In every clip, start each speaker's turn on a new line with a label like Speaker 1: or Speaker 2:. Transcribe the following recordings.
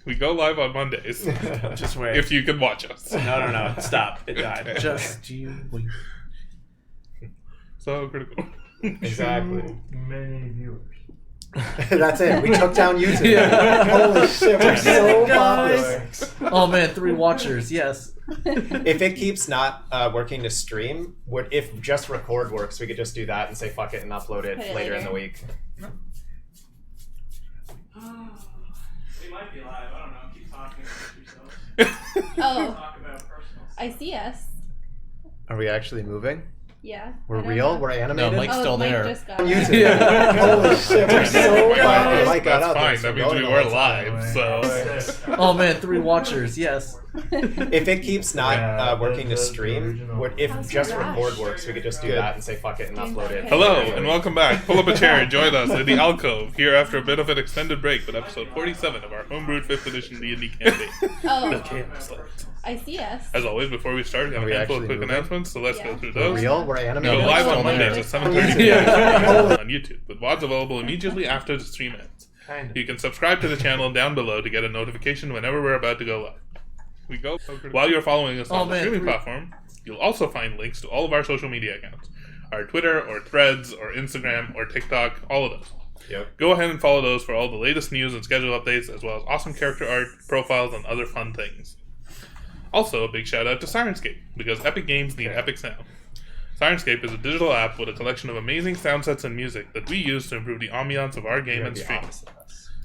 Speaker 1: We go live on Mondays.
Speaker 2: Just wait.
Speaker 1: If you can watch us.
Speaker 2: No. Stop. It died. Just you wait.
Speaker 1: So critical.
Speaker 3: Exactly.
Speaker 4: Many viewers.
Speaker 3: That's it. We took down YouTube.
Speaker 2: Yeah.
Speaker 3: Holy shit, we're so popular.
Speaker 2: Oh man, 3 watchers. Yes.
Speaker 3: If it keeps not working to stream, if just record works, we could just do that and say fuck it and upload it later in the week.
Speaker 2: We might be live. I don't know. Keep talking about yourself.
Speaker 5: Oh,
Speaker 2: Talk about personal.
Speaker 5: I see us.
Speaker 3: Are we actually moving?
Speaker 5: Yeah.
Speaker 3: We're
Speaker 5: I don't
Speaker 3: real?
Speaker 5: know.
Speaker 3: We're animated?
Speaker 2: No, Mike's still
Speaker 5: Mike
Speaker 2: there.
Speaker 5: just got
Speaker 3: On
Speaker 5: it.
Speaker 3: YouTube.
Speaker 2: Yeah.
Speaker 3: Holy shit, we're so popular. Mike got
Speaker 1: That's
Speaker 3: up.
Speaker 1: fine.
Speaker 3: Thanks
Speaker 1: That
Speaker 3: for
Speaker 1: means we
Speaker 3: going
Speaker 1: were
Speaker 3: the whole time.
Speaker 1: live. So
Speaker 2: Oh man, 3 watchers. Yes.
Speaker 3: If it keeps not working to
Speaker 4: the
Speaker 3: stream,
Speaker 4: original.
Speaker 3: if
Speaker 5: How's
Speaker 3: just
Speaker 5: your rash?
Speaker 3: record works, we could just do that and say fuck it and upload it.
Speaker 1: hello
Speaker 3: later in the
Speaker 1: and
Speaker 3: week.
Speaker 1: welcome back. Pull up a chair and join us in the alcove here after a bit of an extended break with episode 47 of our homebrewed 5th edition D&D campaign, the
Speaker 5: Oh,
Speaker 1: Chaoslands.
Speaker 5: I see us.
Speaker 1: As always, before we start, we have
Speaker 3: Are
Speaker 1: a
Speaker 3: we
Speaker 1: handful of
Speaker 3: actually
Speaker 1: quick
Speaker 3: moving?
Speaker 1: announcements, so let's go
Speaker 5: Yeah.
Speaker 1: through
Speaker 3: We're
Speaker 1: those.
Speaker 3: real? We're
Speaker 1: We
Speaker 3: animated?
Speaker 1: go live on
Speaker 2: still
Speaker 1: Mondays
Speaker 2: there.
Speaker 1: at 7:30
Speaker 2: Yeah.
Speaker 1: on YouTube, with VODs available immediately after the stream ends.
Speaker 4: Kind of.
Speaker 1: You can subscribe to the channel down below to get a notification whenever we're about to go live. While you're following us on the streaming platform, you'll also find links to all of our social media accounts. Our Twitter, or Threads, or Instagram, or TikTok, all of those.
Speaker 3: Yep.
Speaker 1: Go ahead and follow those for all the latest news and schedule updates, as well as awesome character art, profiles, and other fun things. Also, a big shout out to Syrinscape, because epic games need epic sound. Syrinscape is a digital app with a collection of amazing sound sets and music that we use to improve the ambiance of our game and stream.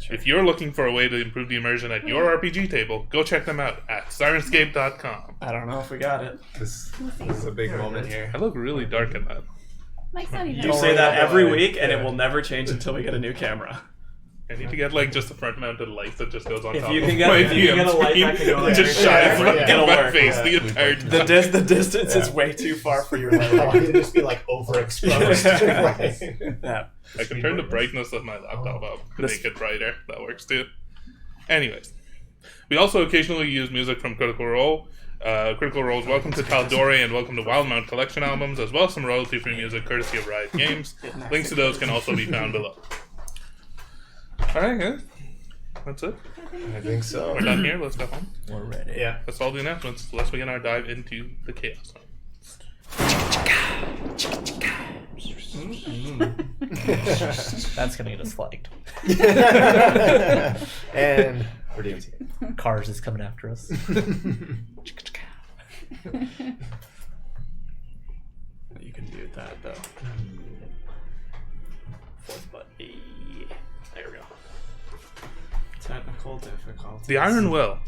Speaker 1: If you're looking for a way to improve the immersion at your RPG table, go check them out at Syrinscape.com.
Speaker 2: I don't know if we got it.
Speaker 3: This is a big moment here.
Speaker 1: I look really dark in that.
Speaker 5: Mike's not even.
Speaker 2: You say that every week, and it will never change until we get a new camera.
Speaker 1: I need to get just a front-mounted light that just goes on
Speaker 2: If
Speaker 1: top
Speaker 2: you
Speaker 1: of
Speaker 2: can get-
Speaker 1: my
Speaker 2: if you can
Speaker 1: VM
Speaker 2: get a light
Speaker 1: screen.
Speaker 2: that can go
Speaker 1: It just
Speaker 2: there.
Speaker 1: shines
Speaker 3: Yeah,
Speaker 1: right
Speaker 3: yeah.
Speaker 1: in my
Speaker 2: It'll work,
Speaker 1: face
Speaker 3: yeah.
Speaker 1: the entire time.
Speaker 2: The distance is way too far for your light.
Speaker 3: Oh, it'd just be like overexposed. Right.
Speaker 2: Yeah.
Speaker 1: I can turn the brightness of my laptop up to make it brighter. That works too. Anyways, we also occasionally use music from Critical Role. Critical Role's Welcome to Taldore and Welcome to Wildmount collection albums, as well as some royalty-free music courtesy of Riot Games. Links to those can also be found below. Alright, guys. That's it.
Speaker 3: I think so.
Speaker 1: We're done here. Let's go home.
Speaker 2: We're ready.
Speaker 3: Yeah.
Speaker 1: That's all the announcements. Let's begin our dive into the chaos.
Speaker 2: That's gonna get us flagged.
Speaker 3: And we're doing
Speaker 2: Cars is coming after us. You can do that though. Fourth button. There we go. Technical difficulty.
Speaker 1: The Iron Will,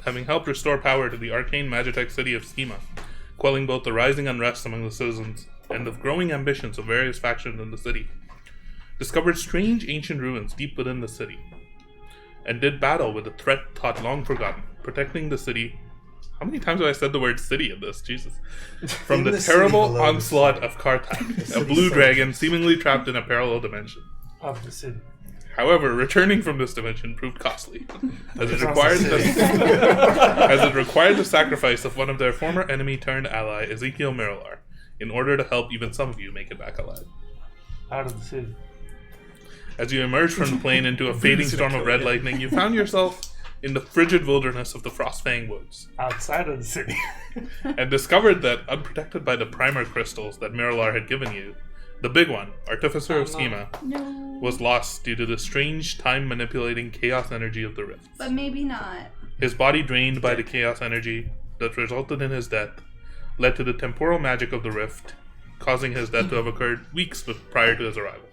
Speaker 1: having helped restore power to the arcane magitech city of Schema, quelling both the rising unrest among the citizens and the growing ambitions of various factions in the city, discovered strange ancient ruins deep within the city, and did battle with a threat thought long forgotten, protecting the city. How many times have I said the word city in this? Jesus. From the
Speaker 3: the city
Speaker 1: terrible
Speaker 3: below the
Speaker 1: onslaught
Speaker 3: city.
Speaker 1: of Kartak, a
Speaker 3: city
Speaker 1: blue
Speaker 3: center.
Speaker 1: dragon seemingly trapped in a parallel dimension.
Speaker 4: Of the city.
Speaker 1: However, returning from this dimension proved costly, as it
Speaker 3: Across
Speaker 1: required
Speaker 3: the city.
Speaker 1: as it required the sacrifice of one of their former enemy turned ally, Ezekiel Miralar, in order to help even some of you make it back alive.
Speaker 4: Out of the city.
Speaker 1: As you emerged from the plane into a fading storm of red lightning, you found yourself in the frigid wilderness of the Frostfang Woods,
Speaker 4: Outside of the city.
Speaker 1: and discovered that, unprotected by the primer crystals that Miralar had given you, the big one, Artificer of Schema,
Speaker 5: No.
Speaker 1: was lost due to the strange time-manipulating chaos energy of the Rift.
Speaker 5: But maybe not.
Speaker 1: His body drained by the chaos energy that resulted in his death led to the temporal magic of the Rift, causing his death to have occurred weeks prior to his arrival,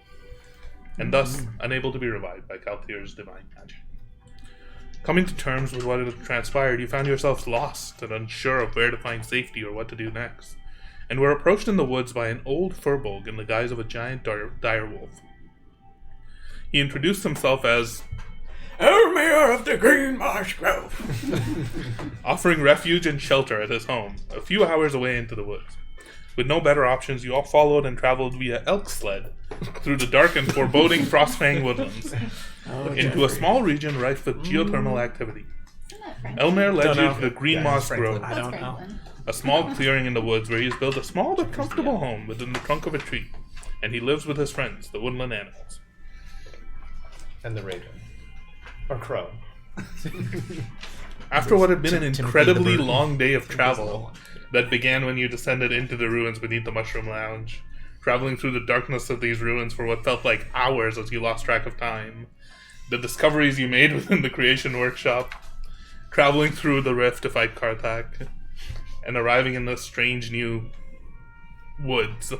Speaker 1: and thus unable to be revived by Kalthir's divine magic. Coming to terms with what had transpired, you found yourselves lost and unsure of where to find safety or what to do next, and were approached in the woods by an old furbolg in the guise of a giant direwolf. He introduced himself as Elmer of the Green Marsh Grove, offering refuge and shelter at his home, a few hours away into the woods. With no better options, you all followed and traveled via elk sled through the dark and foreboding Frostfang woodlands into a small region rife with geothermal activity.
Speaker 5: Isn't that Franklin?
Speaker 1: Elmer led
Speaker 2: Don't
Speaker 1: you
Speaker 2: know.
Speaker 1: to the Green
Speaker 3: Yeah,
Speaker 1: Moss
Speaker 3: Franklin.
Speaker 1: Grove,
Speaker 2: I
Speaker 5: That's
Speaker 2: don't know.
Speaker 5: Franklin.
Speaker 1: a small clearing in the woods where he has built a small but comfortable home within the trunk of a tree, and he lives with his friends, the woodland animals.
Speaker 3: And the raven. Or crow.
Speaker 1: After what had been an
Speaker 6: Timothy
Speaker 1: incredibly
Speaker 6: the Bird.
Speaker 1: long day of travel
Speaker 6: Invisible.
Speaker 1: that began when you descended into the ruins beneath the Mushroom Lounge, traveling through the darkness of these ruins for what felt like hours as you lost track of time, the discoveries you made within the creation workshop, traveling through the rift to fight Karthak, and arriving in the strange new woods.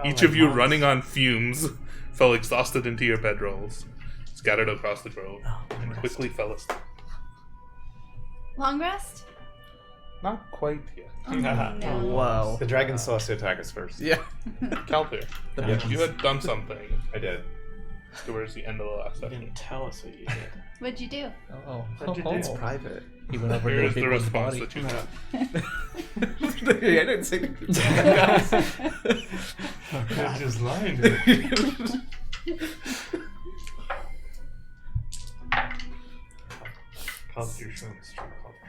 Speaker 1: Each of you running on fumes fell exhausted into your bedrolls, scattered across the grove, and quickly fell asleep.
Speaker 5: Long rest?
Speaker 1: Not quite yet.
Speaker 5: Oh, no.
Speaker 6: Wow.
Speaker 3: The dragon still has to attack us first.
Speaker 6: Yeah.
Speaker 1: Calthir, you had done something
Speaker 3: I did.
Speaker 1: towards the end of the last
Speaker 2: You
Speaker 1: session.
Speaker 2: didn't tell us what you did.
Speaker 5: What'd you do?
Speaker 6: Oh,
Speaker 4: What'd you do?
Speaker 6: it's private. He went over to
Speaker 1: Here's
Speaker 6: Big
Speaker 1: the
Speaker 6: One's
Speaker 1: response
Speaker 6: body.
Speaker 1: that you got.
Speaker 3: I didn't say
Speaker 4: You're just lying to me. Culture shrinks.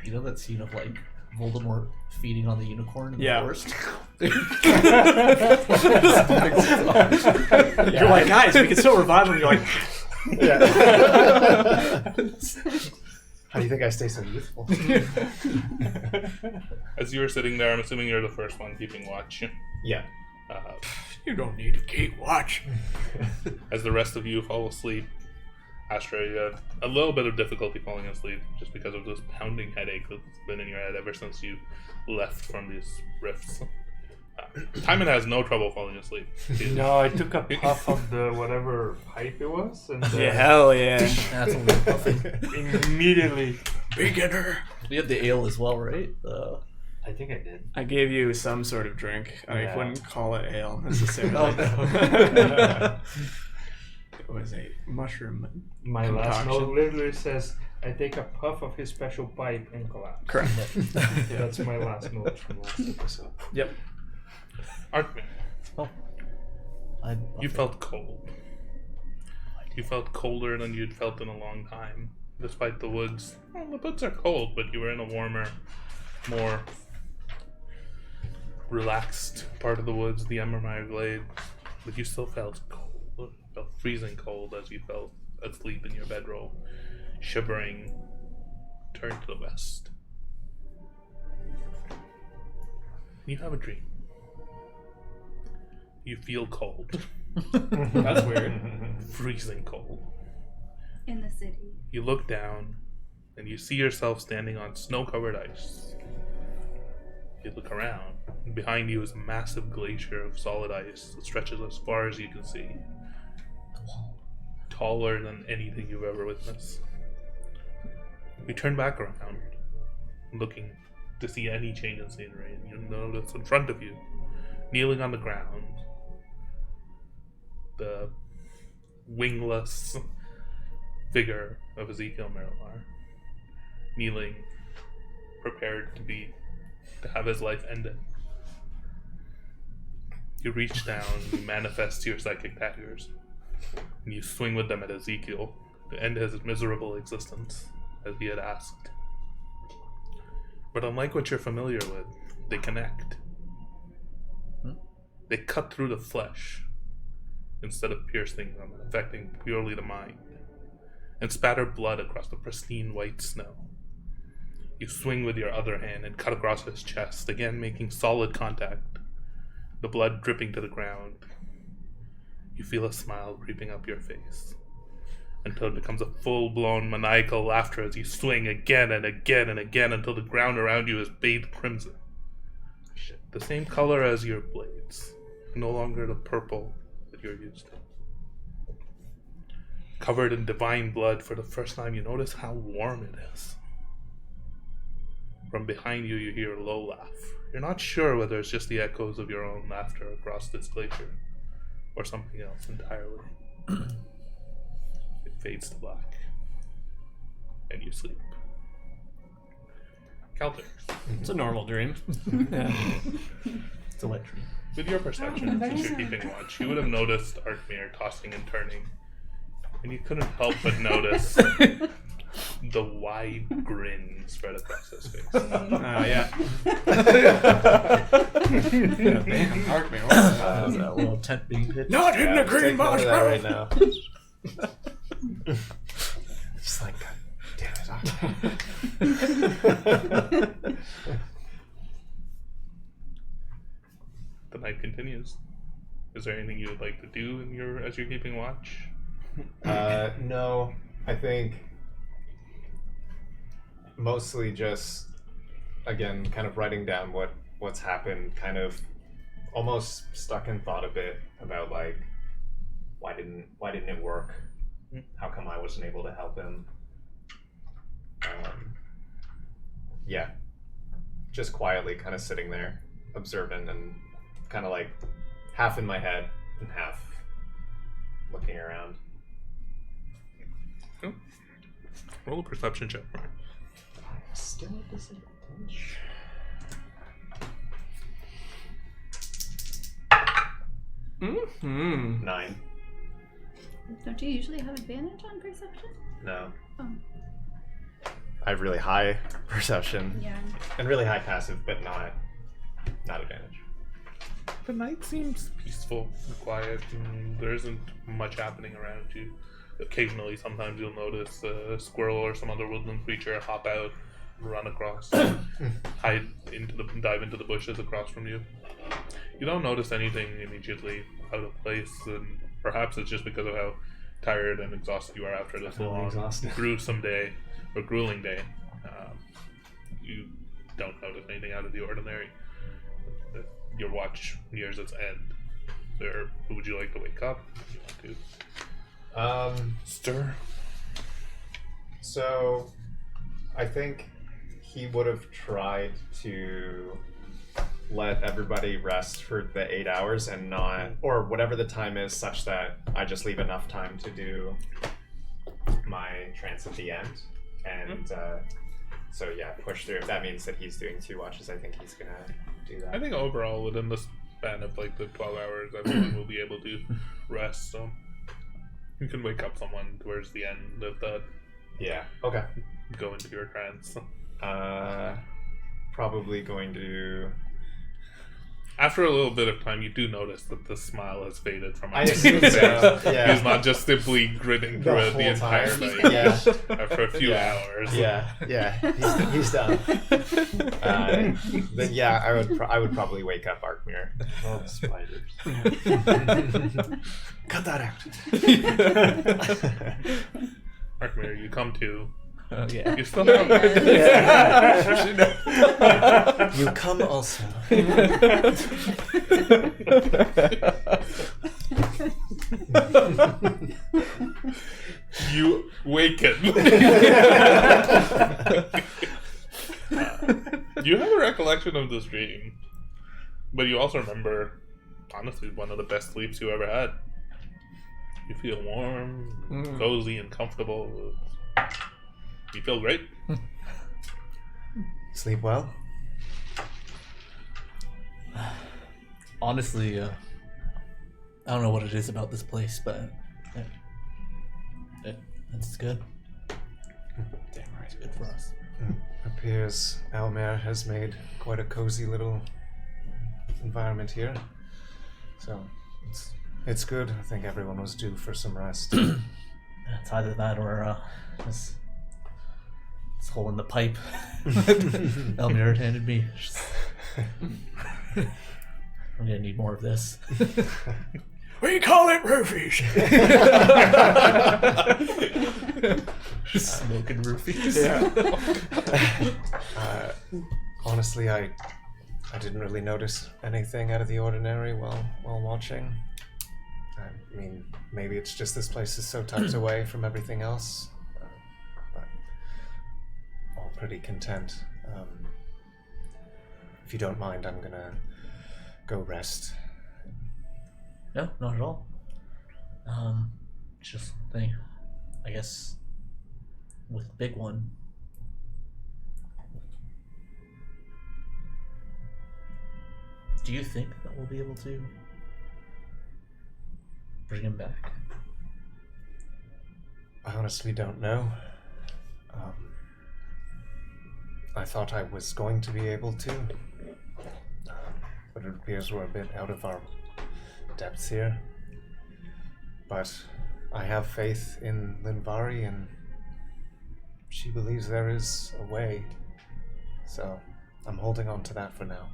Speaker 6: You know that scene of like Voldemort feeding on the unicorn in
Speaker 3: Yeah.
Speaker 6: the forest?
Speaker 2: You're like, guys, we can still revive him. You're like,
Speaker 3: Yeah. How do you think I stay so youthful?
Speaker 1: As you were sitting there, I'm assuming you're the first one keeping watch.
Speaker 3: Yeah.
Speaker 2: you don't need to keep watch.
Speaker 1: As the rest of you fall asleep, Astra, you have a little bit of difficulty falling asleep just because of this pounding headache that's been in your head ever since you left from these rifts. Timon has no trouble falling asleep.
Speaker 4: No, I took a puff of the whatever pipe it was, and
Speaker 2: hell yeah.
Speaker 6: That's what we're puffing.
Speaker 4: immediately.
Speaker 2: Beginner.
Speaker 6: We had the ale as well, right?
Speaker 4: I think I did.
Speaker 2: I gave you some sort of drink. I
Speaker 3: Yeah.
Speaker 2: wouldn't call it ale necessarily.
Speaker 6: Oh, no.
Speaker 2: It was a mushroom.
Speaker 4: My last
Speaker 2: Concoction.
Speaker 4: note literally says, "I take a puff of his special pipe and collapse."
Speaker 2: Correct.
Speaker 4: That's my last note from last episode.
Speaker 2: Yep.
Speaker 1: Arkman, you
Speaker 6: I
Speaker 1: felt cold. You felt colder than you'd felt in a long time, despite the woods. Well, the woods are cold, but you were in a warmer, more relaxed part of the woods, the Embermire Glade. But you still felt cold. You felt freezing cold as you fell asleep in your bedroll, shivering. Turn to the west. You have a dream. You feel cold.
Speaker 2: That's weird.
Speaker 1: Freezing cold.
Speaker 5: In the city.
Speaker 1: You look down and you see yourself standing on snow-covered ice. You look around, and behind you is a massive glacier of solid ice that stretches as far as you can see. Taller than anything you've ever witnessed. You turn back around, looking to see any change in scenery, and you notice in front of you, kneeling on the ground, the wingless figure of Ezekiel Marilar, kneeling, prepared to have his life ended. You reach down, you manifest your psychic daggers, and you swing with them at Ezekiel to end his miserable existence, as he had asked. But unlike what you're familiar with, they connect. They cut through the flesh instead of piercing them and affecting purely the mind, and spatter blood across the pristine white snow. You swing with your other hand and cut across his chest, again making solid contact, the blood dripping to the ground. You feel a smile creeping up your face, until it becomes a full-blown maniacal laughter as you swing again and again and again until the ground around you is bathed crimson. The same color as your blades, no longer the purple that you're used to. Covered in divine blood, for the first time you notice how warm it is. From behind you, you hear a low laugh. You're not sure whether it's just the echoes of your own laughter across this glacier, or something else entirely. It fades to black, and you sleep. Calter,
Speaker 2: It's a normal dream.
Speaker 6: It's a wet dream.
Speaker 1: with your perception, since you're keeping watch, you would have noticed Arkmir tossing and turning, and you couldn't help but notice the wide grin spread across his face.
Speaker 2: Oh, yeah. Arkman, what was
Speaker 6: That little tent being pitched.
Speaker 2: Not in the green
Speaker 3: Take note of that
Speaker 2: marshmallow.
Speaker 3: right now. Just like, God damn it.
Speaker 1: The night continues. Is there anything you would like to do as you're keeping watch?
Speaker 3: No, I think mostly just again kind of writing down what's happened, kind of almost stuck in thought a bit about like why didn't it work? How come I wasn't able to help him? Yeah, just quietly kind of sitting there observant and kind of like half in my head and half looking around.
Speaker 1: Oh. Roll a perception check.
Speaker 3: Still at disadvantage.
Speaker 4: Mm-hmm.
Speaker 3: 9.
Speaker 5: Don't you usually have advantage on perception?
Speaker 3: No.
Speaker 5: Oh.
Speaker 3: I have really high perception
Speaker 5: Yeah.
Speaker 3: and really high passive, but not advantage.
Speaker 1: The night seems peaceful and quiet, and there isn't much happening around you. Occasionally, sometimes you'll notice a squirrel or some other woodland creature hop out, run across, dive into the bushes across from you. You don't notice anything immediately out of place, and perhaps it's just because of how tired and exhausted you are after this long, gruesome day or grueling day. You don't notice anything out of the ordinary. Your watch nears its end. Would you like to wake up? If you want to stir.
Speaker 3: So, I think he would have tried to let everybody rest for the 8 hours and not, or whatever the time is, such that I just leave enough time to do my trance at the end. And so yeah, push through. If that means that he's doing 2 watches, I think he's gonna do that.
Speaker 1: I think overall, within the span of like the 12 hours, everyone will be able to rest. So you can wake up someone towards the end of that.
Speaker 3: Yeah. Okay.
Speaker 1: Go into your trance.
Speaker 3: Probably going to.
Speaker 1: After a little bit of time, you do notice that the smile has faded from
Speaker 3: I
Speaker 1: his
Speaker 3: assume
Speaker 1: face.
Speaker 3: so, yeah.
Speaker 1: He's not just simply grinning through it the
Speaker 3: whole
Speaker 1: entire
Speaker 3: time.
Speaker 1: night.
Speaker 3: Yeah.
Speaker 1: After a few
Speaker 3: Yeah.
Speaker 1: hours.
Speaker 3: Yeah. He's done. Then yeah, I would probably wake up Arkmir.
Speaker 4: Oh, spiders.
Speaker 3: Cut that out.
Speaker 1: Arkmir, you come to.
Speaker 6: Yeah.
Speaker 1: You still have.
Speaker 3: You come also.
Speaker 1: You waken. You have a recollection of this dream, but you also remember, honestly, one of the best sleeps you ever had. You feel warm, cozy, and comfortable. You feel great.
Speaker 3: Sleep well.
Speaker 6: Honestly, I don't know what it is about this place, but it's good.
Speaker 3: Damn right.
Speaker 6: It's good for us.
Speaker 3: Appears Almer has made quite a cozy little environment here. So it's good. I think everyone was due for some rest.
Speaker 6: It's either that or this hole in the pipe Elmira handed me. I'm gonna need more of this. We call it roofies. Smoking roofies.
Speaker 3: Honestly, I didn't really notice anything out of the ordinary while watching. I mean, maybe it's just this place is so tucked away from everything else, but all pretty content. If you don't mind, I'm gonna go rest.
Speaker 6: No, not at all. Just thing, I guess, with the big one. Do you think that we'll be able to bring him back?
Speaker 3: I honestly don't know. I thought I was going to be able to, but it appears we're a bit out of our depths here. But I have faith in Linvari, and
Speaker 7: she believes there is a way. So I'm holding on to that for now.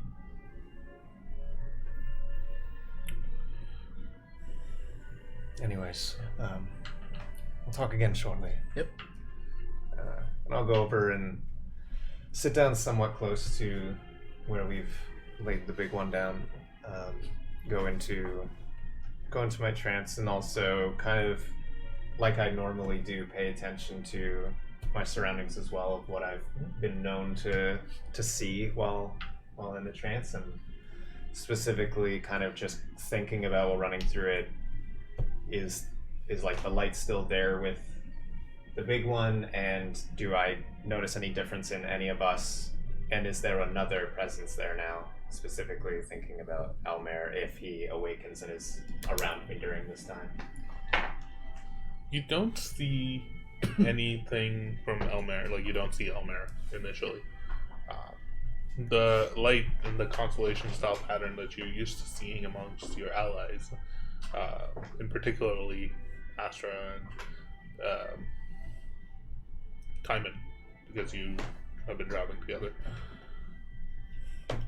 Speaker 7: Anyways, we'll talk again shortly.
Speaker 6: Yep.
Speaker 3: And I'll go over and sit down somewhat close to where we've laid the big one down. Go into my trance, and also kind of like I normally do, pay attention to my surroundings as well, of what I've been known to see while in the trance, and specifically kind of just thinking about while running through it, is like the light still there with the big one, and do I notice any difference in any of us, and is there another presence there now? Specifically thinking about Elmer, if he awakens and is around me during this time.
Speaker 1: You don't see anything from Elmer. Like, you don't see Elmer initially. The light and the constellation style pattern that you're used to seeing amongst your allies, in particularly Astra and Timon, because you have been traveling together.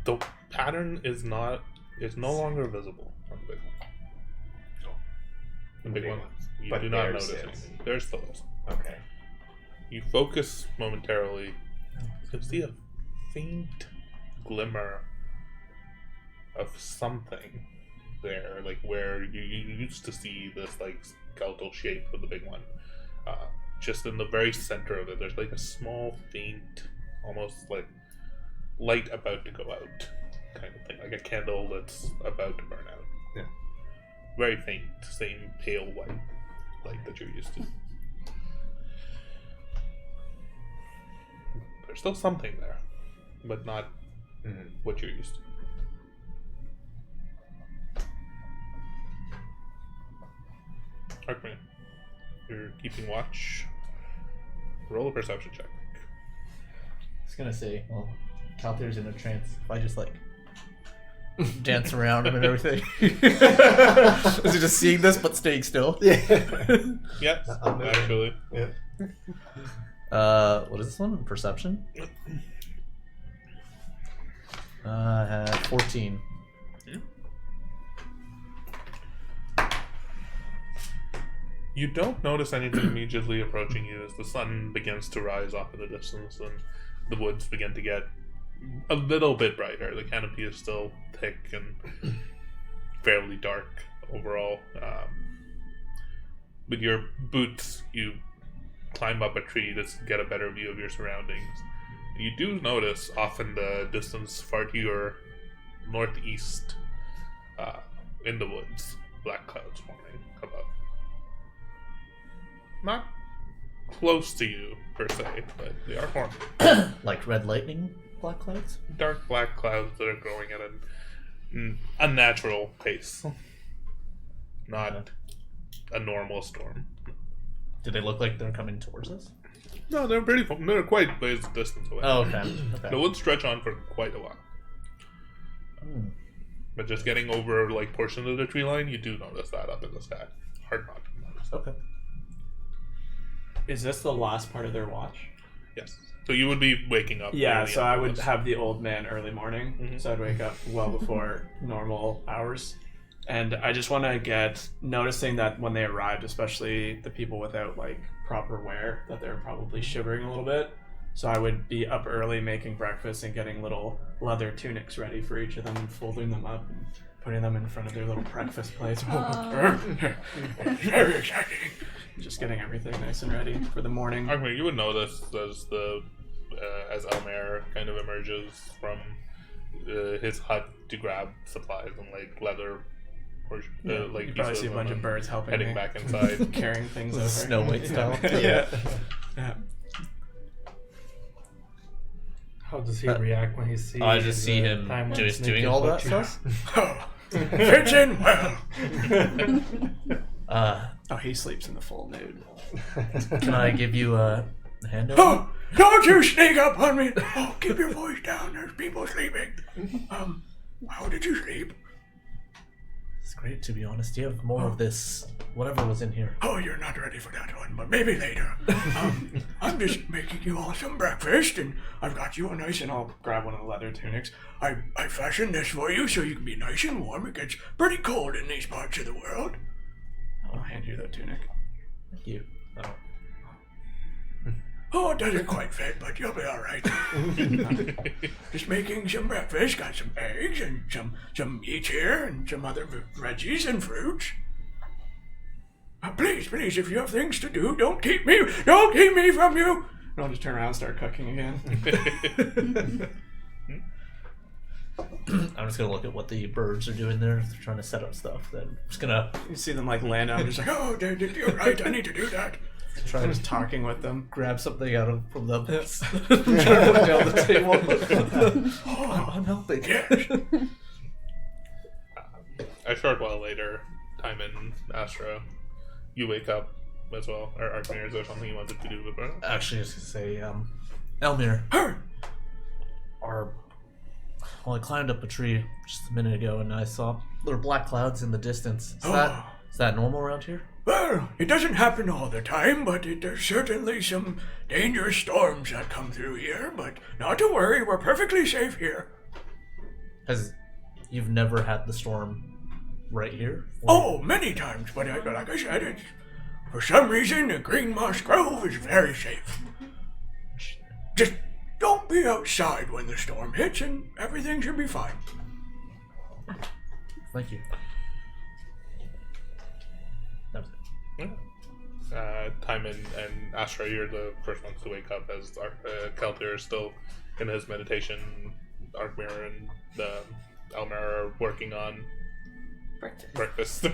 Speaker 1: The pattern is no longer visible on the big one. The big one, you
Speaker 3: But
Speaker 1: do not
Speaker 3: there's
Speaker 1: notice
Speaker 3: it.
Speaker 1: anything. There still is.
Speaker 3: Okay.
Speaker 1: You focus momentarily. You can see a faint glimmer of something there, like where you used to see this like skeletal shape of the big one. Just in the very center of it, there's like a small, faint, almost like light about to go out kind of thing, like a candle that's about to burn out.
Speaker 3: Yeah.
Speaker 1: Very faint, same pale white light that you're used to. There's still something there, but not what you're used to. Arkman, you're keeping watch. Roll a perception check.
Speaker 6: I was gonna say, well, Calthair's in a trance. If I just like dance around him and everything, is he just seeing this but staying still?
Speaker 3: Yeah.
Speaker 1: Yes,
Speaker 3: I'm moving.
Speaker 1: actually.
Speaker 3: Yeah.
Speaker 6: What is this one? Perception. I had 14.
Speaker 1: You don't notice anything immediately approaching you as the sun begins to rise off in the distance and the woods begin to get a little bit brighter. The canopy is still thick and fairly dark overall. With your boots, you climb up a tree to get a better view of your surroundings. You do notice off in the distance, far to your northeast, in the woods, black clouds forming above. Not close to you, per se, but they are forming.
Speaker 6: Like red lightning, black clouds?
Speaker 1: Dark black clouds that are growing at an unnatural pace. Not a normal storm.
Speaker 6: Do they look like they're coming towards us?
Speaker 1: No, they're they're quite a ways distance away.
Speaker 6: Oh, okay.
Speaker 1: The woods stretch on for quite a while. But just getting over like portions of the tree line, you do notice that up in the sky. Hard not to notice.
Speaker 6: Okay.
Speaker 2: Is this the last part of their watch?
Speaker 1: Yes. So you would be waking up.
Speaker 2: Yeah,
Speaker 1: early
Speaker 2: so
Speaker 1: in
Speaker 2: I
Speaker 1: the
Speaker 2: would
Speaker 1: woods.
Speaker 2: have the old man early morning.
Speaker 1: Mhm.
Speaker 2: So I'd wake up well before normal hours. And I just want to get noticing that when they arrived, especially the people without like proper wear, that they're probably shivering a little bit. So I would be up early making breakfast and getting little leather tunics ready for each of them and folding them up and putting them in front of their little breakfast plates. Very exciting. Just getting everything nice and ready for the morning.
Speaker 1: I mean, you would know this as Elmer kind of emerges from his hut to grab supplies and like leather, or like
Speaker 2: You probably
Speaker 1: pieces
Speaker 2: see a bunch of
Speaker 1: them
Speaker 2: birds helping
Speaker 1: heading
Speaker 2: me.
Speaker 1: back inside.
Speaker 2: Carrying things over.
Speaker 6: Snow White style.
Speaker 2: Yeah. Yeah.
Speaker 4: How does he react when he sees?
Speaker 6: I just see him
Speaker 4: time when
Speaker 6: just
Speaker 4: Snake
Speaker 6: doing
Speaker 4: is
Speaker 6: all that
Speaker 4: watching?
Speaker 6: stuff.
Speaker 2: Fits in well.
Speaker 6: Uh,
Speaker 2: Oh, he sleeps in the full nude.
Speaker 6: can I give you a handover?
Speaker 2: Oh, don't you sneak up on me! Oh, keep your voice down. There's people sleeping. How did you sleep?
Speaker 6: It's great, to be honest. Do you have more of this, whatever was in here?
Speaker 8: Oh, you're not ready for that one, but maybe later. I'm just making you all some breakfast, and I've got you a nice, and I'll grab one of the leather tunics. I fashioned this for you so you can be nice and warm. It gets pretty cold in these parts of the world.
Speaker 2: I'll hand you the tunic.
Speaker 6: Thank you.
Speaker 8: Oh, it doesn't quite fit, but you'll be all right. Just making some breakfast. Got some eggs and some meat here and some other veggies and fruits. Please, if you have things to do, don't keep me from you.
Speaker 2: And I'll just turn around and start cooking again.
Speaker 6: I'm just gonna look at what the birds are doing there. They're trying to set up stuff. Then I'm just gonna
Speaker 2: You see them like land out. I'm just like,
Speaker 8: Oh, you're right. I need to do that.
Speaker 6: try
Speaker 2: I'm
Speaker 6: to
Speaker 2: just talking with them.
Speaker 6: grab something out of from the pits. Try to put it down the table. I'm helping.
Speaker 8: Yes.
Speaker 1: A short while later, time in Astro, you wake up as well. Or Arkmir, is there something you wanted to do with her?
Speaker 6: Actually, I was gonna say, Elmir, well, I climbed up a tree just a minute ago, and I saw little black clouds in the distance. Is that normal around here?
Speaker 8: Well, it doesn't happen all the time, but there's certainly some dangerous storms that come through here. But not to worry, we're perfectly safe here.
Speaker 6: You've never had the storm right here?
Speaker 8: Oh, many times, but like I said, for some reason, the Green Moss Grove is very safe. Just don't be outside when the storm hits, and everything should be fine.
Speaker 6: Thank you. That was it.
Speaker 1: Timon and Astra, you're the first ones to wake up as Keltir is still in his meditation. Arkmir and Elmer are working on breakfast.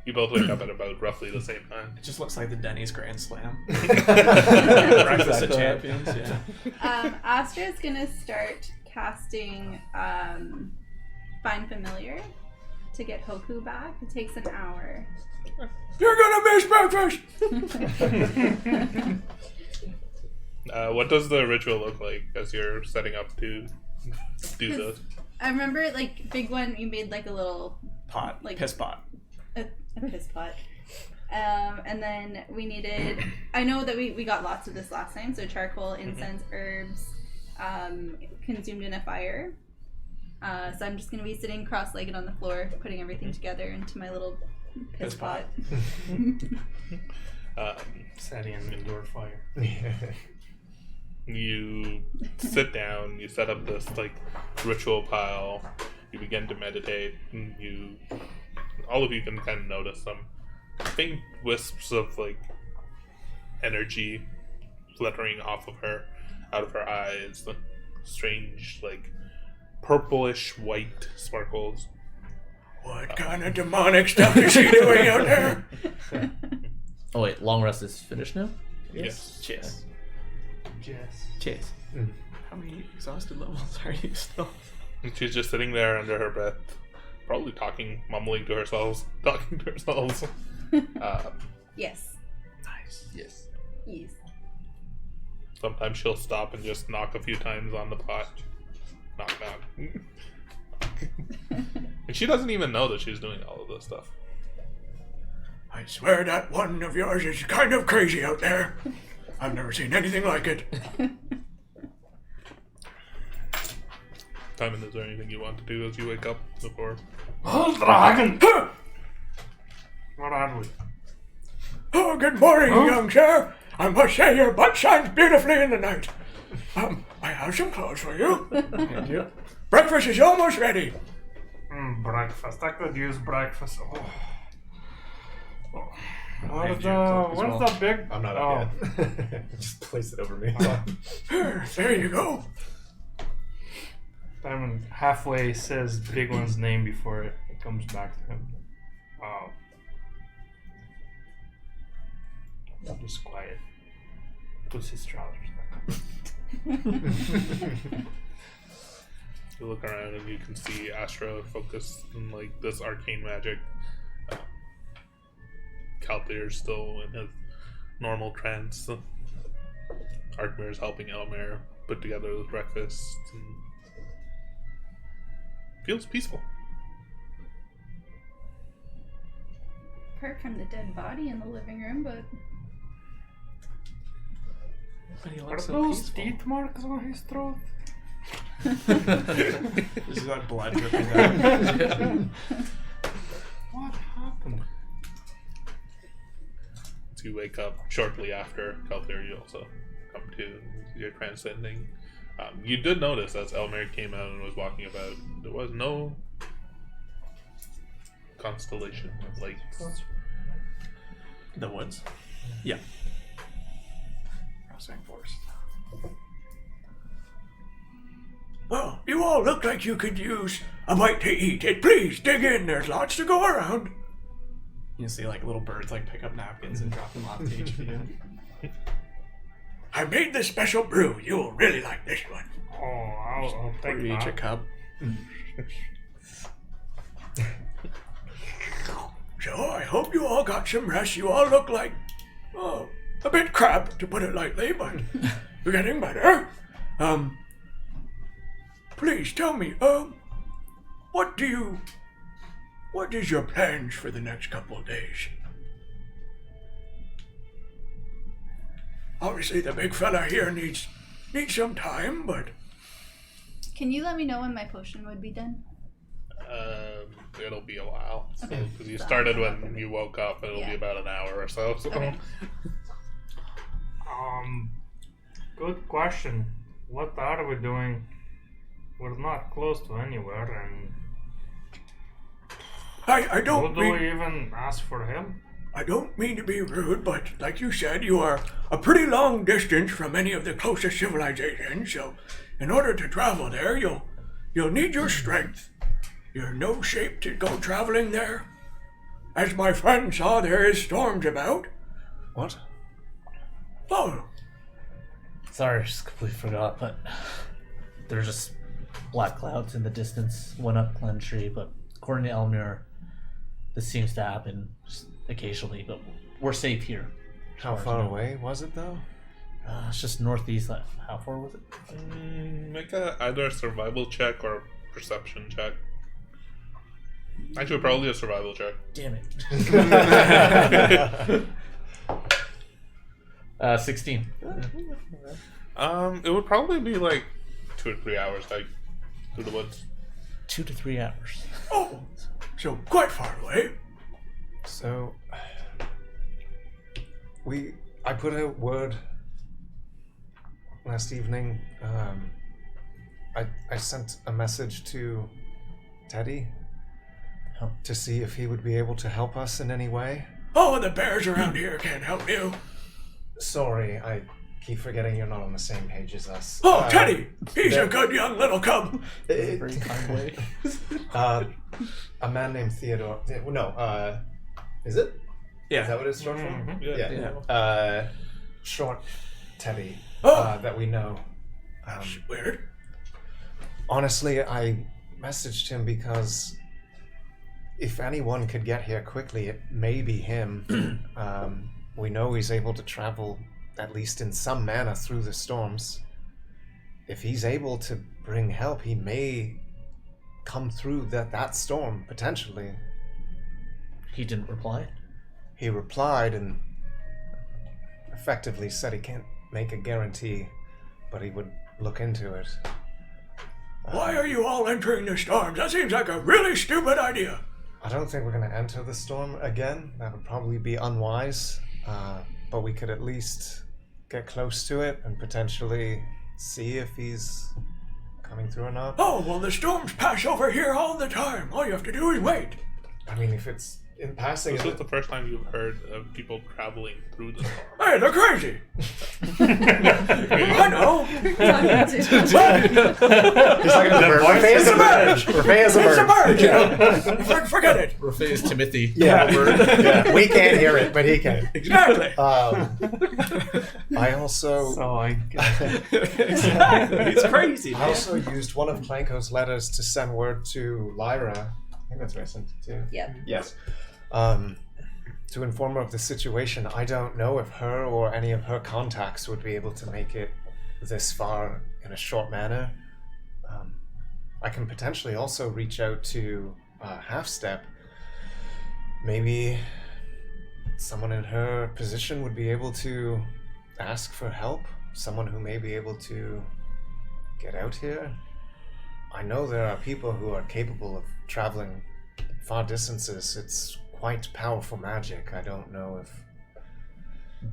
Speaker 1: You both wake up at about roughly the same time.
Speaker 2: It just looks like the Denny's Grand Slam. Breakfast of Champions, yeah.
Speaker 5: Astra's gonna start casting Find Familiar to get Hoku back. It takes an hour.
Speaker 8: You're gonna miss breakfast!
Speaker 1: What does the ritual look like as you're setting up to do this?
Speaker 5: I remember, like, big one, you made, like, a little...
Speaker 2: Pot.
Speaker 5: Like-
Speaker 2: Piss pot.
Speaker 5: A piss pot. And then we needed... I know that we got lots of this last time, so charcoal, incense, herbs, consumed in a fire. So I'm just going to be sitting cross-legged on the floor, putting everything together into my little piss pot.
Speaker 4: Setting an indoor fire.
Speaker 1: You sit down, you set up this like ritual pile, you begin to meditate, and all of you can kind of notice some faint wisps of like energy fluttering off of her, out of her eyes, the strange like purplish white sparkles.
Speaker 8: What kind of demonic stuff is she doing out there?
Speaker 6: Oh wait, long rest is finished now?
Speaker 1: Yes.
Speaker 2: Cheers.
Speaker 4: Yes.
Speaker 2: Cheers. How many exhausted levels are you still?
Speaker 1: And she's just sitting there under her breath, probably mumbling to herself, talking to herself.
Speaker 5: Yes.
Speaker 2: Nice.
Speaker 6: Yes.
Speaker 5: Yes.
Speaker 1: Sometimes she'll stop and just knock a few times on the pot. Knock, knock. And she doesn't even know that she's doing all of this stuff.
Speaker 8: I swear that one of yours is kind of crazy out there. I've never seen anything like it.
Speaker 1: Timon, is there anything you want to do as you wake up before?
Speaker 4: Oh, dragon! What are we?
Speaker 8: Oh, good morning, young sir. I must say your butt shines beautifully in the night. I have some clothes for you.
Speaker 2: Thank you.
Speaker 8: Breakfast is almost ready.
Speaker 4: Breakfast. I could use breakfast. Oh.
Speaker 3: Hand you a cloak as
Speaker 4: Where's
Speaker 3: well.
Speaker 4: the big?
Speaker 3: I'm not
Speaker 4: oh.
Speaker 3: up yet. Just place it over me.
Speaker 8: There you go.
Speaker 4: Diamond halfway says big one's name before it comes back to him. Just quiet. Puts his trousers back.
Speaker 1: You look around and you can see Astra focused on like this arcane magic. Kalthir's still in his normal trance. Arkmir's helping Elmer put together the breakfast. And feels peaceful.
Speaker 5: apart from the dead body in the living room, but
Speaker 2: But he
Speaker 4: Are
Speaker 2: looks so
Speaker 4: those
Speaker 2: peaceful.
Speaker 4: teeth marks on his throat?
Speaker 2: Is that blood dripping out?
Speaker 4: What happened?
Speaker 1: So you wake up shortly after Kelthir. You also come to your transcending. You did notice as Elmer came out and was walking about, there was no constellation of lights.
Speaker 2: The woods. Yeah. Crossing forest.
Speaker 8: Well, you all look like you could use a bite to eat. It please dig in. There's lots to go around.
Speaker 2: You see like little birds like pick up napkins and drop them off to each of you.
Speaker 8: I made this special brew. You'll really like this one.
Speaker 4: Oh, I'll
Speaker 2: Pour
Speaker 4: take
Speaker 2: you each a
Speaker 4: that.
Speaker 2: cup.
Speaker 8: So I hope you all got some rest. You all look like, oh, a bit crap to put it lightly, but you're getting better. Please tell me, what is your plans for the next couple of days? Obviously, the big fella here needs some time, but
Speaker 5: can you let me know when my potion would be done?
Speaker 1: It'll be a while.
Speaker 5: Okay.
Speaker 1: Because you started when you woke up, it'll
Speaker 5: Yeah.
Speaker 1: be about an hour or so.
Speaker 5: Okay.
Speaker 4: Good question. What are we doing? We're not close to anywhere, and
Speaker 8: I
Speaker 4: who
Speaker 8: don't
Speaker 4: do
Speaker 8: mean
Speaker 4: we even ask for help?
Speaker 8: I don't mean to be rude, but like you said, you are a pretty long distance from any of the closest civilizations. So, in order to travel there, you'll need your strength. You're in no shape to go traveling there. As my friend saw, there is storms about.
Speaker 7: What?
Speaker 8: Oh,
Speaker 6: Sorry, I just completely forgot, but there's just black clouds in the distance, one up Glen Tree, but according to Elmir, this seems to happen just occasionally, but we're safe here.
Speaker 7: How far away was it though?
Speaker 6: It's just northeast. How far was it?
Speaker 1: Make either a survival check or a perception check. Actually, probably a survival check.
Speaker 6: Damn it. 16.
Speaker 1: It would probably be like 2 or 3 hours hike through the woods.
Speaker 6: 2 to 3 hours.
Speaker 8: oh, so quite far away.
Speaker 7: So I put out word last evening. I sent a message to Teddy
Speaker 6: Oh.
Speaker 7: to see if he would be able to help us in any way.
Speaker 8: Oh, the bears around here can't help you.
Speaker 7: Sorry, I keep forgetting you're not on the same page as us.
Speaker 8: Oh, Teddy, he's
Speaker 7: there-
Speaker 8: a good young little cub.
Speaker 6: Very kind way.
Speaker 7: A man named Theodore. No, is it?
Speaker 2: Yeah.
Speaker 7: Is that what it's short for?
Speaker 4: Mhm.
Speaker 2: Yeah.
Speaker 7: Short Teddy.
Speaker 8: Oh.
Speaker 7: That we know.
Speaker 8: Weird.
Speaker 7: Honestly, I messaged him because if anyone could get here quickly, it may be him. We know he's able to travel, at least in some manner, through the storms. If he's able to bring help, he may come through that storm, potentially.
Speaker 6: He didn't reply.
Speaker 7: He replied and effectively said he can't make a guarantee, but he would look into it.
Speaker 8: Why are you all entering the storms? That seems like a really stupid idea.
Speaker 7: I don't think we're going to enter the storm again. That would probably be unwise. But we could at least get close to it and potentially see if he's coming through or not.
Speaker 8: Oh, well, the storms pass over here all the time. All you have to do is wait.
Speaker 7: I mean, if it's in passing,
Speaker 1: This is the first time you've heard of people traveling through the storm.
Speaker 8: Hey, they're crazy. I know.
Speaker 5: Talking to
Speaker 7: he's like a bird. Rafay is a bird. Rafay is a
Speaker 8: It's a
Speaker 7: bird.
Speaker 8: bird, you know. Forget it.
Speaker 6: Rafay is Timothy.
Speaker 7: Yeah. Yeah. We can't hear it, but he can.
Speaker 8: Exactly.
Speaker 7: I also
Speaker 4: So I
Speaker 2: Exactly. He's crazy.
Speaker 7: I also used one of Clanko's letters to send word to Lyra. I think that's where I sent it to.
Speaker 5: Yep.
Speaker 7: Yes. To inform her of the situation. I don't know if her or any of her contacts would be able to make it this far in a short manner. I can potentially also reach out to Half Step. Maybe someone in her position would be able to ask for help? Someone who may be able to get out here? I know there are people who are capable of traveling far distances. It's quite powerful magic. I don't know if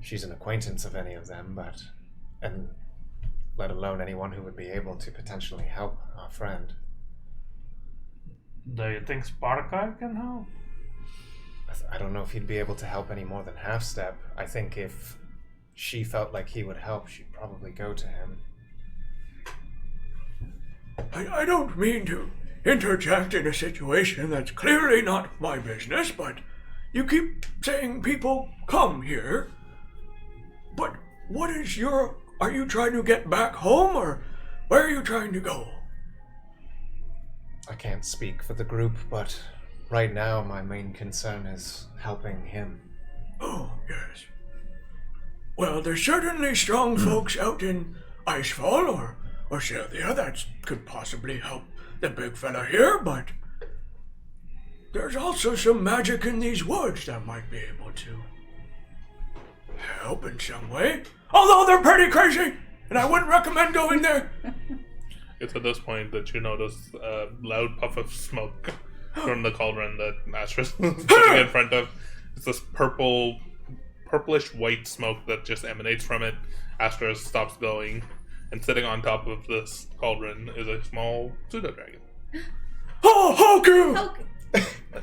Speaker 7: she's an acquaintance of any of them, and let alone anyone who would be able to potentially help our friend.
Speaker 4: Do you think Sparkeye can help?
Speaker 7: I don't know if he'd be able to help any more than Half Step. I think if she felt like he would help, she'd probably go to him.
Speaker 8: I don't mean to interject in a situation that's clearly not my business, but you keep saying people come here. But what is are you trying to get back home, or where are you trying to go?
Speaker 7: I can't speak for the group, but right now my main concern is helping him.
Speaker 8: Oh, yes. Well, there's certainly strong folks out in Icefall or Sylvia that could possibly help the big fella here, but there's also some magic in these woods that might be able to help in some way. Although they're pretty crazy, and I wouldn't recommend going there.
Speaker 1: It's at this point that you notice a loud puff of smoke from the cauldron that Astra's sitting in front of. It's this purplish white smoke that just emanates from it. Astra stops going, and sitting on top of this cauldron is a small pseudo-dragon.
Speaker 8: Oh, Hoku!
Speaker 5: Hoku.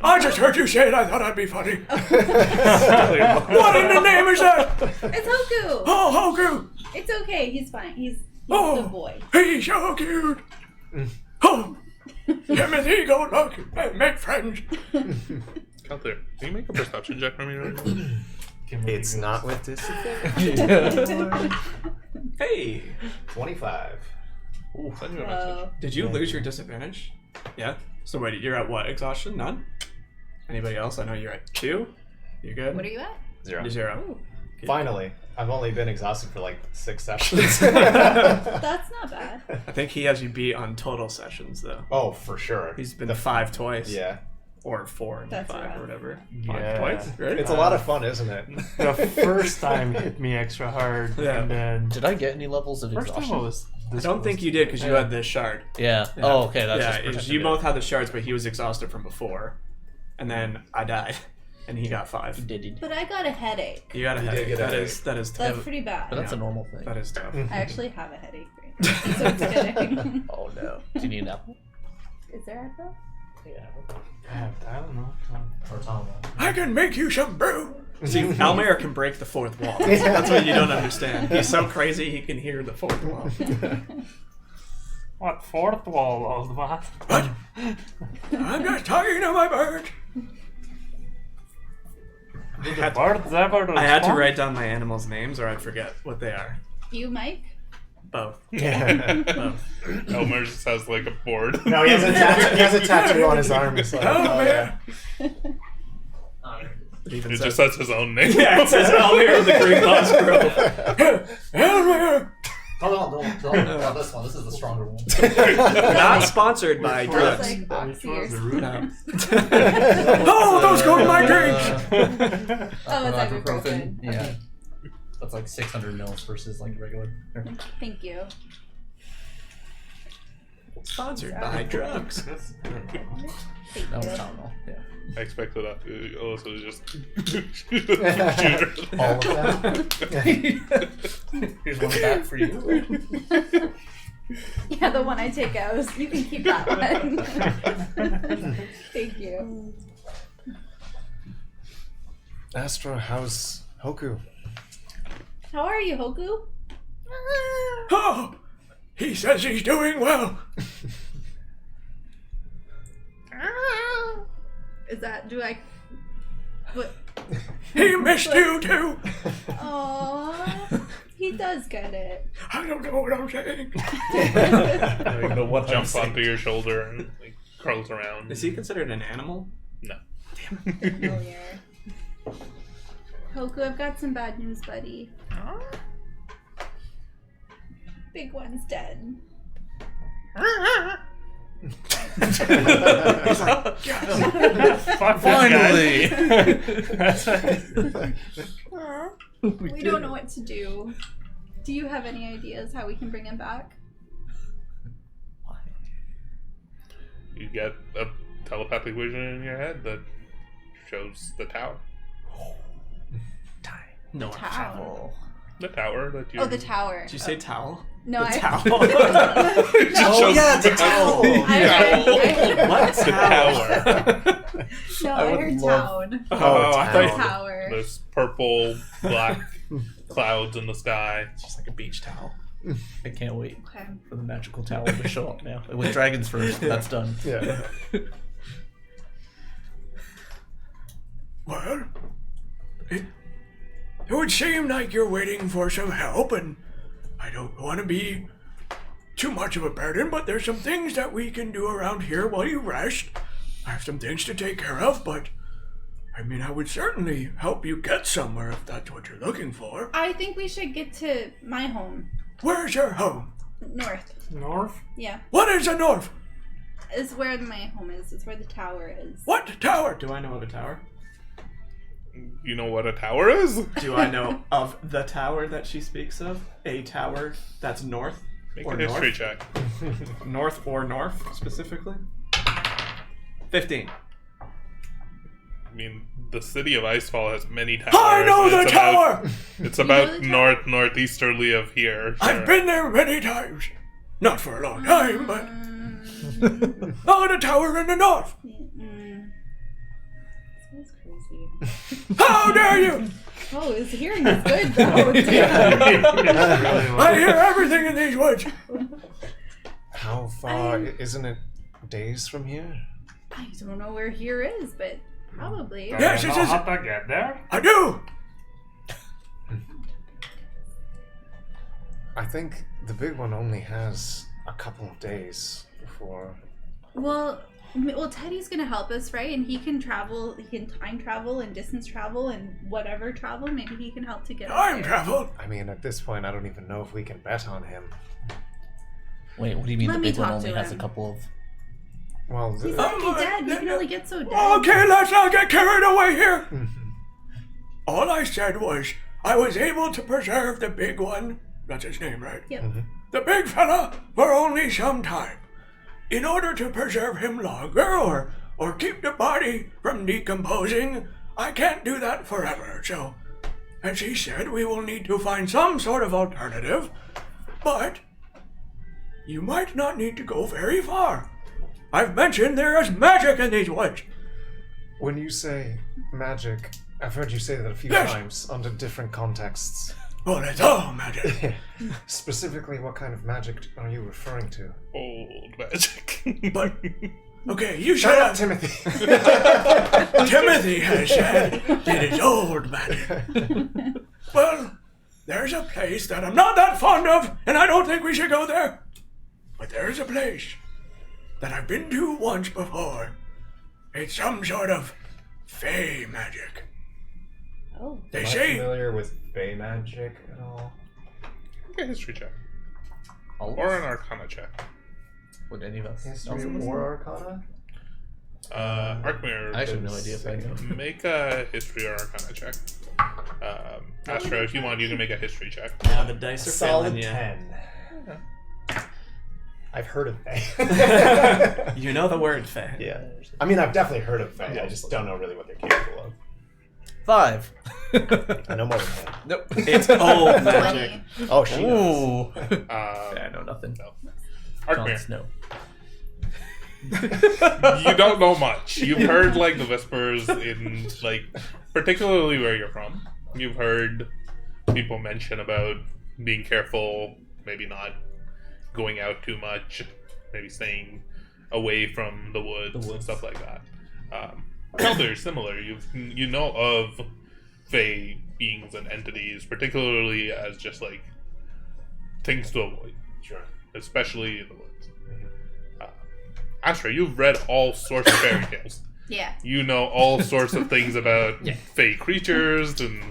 Speaker 8: I just heard you say it. I thought I'd be funny. What in the name is that?
Speaker 5: It's Hoku.
Speaker 8: Oh, Hoku!
Speaker 5: It's okay. He's fine. He's
Speaker 8: Oh,
Speaker 5: a boy.
Speaker 8: He's so cute. Oh, Timothy, go look and make friends.
Speaker 1: Counter, can you make a perception check for me right now?
Speaker 7: It's not with disadvantage.
Speaker 2: Hey,
Speaker 3: 25.
Speaker 1: Ooh, send you a message.
Speaker 2: did you lose your disadvantage? Yeah. So wait, you're at what? Exhaustion? None? Anybody else? I know you're at 2. You good?
Speaker 5: What are you at?
Speaker 3: 0.
Speaker 2: You're 0.
Speaker 5: Ooh,
Speaker 3: Finally. I've only been exhausted for like 6 sessions.
Speaker 5: that's not bad.
Speaker 2: I think he has you beat on total sessions, though.
Speaker 3: Oh, for sure.
Speaker 2: He's been 5 twice.
Speaker 3: Yeah.
Speaker 2: Or 4 and
Speaker 5: That's
Speaker 2: 5
Speaker 5: rough.
Speaker 2: or whatever.
Speaker 9: Yeah.
Speaker 2: 5 twice, right?
Speaker 3: It's a lot of fun, isn't it?
Speaker 9: The first time hit me extra hard,
Speaker 2: Yeah.
Speaker 9: and then
Speaker 6: Did I get any levels of
Speaker 9: first time
Speaker 6: exhaustion?
Speaker 9: was
Speaker 2: I don't think you did because you had this shard.
Speaker 6: Yeah.
Speaker 2: Yeah.
Speaker 6: Oh, okay. That's
Speaker 2: yeah,
Speaker 6: just
Speaker 2: it was-
Speaker 6: protected
Speaker 2: you
Speaker 6: it.
Speaker 2: both had the shards, but he was exhausted from before. And then I died, and he got 5.
Speaker 6: Did.
Speaker 5: But I got a headache.
Speaker 2: You got a
Speaker 3: You did
Speaker 2: headache.
Speaker 3: get a
Speaker 2: That is
Speaker 5: That's
Speaker 2: tough.
Speaker 5: pretty bad.
Speaker 6: But that's
Speaker 2: Yeah.
Speaker 6: a normal thing.
Speaker 2: That is tough.
Speaker 5: I actually have a headache right now. So it's kidding.
Speaker 6: Oh no. Do you need an apple?
Speaker 5: Is there Advil?
Speaker 9: I don't know.
Speaker 6: Or Tom?
Speaker 8: I can make you some brew.
Speaker 2: See, Almayer can break the 4th wall. That's what you don't understand. He's so crazy he can hear the 4th wall.
Speaker 4: What, 4th wall, old man?
Speaker 8: What? I'm just talking to my bird.
Speaker 4: Do the birds ever
Speaker 2: I had to
Speaker 4: respond?
Speaker 2: write down my animals' names or I'd forget what they are.
Speaker 5: You, Mike?
Speaker 2: Both.
Speaker 7: Yeah.
Speaker 2: Both.
Speaker 1: Elmer just has like a board.
Speaker 3: No, he has a tattoo on his arm. It's like,
Speaker 8: Oh, man.
Speaker 2: It even
Speaker 1: It
Speaker 2: says,
Speaker 1: just says his own name.
Speaker 2: yeah, it says Almayer of the Green Moss Grove.
Speaker 8: Elmer.
Speaker 6: Oh, this one. This is the stronger one.
Speaker 2: Not sponsored by
Speaker 5: It's
Speaker 2: drugs.
Speaker 5: like Oxy or something.
Speaker 2: No.
Speaker 8: Oh, those go in my drinks.
Speaker 5: Oh, it's ibuprofen.
Speaker 6: Yeah.
Speaker 5: Okay.
Speaker 6: That's like 600 mils versus like regular.
Speaker 5: Thank you.
Speaker 2: Sponsored by drugs.
Speaker 5: Thank
Speaker 6: No,
Speaker 5: you.
Speaker 6: Tylenol. Yeah.
Speaker 1: I expected that. Alyssa was just
Speaker 7: All of them.
Speaker 6: Here's one back for you.
Speaker 5: Yeah, the one I take out. You can keep that one. Thank you.
Speaker 7: Astra, how's Hoku?
Speaker 5: How are you, Hoku?
Speaker 8: Oh, he says he's doing well.
Speaker 5: Is that, do I, what?
Speaker 8: He missed you too.
Speaker 5: Aww, he does get it.
Speaker 8: I don't know what I'm saying.
Speaker 6: I don't know what
Speaker 1: jumps onto your shoulder and like curls around.
Speaker 2: Is he considered an animal?
Speaker 1: No.
Speaker 5: Familiar. Hoku, I've got some bad news, buddy. Big one's dead.
Speaker 8: He's like, yes.
Speaker 4: Fuck this
Speaker 6: Finally!
Speaker 5: We don't know what to do. Do you have any ideas how we can bring him back?
Speaker 1: You get a telepathic vision in your head that shows the tower.
Speaker 2: No
Speaker 5: Tower.
Speaker 2: travel.
Speaker 1: The tower that you.
Speaker 5: Oh, the tower.
Speaker 2: Did you say towel?
Speaker 5: No,
Speaker 2: The
Speaker 5: I.
Speaker 2: towel.
Speaker 6: Oh, yeah, the towel!
Speaker 5: I heard,
Speaker 2: What
Speaker 1: The tower.
Speaker 5: no,
Speaker 6: I
Speaker 5: I
Speaker 6: would
Speaker 5: heard
Speaker 6: love-
Speaker 5: town.
Speaker 2: Oh, I thought
Speaker 5: Tower.
Speaker 1: There's purple, black clouds in the sky.
Speaker 2: it's just like a beach towel.
Speaker 6: I can't wait
Speaker 5: Okay.
Speaker 6: for the magical towel to show up now. With dragons first, that's done.
Speaker 7: Yeah.
Speaker 8: Well, it would seem like you're waiting for some help, and I don't want to be too much of a burden, but there's some things that we can do around here while you rest. I have some things to take care of, but I mean, I would certainly help you get somewhere if that's what you're looking for.
Speaker 5: I think we should get to my home.
Speaker 8: Where's your home?
Speaker 5: North.
Speaker 4: North?
Speaker 5: Yeah.
Speaker 8: What is the north?
Speaker 5: It's where my home is. It's where the tower is.
Speaker 8: What tower?
Speaker 2: Do I know of a tower?
Speaker 1: You know what a tower is?
Speaker 2: Do I know of the tower that she speaks of? A tower that's north?
Speaker 1: Make
Speaker 2: Or
Speaker 1: a history
Speaker 2: north?
Speaker 1: check.
Speaker 2: North or north, specifically? 15.
Speaker 1: I mean, the city of Icefall has many towers.
Speaker 8: I know the
Speaker 1: It's
Speaker 8: tower!
Speaker 1: It's
Speaker 5: know
Speaker 1: about
Speaker 5: the tower?
Speaker 1: northeasterly of here.
Speaker 8: I've been there many times. Not for a long time, but oh, the tower in the north.
Speaker 5: This is crazy.
Speaker 8: How dare you!
Speaker 5: Oh, his hearing is good though.
Speaker 4: Really
Speaker 8: I hear everything in these woods.
Speaker 7: How far? Isn't it days from here?
Speaker 5: I don't know where here is, but probably.
Speaker 4: Do
Speaker 8: Yes,
Speaker 4: you
Speaker 8: it
Speaker 4: know
Speaker 8: is-
Speaker 4: how to get there?
Speaker 8: I do.
Speaker 7: I think the big one only has a couple of days before.
Speaker 5: Well, Teddy's gonna help us, right? And he can travel. He can time travel and distance travel and whatever travel. Maybe he can help to get us
Speaker 8: Time
Speaker 5: there.
Speaker 8: travel.
Speaker 7: I mean, at this point, I don't even know if we can bet on him.
Speaker 6: Wait, what do you mean
Speaker 5: Let
Speaker 6: the
Speaker 5: me
Speaker 6: big one
Speaker 5: talk
Speaker 6: only
Speaker 5: to
Speaker 6: has a
Speaker 5: him.
Speaker 6: couple of...
Speaker 7: Well,
Speaker 5: He's already dead. You can only get so dead.
Speaker 8: Okay, let's not get carried away here. All I said was I was able to preserve the big one. That's his name, right?
Speaker 5: Yep.
Speaker 8: The big fella for only some time. In order to preserve him longer or keep the body from decomposing, I can't do that forever. So, as he said, we will need to find some sort of alternative. But you might not need to go very far. I've mentioned there is magic in these woods.
Speaker 7: when you say magic, I've heard you say that a few
Speaker 8: Yes.
Speaker 7: times under different contexts.
Speaker 8: Well, it's all magic.
Speaker 7: Specifically, what kind of magic are you referring to?
Speaker 1: Old magic.
Speaker 8: But okay, you
Speaker 7: Shut
Speaker 8: shut
Speaker 7: up,
Speaker 8: up.
Speaker 7: Timothy.
Speaker 8: Timothy has said it is old magic. Well, there's a place that I'm not that fond of, and I don't think we should go there. But there's a place that I've been to once before. It's some sort of fey magic.
Speaker 5: Oh.
Speaker 8: They
Speaker 3: Am I
Speaker 8: say
Speaker 3: familiar with Fey magic at all?
Speaker 1: Make a history check.
Speaker 6: All
Speaker 1: Or an arcana check.
Speaker 6: Would any of us?
Speaker 3: History
Speaker 6: also listen?
Speaker 3: or Arcana?
Speaker 1: Arkmir,
Speaker 6: I actually have no idea if I know.
Speaker 1: make a history or arcana check. Astro, if you want, you can make a history check.
Speaker 2: Now the dice are
Speaker 3: Solid
Speaker 2: failing you.
Speaker 3: 10. I've heard of Fey.
Speaker 2: You know the word fey.
Speaker 3: Yeah. I mean, I've definitely heard of Fey. I just don't know really what they're capable of.
Speaker 6: 5.
Speaker 3: I know more than that.
Speaker 6: Nope.
Speaker 2: It's old magic.
Speaker 5: 20.
Speaker 3: Oh, she knows.
Speaker 6: Ooh. I
Speaker 1: Um,
Speaker 6: know nothing.
Speaker 1: no.
Speaker 6: Jon
Speaker 1: Arkmir,
Speaker 6: Snow.
Speaker 1: you don't know much. You've heard like the whispers in like, particularly where you're from. You've heard people mention about being careful, maybe not going out too much, maybe staying away from the woods and stuff like that. Kelder, similar. You know of Fey beings and entities, particularly as just like things to avoid,
Speaker 3: Sure.
Speaker 1: especially in the woods. Astra, you've read all sorts of fairy tales.
Speaker 5: Yeah.
Speaker 1: You know all sorts of things about Fey creatures and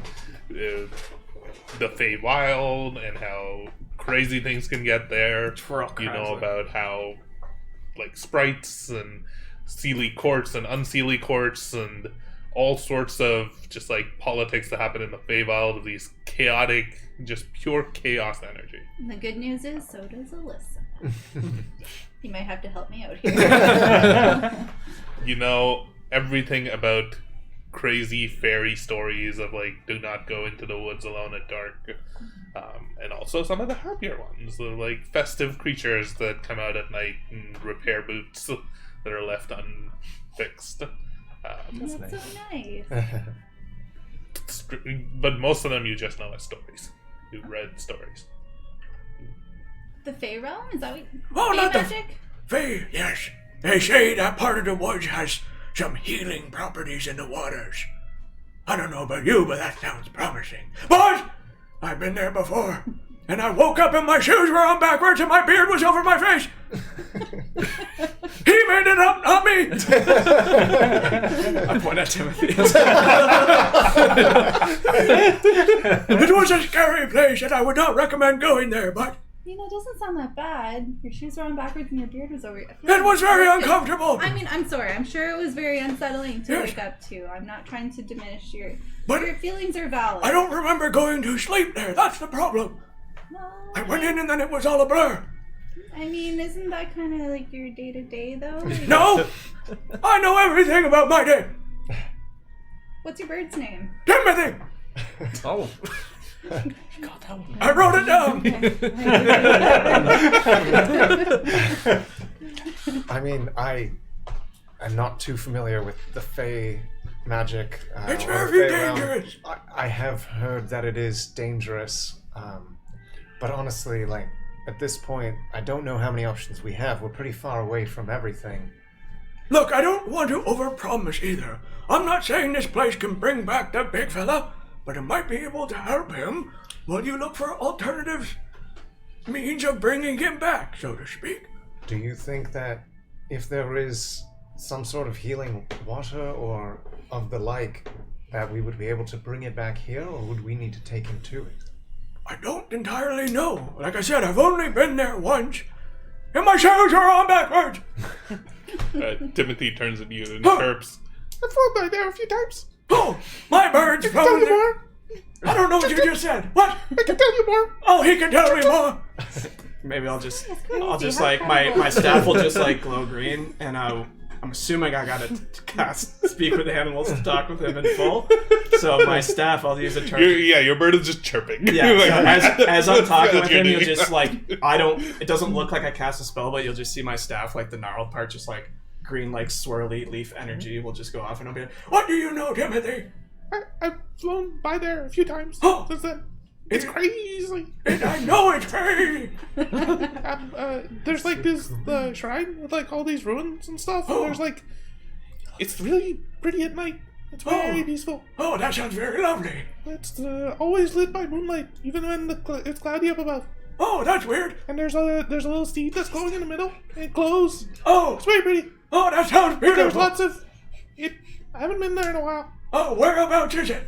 Speaker 1: the Fey Wild and how crazy things can get there. You know about how like sprites and Seelie courts and unseelie courts and all sorts of just like politics that happen in the Feywild of these chaotic, just pure chaos energy.
Speaker 5: And the good news is, so does Alyssa. You might have to help me out here.
Speaker 1: You know everything about crazy fairy stories of like do not go into the woods alone at dark, and also some of the happier ones, the like festive creatures that come out at night and repair boots that are left unfixed.
Speaker 5: That's so nice.
Speaker 1: But most of them you just know as stories. You read stories.
Speaker 5: The Fey realm? Is that what?
Speaker 8: Oh,
Speaker 5: Fey
Speaker 8: not the
Speaker 5: magic?
Speaker 8: Fey, yes. They say that part of the woods has some healing properties in the waters. I don't know about you, but that sounds promising. But I've been there before, and I woke up and my shoes were on backwards and my beard was over my face. He made it up, not me.
Speaker 2: I point at Timothy.
Speaker 8: It was a scary place, and I would not recommend going there, but
Speaker 5: You know, it doesn't sound that bad. Your shoes were on backwards and your beard was over.
Speaker 8: it was very uncomfortable.
Speaker 5: I mean, I'm sorry. I'm sure it was very unsettling to
Speaker 8: Yes.
Speaker 5: wake up to. I'm not trying to diminish your feelings are valid.
Speaker 8: I don't remember going to sleep there. That's the problem.
Speaker 5: Well,
Speaker 8: I went in and then it was all a blur.
Speaker 5: I mean, isn't that kind of like your day to day though? Like,
Speaker 8: No, I know everything about my day.
Speaker 5: What's your bird's name?
Speaker 8: Timothy,
Speaker 6: Oh.
Speaker 8: I wrote it down.
Speaker 7: I mean, I am not too familiar with the Fey magic.
Speaker 8: It's
Speaker 7: or the
Speaker 8: very
Speaker 7: Fey realm.
Speaker 8: dangerous.
Speaker 7: I have heard that it is dangerous, but honestly, like at this point, I don't know how many options we have. We're pretty far away from everything.
Speaker 8: Look, I don't want to overpromise either. I'm not saying this place can bring back that big fella, but it might be able to help him while you look for alternative means of bringing him back, so to speak.
Speaker 7: Do you think that if there is some sort of healing water or of the like, that we would be able to bring it back here, or would we need to take him to it?
Speaker 8: I don't entirely know. Like I said, I've only been there once, and my shoes are on backwards.
Speaker 1: Timothy turns at you and chirps. I've flown by there a few times.
Speaker 8: Oh, my bird's
Speaker 1: Tell
Speaker 8: flown
Speaker 1: you
Speaker 8: there.
Speaker 1: more.
Speaker 8: I don't know what you just said. What?
Speaker 1: I can tell you more.
Speaker 8: Oh, he can tell me more.
Speaker 2: Maybe I'll just
Speaker 5: crazy.
Speaker 2: like my staff will just like glow green, and I'm assuming I gotta cast speak with animals to talk with him in full. So my staff, I'll use a turn.
Speaker 1: Your bird is just chirping.
Speaker 2: Yeah, so as I'm talking
Speaker 1: That's
Speaker 2: with him,
Speaker 1: what
Speaker 2: you'll
Speaker 1: you're
Speaker 2: just
Speaker 1: doing.
Speaker 2: like it doesn't look like I cast a spell, but you'll just see my staff, like the gnarled part, just like green, like swirly leaf energy will just go off, and I'll be like,
Speaker 8: What do you know, Timothy?
Speaker 1: I've flown by there a few times
Speaker 8: Oh.
Speaker 1: since then. It's crazy.
Speaker 8: And I know it's crazy.
Speaker 1: There's like the shrine with like all these ruins and stuff, and there's like, it's really pretty at night. It's very peaceful.
Speaker 8: Oh, that sounds very lovely.
Speaker 1: It's always lit by moonlight, even when it's cloudy up above.
Speaker 8: Oh, that's weird.
Speaker 1: And there's a little steed that's glowing in the middle. And it glows.
Speaker 8: Oh,
Speaker 1: It's very pretty.
Speaker 8: oh, that sounds
Speaker 1: There's
Speaker 8: beautiful.
Speaker 1: lots of it. I haven't been there in a while.
Speaker 8: Oh, whereabouts is it?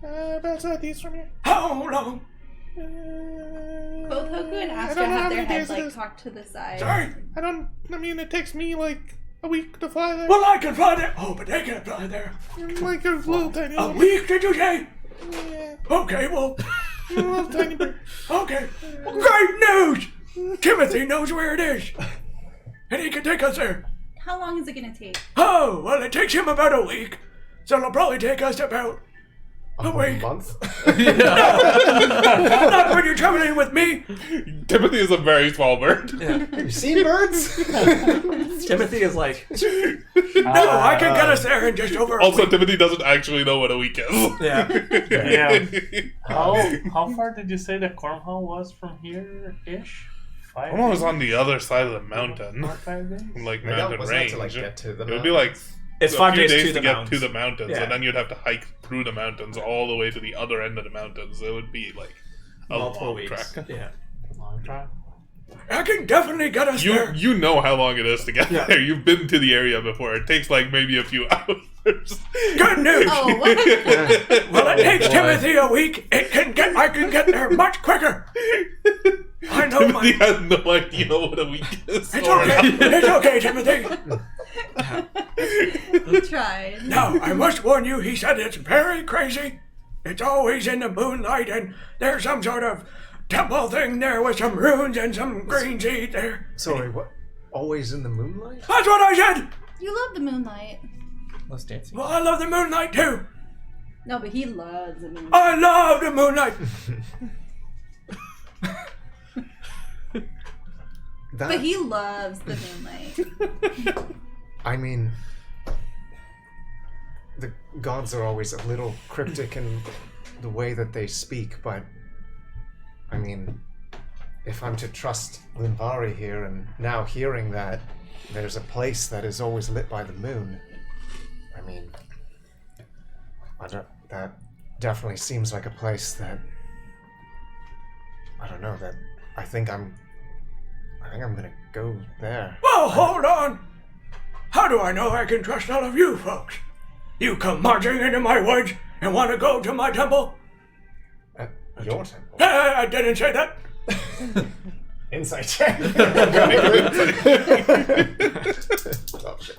Speaker 1: About southeast from here.
Speaker 8: How long?
Speaker 5: Both Hoku and
Speaker 1: I
Speaker 5: Astra
Speaker 1: don't know
Speaker 5: have
Speaker 1: how
Speaker 5: their
Speaker 1: many
Speaker 5: heads
Speaker 1: days it
Speaker 5: like
Speaker 1: is.
Speaker 5: cocked to the side.
Speaker 8: Sorry.
Speaker 1: I mean, it takes me like a week to fly there.
Speaker 8: Well, I can fly there. Oh, but they can't fly there.
Speaker 1: Like a little tiny
Speaker 8: A
Speaker 1: one.
Speaker 8: week, did you say?
Speaker 1: Yeah,
Speaker 8: Okay, well,
Speaker 1: a little tiny bird.
Speaker 8: okay. Great news! Timothy knows where it is. And he can take us there.
Speaker 5: How long is it gonna take?
Speaker 8: Oh, well, it takes him about a week. So it'll probably take us about a week.
Speaker 7: month?
Speaker 8: Not when you're traveling with me.
Speaker 1: Timothy is a very small bird.
Speaker 7: You seen birds?
Speaker 2: Timothy is like,
Speaker 8: No, I can get us there in just over a
Speaker 1: Also,
Speaker 8: week.
Speaker 1: Timothy doesn't actually know what a week is.
Speaker 2: yeah.
Speaker 9: Yeah. How far did you say the Cornhall was from here ish? 5
Speaker 1: I'm almost
Speaker 9: days?
Speaker 1: on the other side of the mountain.
Speaker 9: 4 or 5 days?
Speaker 1: Like
Speaker 3: Maybe
Speaker 1: mountain
Speaker 3: wasn't it
Speaker 1: range.
Speaker 3: to like get to the
Speaker 1: It would be like
Speaker 2: It's
Speaker 1: a
Speaker 2: 5
Speaker 1: few
Speaker 2: days to
Speaker 1: to
Speaker 2: the
Speaker 1: get
Speaker 2: mountains.
Speaker 1: to the mountains,
Speaker 2: Yeah.
Speaker 1: and then you'd have to hike through the mountains all the way to the other end of the mountains. It would be like a
Speaker 2: Multiple
Speaker 1: long
Speaker 2: weeks.
Speaker 1: trek.
Speaker 2: Yeah.
Speaker 9: Long drive.
Speaker 8: I can definitely get us there.
Speaker 1: You know how long it is to get
Speaker 2: Yeah.
Speaker 1: there. You've been to the area before. It takes like maybe a few hours.
Speaker 8: Good news.
Speaker 5: Oh, what?
Speaker 8: Well, it takes
Speaker 6: boy.
Speaker 8: Timothy a week. I can get there much quicker. I know
Speaker 1: Timothy
Speaker 8: my...
Speaker 1: has no idea what a week is.
Speaker 8: It's
Speaker 1: or
Speaker 8: okay. It's okay, Timothy.
Speaker 5: He tried.
Speaker 8: Now, I must warn you, he said it's very crazy. It's always in the moonlight, and there's some sort of temple thing there with some runes and some green seed there.
Speaker 7: Sorry, what? Always in the moonlight?
Speaker 8: That's what I said!
Speaker 5: You love the moonlight.
Speaker 6: Let's dance.
Speaker 8: Well, I love the moonlight too.
Speaker 5: No, but he loves the moonlight.
Speaker 8: I love the moonlight.
Speaker 5: But he loves the moonlight.
Speaker 7: I mean, the gods are always a little cryptic in the way that they speak, but I mean, if I'm to trust Linvari here, and now hearing that there's a place that is always lit by the moon, I mean, that definitely seems like a place that, I don't know, that I think I'm gonna go there.
Speaker 8: Well, hold on. How do I know I can trust all of you folks? You come marching into my woods and want to go to my temple?
Speaker 7: At your temple?
Speaker 8: I didn't say that.
Speaker 3: Insight check.
Speaker 7: Oh, shit.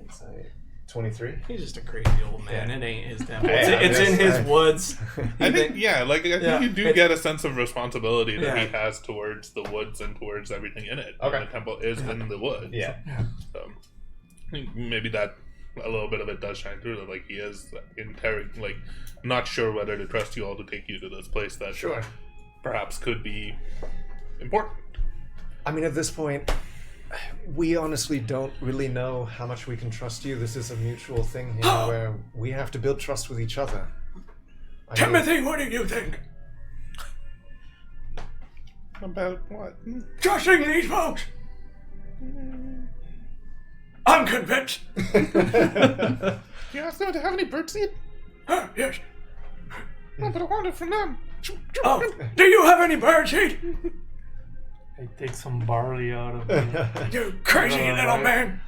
Speaker 7: Insight 23.
Speaker 2: He's just a crazy old man. It ain't his temple.
Speaker 3: Yeah,
Speaker 2: It's in his
Speaker 7: right.
Speaker 2: woods.
Speaker 1: I think, I think
Speaker 2: Yeah,
Speaker 1: you do
Speaker 2: it's-
Speaker 1: get a sense of responsibility that he
Speaker 2: Yeah.
Speaker 1: has towards the woods and towards everything in it.
Speaker 3: Okay.
Speaker 1: And the temple is in the woods.
Speaker 3: Yeah.
Speaker 1: So I think maybe that a little bit of it does shine through. That like he is not sure whether to trust you all to take you to this place that
Speaker 3: Sure.
Speaker 1: perhaps could be important.
Speaker 7: I mean, at this point, we honestly don't really know how much we can trust you. This is a mutual thing here where we have to build trust with each other. I mean,
Speaker 8: Timothy, what do you think?
Speaker 1: About what?
Speaker 8: Trusting these folks? I'm convinced.
Speaker 1: You asked them to have any birdseed?
Speaker 8: Yes.
Speaker 1: No, but I want it from them.
Speaker 8: Oh, do you have any birdseed?
Speaker 9: I take some barley out of it.
Speaker 8: You crazy little man.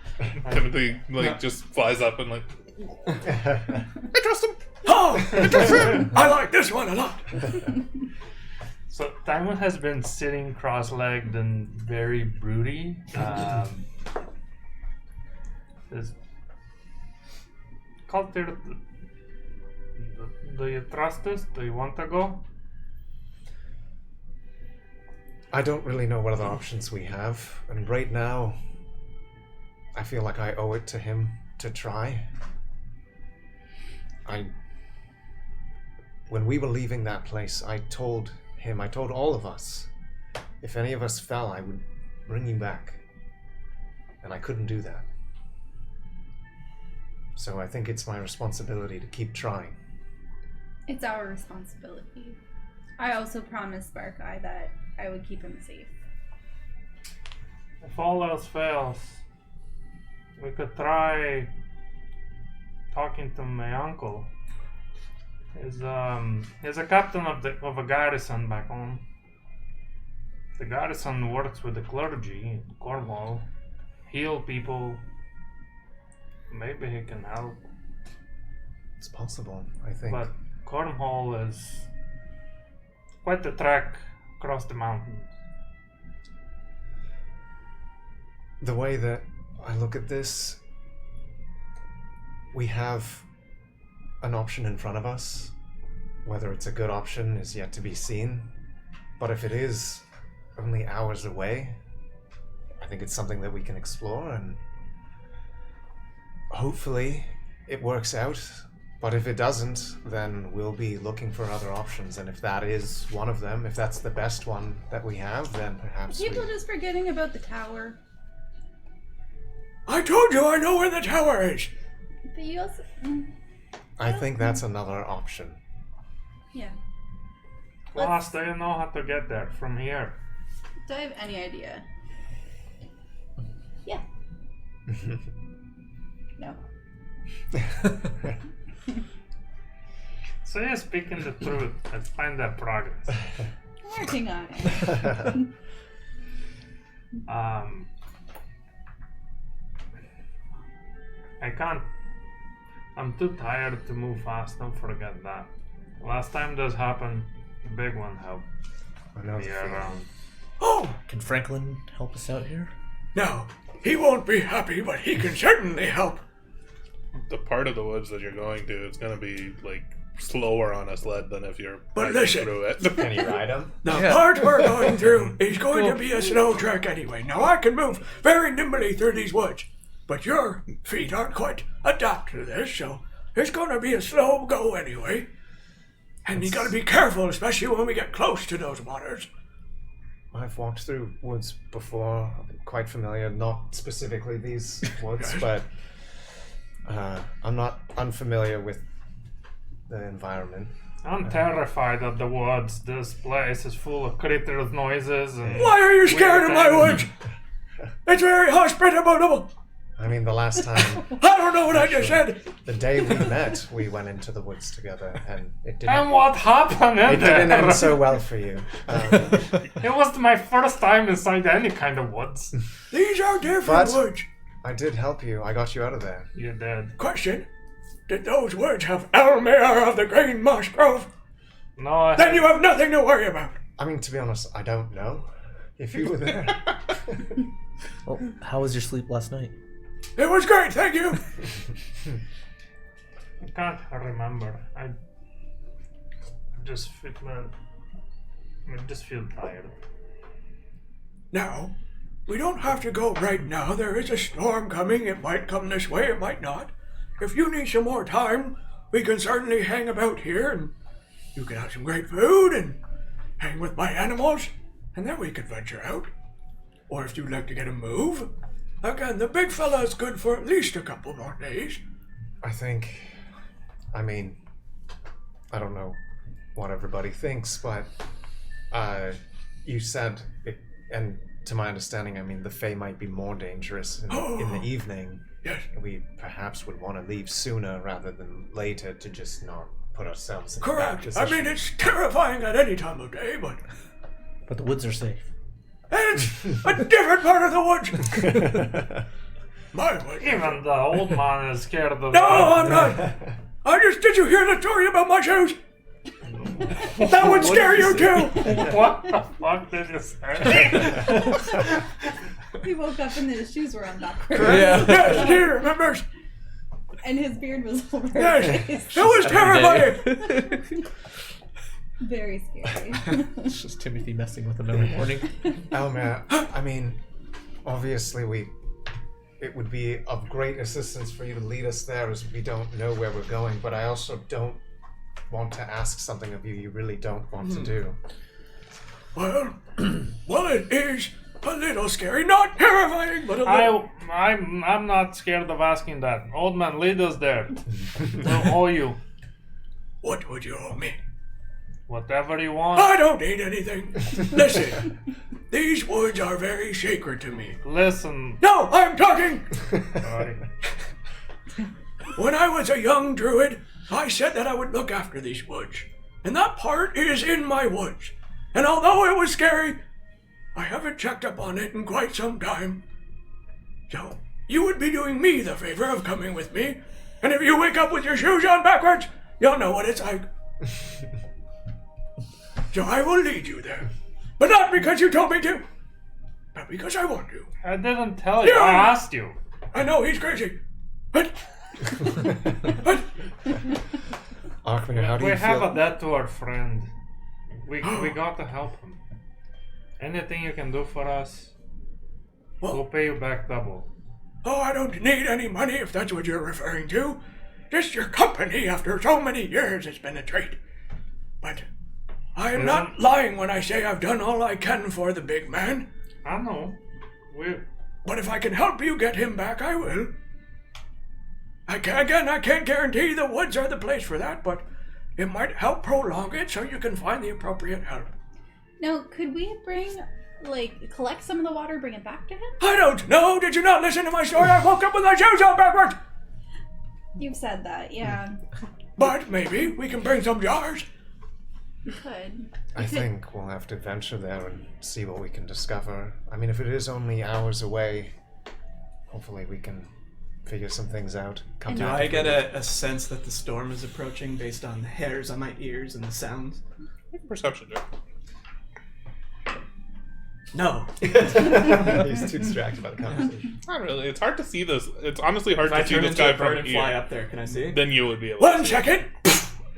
Speaker 1: Timothy just flies up and I trust him.
Speaker 8: Oh, I like this one a lot.
Speaker 9: So Timon has been sitting cross-legged and very broody. Culture, do you trust us? Do you want to go?
Speaker 7: I don't really know what other options we have, and right now, I feel like I owe it to him to try. When we were leaving that place, I told all of us, if any of us fell, I would bring you back. And I couldn't do that. So I think it's my responsibility to keep trying.
Speaker 5: It's our responsibility. I also promised Sparkeye that I would keep him safe.
Speaker 9: If all else fails, we could try talking to my uncle. He's a captain of a garrison back home. The garrison works with the clergy in Cornwall, heal people. Maybe he can help.
Speaker 7: It's possible, I think.
Speaker 9: But Cornwall is quite the trek across the mountains.
Speaker 7: The way that I look at this, we have an option in front of us. Whether it's a good option is yet to be seen. But if it is only hours away, I think it's something that we can explore, and hopefully it works out. But if it doesn't, then we'll be looking for other options, and if that is one of them, if that's the best one that we have, then perhaps
Speaker 5: People just forgetting about the tower.
Speaker 8: I told you I know where the tower is.
Speaker 5: But you also...
Speaker 7: I think that's another option.
Speaker 5: Yeah.
Speaker 9: Plus, do you know how to get there from here?
Speaker 5: Do I have any idea? Yeah. No.
Speaker 9: So you're speaking the truth. Let's find that progress.
Speaker 5: Working on it.
Speaker 9: I can't. I'm too tired to move fast. Don't forget that. Last time this happened, the big one helped
Speaker 7: I know the
Speaker 9: me
Speaker 7: feeling.
Speaker 9: around.
Speaker 8: Oh,
Speaker 6: Can Franklin help us out here?
Speaker 8: no. He won't be happy, but he can certainly help.
Speaker 1: The part of the woods that you're going to, it's gonna be like slower on a sled than if you're
Speaker 8: But
Speaker 1: hiking
Speaker 8: listen.
Speaker 1: through it.
Speaker 3: Can you ride him?
Speaker 8: The part we're going through is going to be a slow trek anyway. Now, I can move very nimbly through these woods, but your feet aren't quite adapted to this, so it's going to be a slow go anyway. And you got to be careful, especially when we get close to those waters.
Speaker 7: I've walked through woods before. I'm quite familiar, not specifically these woods, but I'm not unfamiliar with the environment.
Speaker 9: I'm terrified of the woods. This place is full of critters, noises, and
Speaker 8: Why are you scared of my
Speaker 9: weird
Speaker 8: woods? It's very hospitable.
Speaker 7: I mean, the last time,
Speaker 8: I don't know what I just said.
Speaker 7: the day we met, we went into the woods together, and it
Speaker 9: And
Speaker 7: didn't.
Speaker 9: what happened in
Speaker 7: It didn't
Speaker 9: there?
Speaker 7: end so well for you.
Speaker 9: It was my first time inside any kind of woods.
Speaker 8: These are different
Speaker 7: But-
Speaker 8: woods.
Speaker 7: I did help you. I got you out of there.
Speaker 9: You did.
Speaker 8: Question. Did those woods have Elmer of the Green Moss Grove?
Speaker 9: No, I
Speaker 8: Then you have nothing to worry about.
Speaker 7: I mean, to be honest, I don't know if you were there.
Speaker 6: Well, how was your sleep last night?
Speaker 8: It was great, thank you.
Speaker 9: can't remember. I just feel, I just feel tired.
Speaker 8: Now, we don't have to go right now. There is a storm coming. It might come this way, it might not. If you need some more time, we can certainly hang about here and you can have some great food and hang with my animals, and then we could venture out. Or if you'd like to get a move, again, the big fella is good for at least a couple more days.
Speaker 7: I think, I mean, I don't know what everybody thinks, but you said, it, and to my understanding, I mean, the Fae might be more dangerous in the evening.
Speaker 8: Yes.
Speaker 7: We perhaps would want to leave sooner rather than later to just not put ourselves in a bad
Speaker 8: Correct. I
Speaker 7: position.
Speaker 8: mean, it's terrifying at any time of day, but
Speaker 6: But the woods are safe.
Speaker 8: it's a different part of the woods. My woods.
Speaker 9: Even the old man is scared of
Speaker 8: No,
Speaker 9: the
Speaker 8: I'm not. Did you hear the story about my shoes? That would scare you too.
Speaker 9: What the fuck did you say?
Speaker 5: He woke up and his shoes were on backwards.
Speaker 8: Yes, he remembers.
Speaker 5: And his beard was over
Speaker 8: Yes,
Speaker 5: his face.
Speaker 8: it was terrifying.
Speaker 5: Very scary.
Speaker 6: It's just Timothy messing with him every morning.
Speaker 7: Elmer, I mean, obviously it would be of great assistance for you to lead us there as we don't know where we're going, but I also don't want to ask something of you you really don't want to do.
Speaker 8: Well, it is a little scary, not terrifying, but a little.
Speaker 9: I'm not scared of asking that. Old man, lead us there. We'll owe you
Speaker 8: What would you owe me?
Speaker 9: whatever you want.
Speaker 8: I don't need anything. Listen, these woods are very sacred to me.
Speaker 9: Listen,
Speaker 8: No, I'm talking.
Speaker 9: sorry.
Speaker 8: When I was a young druid, I said that I would look after these woods. And that part is in my woods. And although it was scary, I haven't checked up on it in quite some time. So, you would be doing me the favor of coming with me. And if you wake up with your shoes on backwards, you'll know what it's like. So I will lead you there. But not because you told me to, but because I want to.
Speaker 9: I didn't tell you.
Speaker 8: Yeah.
Speaker 9: I asked you.
Speaker 8: I know he's crazy. But
Speaker 7: Arkmir, how do
Speaker 9: We
Speaker 7: you
Speaker 9: have
Speaker 7: feel?
Speaker 9: a debt to our friend. We got to help him. Anything you can do for us, we'll pay you back double.
Speaker 8: Oh, I don't need any money if that's what you're referring to. Just your company after so many years has been a treat. But I'm not lying when I say I've done all I can for the big man.
Speaker 9: I know.
Speaker 8: But if I can help you get him back, I will. I can't guarantee the woods are the place for that, but it might help prolong it so you can find the appropriate help.
Speaker 5: Now, could we collect some of the water, bring it back to him?
Speaker 8: I don't know. Did you not listen to my story? I woke up with my shoes on backwards.
Speaker 5: You've said that, yeah.
Speaker 8: But maybe we can bring some jars.
Speaker 5: We could.
Speaker 7: I think we'll have to venture there and see what we can discover. I mean, if it is only hours away, hopefully we can figure some things out. Come
Speaker 5: And
Speaker 2: Do
Speaker 7: back
Speaker 2: I
Speaker 7: if we
Speaker 2: get
Speaker 7: need.
Speaker 2: a sense that the storm is approaching based on the hairs on my ears and the sounds?
Speaker 1: Make a perception check.
Speaker 2: No.
Speaker 3: He's too distracted by the conversation.
Speaker 1: Not really. It's hard to see this. It's honestly hard
Speaker 2: If I
Speaker 1: to see
Speaker 2: turn
Speaker 1: this
Speaker 2: into
Speaker 1: guy
Speaker 2: a bird
Speaker 1: from
Speaker 2: and fly
Speaker 1: here.
Speaker 2: up there, can I see?
Speaker 1: Then you would be able.
Speaker 8: One second.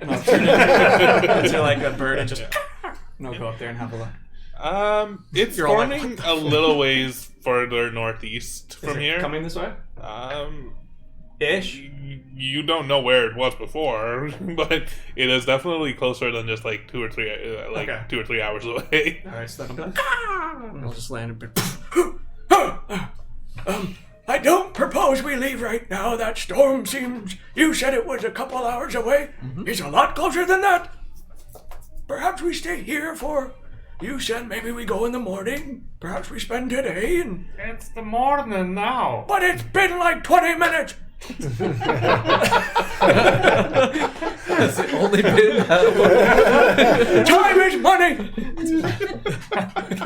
Speaker 2: And I'll turn into like a bird and just. And I'll go up there and have a look.
Speaker 1: It's
Speaker 2: You're all like,
Speaker 1: forming a little ways further northeast
Speaker 2: Is
Speaker 1: from
Speaker 2: it
Speaker 1: here.
Speaker 2: coming this way? Ish.
Speaker 1: You don't know where it was before, but it is definitely closer than just like 2 or 3,
Speaker 2: Okay.
Speaker 1: 2 or 3 hours away.
Speaker 2: Alright, so then I'll be like, and I'll just land a bit.
Speaker 8: I don't propose we leave right now. That storm seems. You said it was a couple hours away. It's a lot closer than that. Perhaps we stay here for. You said maybe we go in the morning. Perhaps we spend today and.
Speaker 4: It's the morning now.
Speaker 8: But it's been like 20 minutes.
Speaker 6: Has it only been that
Speaker 8: Time is money.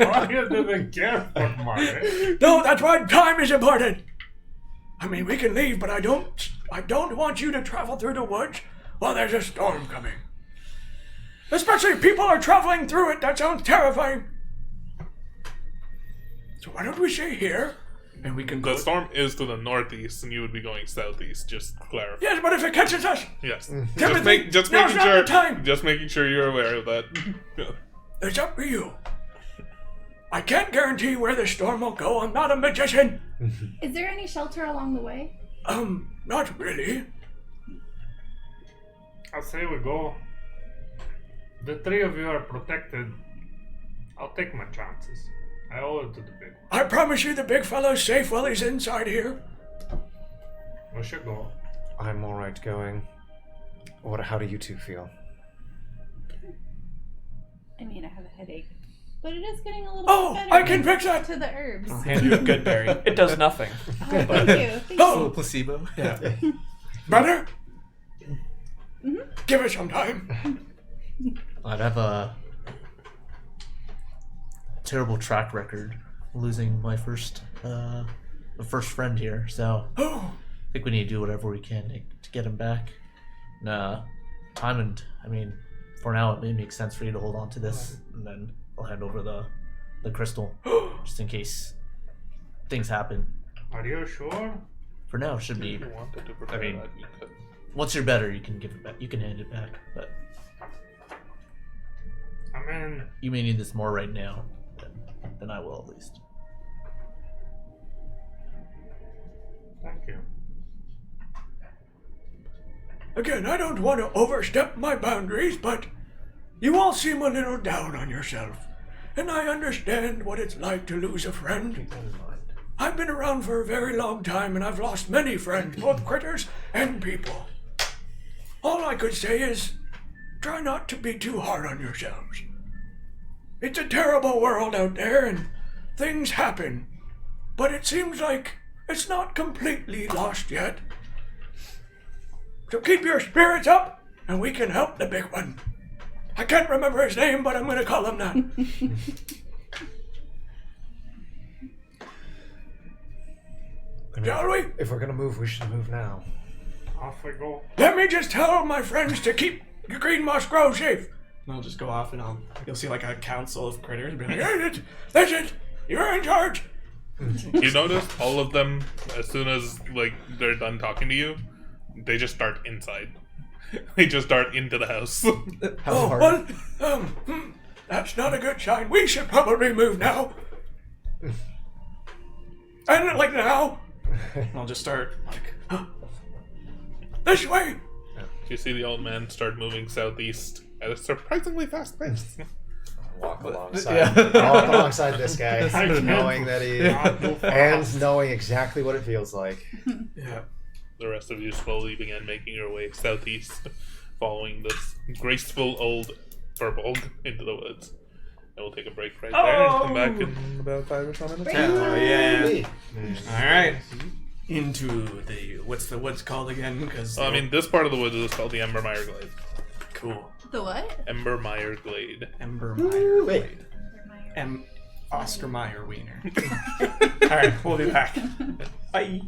Speaker 4: Why you didn't care for money?
Speaker 8: No, that's why time is important. I mean, we can leave, but I don't want you to travel through the woods while there's a storm coming. Especially if people are traveling through it. That sounds terrifying. So why don't we stay here?
Speaker 2: And we can
Speaker 1: The
Speaker 2: go.
Speaker 1: storm is to the northeast, and you would be going southeast. Just to clarify.
Speaker 8: Yes, but if it catches us,
Speaker 1: Yes.
Speaker 8: Timothy,
Speaker 1: Just
Speaker 8: now's
Speaker 1: making
Speaker 8: not
Speaker 1: sure.
Speaker 8: the time.
Speaker 1: Just making sure you're aware of that.
Speaker 8: it's up to you. I can't guarantee where the storm will go. I'm not a magician.
Speaker 5: Is there any shelter along the way?
Speaker 8: Not really.
Speaker 4: I say we go. The 3 of you are protected. I'll take my chances. I owe it to the big one.
Speaker 8: I promise you the big fellow's safe while he's inside here.
Speaker 4: We should go.
Speaker 7: I'm all right going. How do you two feel?
Speaker 5: I mean, I have a headache, but it is getting a little
Speaker 8: Oh,
Speaker 5: bit better.
Speaker 8: I can fix that.
Speaker 5: To the herbs.
Speaker 2: I'll hand you a good berry. It does nothing.
Speaker 5: Oh, thank you. Thank
Speaker 8: Oh,
Speaker 6: placebo?
Speaker 2: Yeah.
Speaker 8: brother,
Speaker 5: Mhm.
Speaker 8: give us some time.
Speaker 6: I'd have a terrible track record losing my first friend here, so
Speaker 8: Oh,
Speaker 6: I think we need to do whatever we can to get him back. Time and I mean, for now it may make sense for you to hold on to this, and then I'll hand over the crystal just in case things happen.
Speaker 4: Are you sure?
Speaker 6: For now, it should be.
Speaker 1: If you wanted to prepare
Speaker 6: mean-
Speaker 1: that, you could.
Speaker 6: Once you're better, you can give it back. You can hand it back, but
Speaker 4: I mean,
Speaker 6: you may need this more right now than I will, at least.
Speaker 4: thank you.
Speaker 8: again, I don't want to overstep my boundaries, but you all seem a little down on yourself. And I understand what it's like to lose a friend. I've been around for a very long time and I've lost many friends, both critters and people. All I could say is, try not to be too hard on yourselves. It's a terrible world out there and things happen, but it seems like it's not completely lost yet. So keep your spirits up and we can help the big one. I can't remember his name, but I'm gonna call him that. Shall we?
Speaker 7: If we're gonna move, we should move now.
Speaker 4: Off we go.
Speaker 8: Let me just tell my friends to keep the Green Moss Grove safe.
Speaker 2: And I'll just go off and you'll see like a council of critters and be like,
Speaker 8: That's it. You're in charge.
Speaker 1: You notice all of them, as soon as like they're done talking to you, they just start inside. They just start into the house.
Speaker 8: Oh, well, that's not a good sign. We should probably move now. And like now,
Speaker 2: and I'll just start like,
Speaker 8: this way.
Speaker 1: You see the old man start moving southeast at a surprisingly fast pace.
Speaker 3: Walk alongside this guy, knowing that and knowing exactly what it feels like.
Speaker 2: yeah.
Speaker 1: The rest of you slowly begin making your way southeast, following this graceful old furbolg into the woods. And we'll take a break right there and come back in about 5 or so minutes.
Speaker 2: Oh yeah. All right. Into the what's the woods called again? Because
Speaker 1: I mean, this part of the woods is called the Embermire Glade.
Speaker 2: cool.
Speaker 5: The what?
Speaker 1: Embermire Glade.
Speaker 2: Embermire.
Speaker 3: Wait.
Speaker 2: Oscar Mayer Wiener. All right, we'll be back. Bye.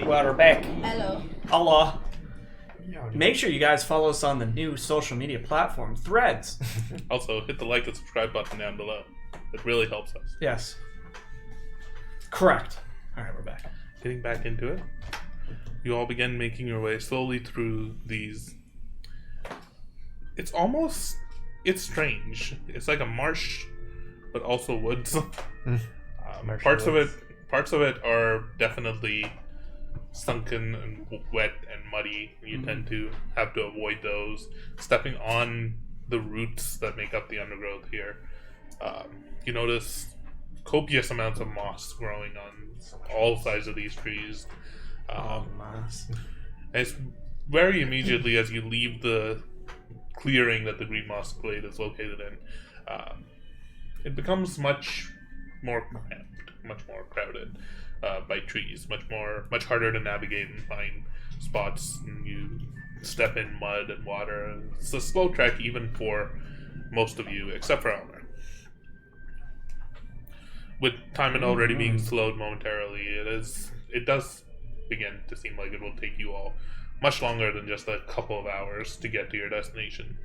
Speaker 2: We're back.
Speaker 5: Hello.
Speaker 2: Allah. Make sure you guys follow us on the new social media platform, Threads.
Speaker 1: Also, hit the like and subscribe button down below. It really helps us.
Speaker 2: Yes. Correct. All right, we're back.
Speaker 1: Getting back into it, you all begin making your way slowly through these. It's strange. It's like a marsh, but also woods. Parts of it are definitely sunken and wet and muddy. You tend to have to avoid those. Stepping on the roots that make up the undergrowth here, you notice copious amounts of moss growing on all sides of these trees.
Speaker 2: Moss.
Speaker 1: And it's very immediately as you leave the clearing that the green moss glade is located in, it becomes much more cramped, much more crowded by trees, much harder to navigate and find spots. And you step in mud and water. It's a slow trek even for most of you, except for Elmer. With time already being slowed momentarily, it does begin to seem like it will take you all much longer than just a couple of hours to get to your destination.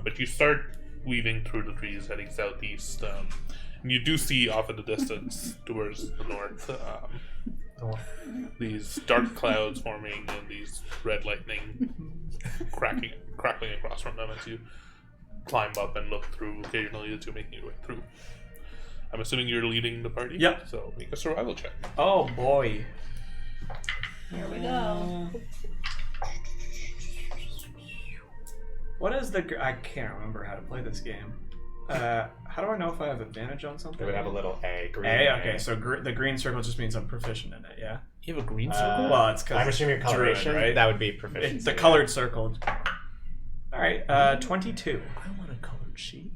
Speaker 1: But you start weaving through the trees, heading southeast, and you do see off in the distance, towards the north, these dark clouds forming and these red lightning crackling across from them as you climb up and look through occasionally as you're making your way through. I'm assuming you're leading the party?
Speaker 2: Yep.
Speaker 1: So make a survival check.
Speaker 2: Oh boy.
Speaker 5: Here we go.
Speaker 2: What is I can't remember how to play this game. How do I know if I have advantage on something?
Speaker 3: They would have a little A. Green
Speaker 2: A, okay, so the green circle just means I'm proficient in it, yeah?
Speaker 6: You have a green circle?
Speaker 2: Well, it's because
Speaker 3: I'm assuming your coloration,
Speaker 2: right?
Speaker 3: that would be proficiency.
Speaker 2: It's the colored circle. Alright, 22.
Speaker 6: I want a colored sheet.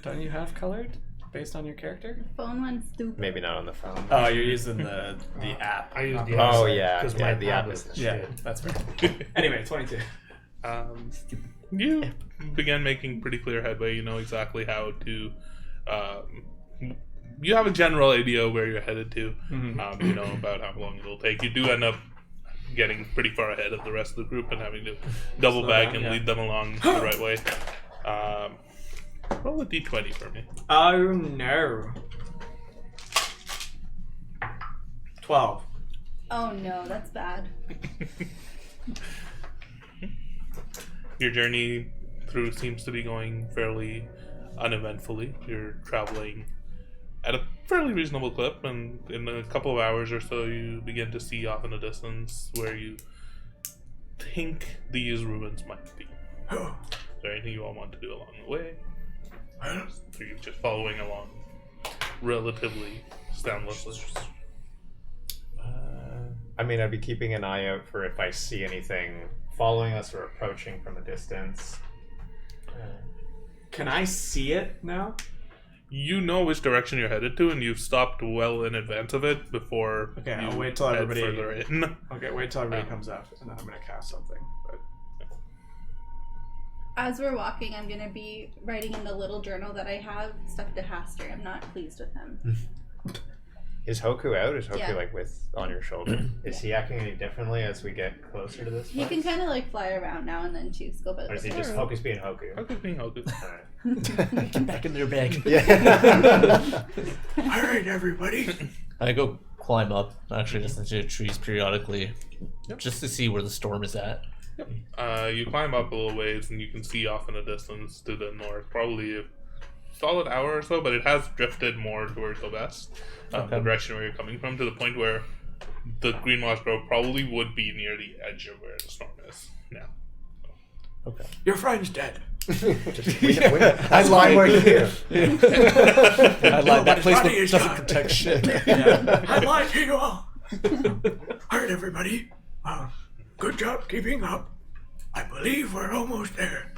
Speaker 2: Don't you have colored based on your character?
Speaker 5: Phone one's stupid.
Speaker 3: Maybe not on the phone.
Speaker 2: Oh, you're using the app.
Speaker 4: I use the app.
Speaker 3: Oh yeah,
Speaker 4: because
Speaker 3: yeah,
Speaker 4: my
Speaker 3: the app
Speaker 4: tablet-
Speaker 3: is the
Speaker 2: Yeah,
Speaker 3: shit.
Speaker 2: that's right. Anyway, 22.
Speaker 1: You began making pretty clear headway. You know exactly how to. You have a general idea where you're headed to. You know about how long it'll take. You do end up getting pretty far ahead of the rest of the group and having to double
Speaker 2: Slow
Speaker 1: back
Speaker 2: down,
Speaker 1: and
Speaker 2: yeah.
Speaker 1: lead them along the right way. Roll a d20 for me.
Speaker 2: Oh no. 12.
Speaker 5: Oh no, that's bad.
Speaker 1: Your journey through seems to be going fairly uneventfully. You're traveling at a fairly reasonable clip, and in a couple of hours or so, you begin to see off in the distance where you think these ruins might be. Is there anything you all want to do along the way? Or are you just following along relatively soundlessly?
Speaker 3: I mean, I'd be keeping an eye out for if I see anything following us or approaching from a distance.
Speaker 2: Can I see it now?
Speaker 1: You know which direction you're headed to, and you've stopped well in advance of it before
Speaker 2: Okay,
Speaker 1: you
Speaker 2: I'll wait till
Speaker 1: head
Speaker 2: everybody-
Speaker 1: further in.
Speaker 2: Okay, wait till everybody comes up, and then I'm gonna cast something. But
Speaker 5: As we're walking, I'm gonna be writing in the little journal that I have stuff to Haster. I'm not pleased with him.
Speaker 3: Is Hoku out? Is Hoku
Speaker 5: Yeah.
Speaker 3: like on your shoulder? Is he acting any differently as we get closer to this
Speaker 5: He
Speaker 3: place?
Speaker 5: can kind of like fly around now and then too. Scope out.
Speaker 3: Or is he
Speaker 5: the
Speaker 3: just
Speaker 5: room.
Speaker 3: Hoku's being Hoku?
Speaker 1: Hoku's being Hoku.
Speaker 3: Alright.
Speaker 6: Get back in their bag.
Speaker 3: Yeah.
Speaker 8: All right, everybody.
Speaker 6: I go climb up, actually just into the trees periodically, just to see where the storm is at.
Speaker 1: You climb up a little ways, and you can see off in the distance to the north, probably a solid hour or so, but it has drifted more towards the west, the direction where you're coming from, to the point where the green moss grove probably would be near the edge of where the storm is now.
Speaker 6: Okay.
Speaker 8: Your friend's dead.
Speaker 7: That's why we're here.
Speaker 6: I lied. That
Speaker 8: his
Speaker 6: place
Speaker 8: body is
Speaker 6: doesn't
Speaker 8: gone.
Speaker 6: protect shit.
Speaker 8: I lied to you all. All right, everybody. Good job keeping up. I believe we're almost there.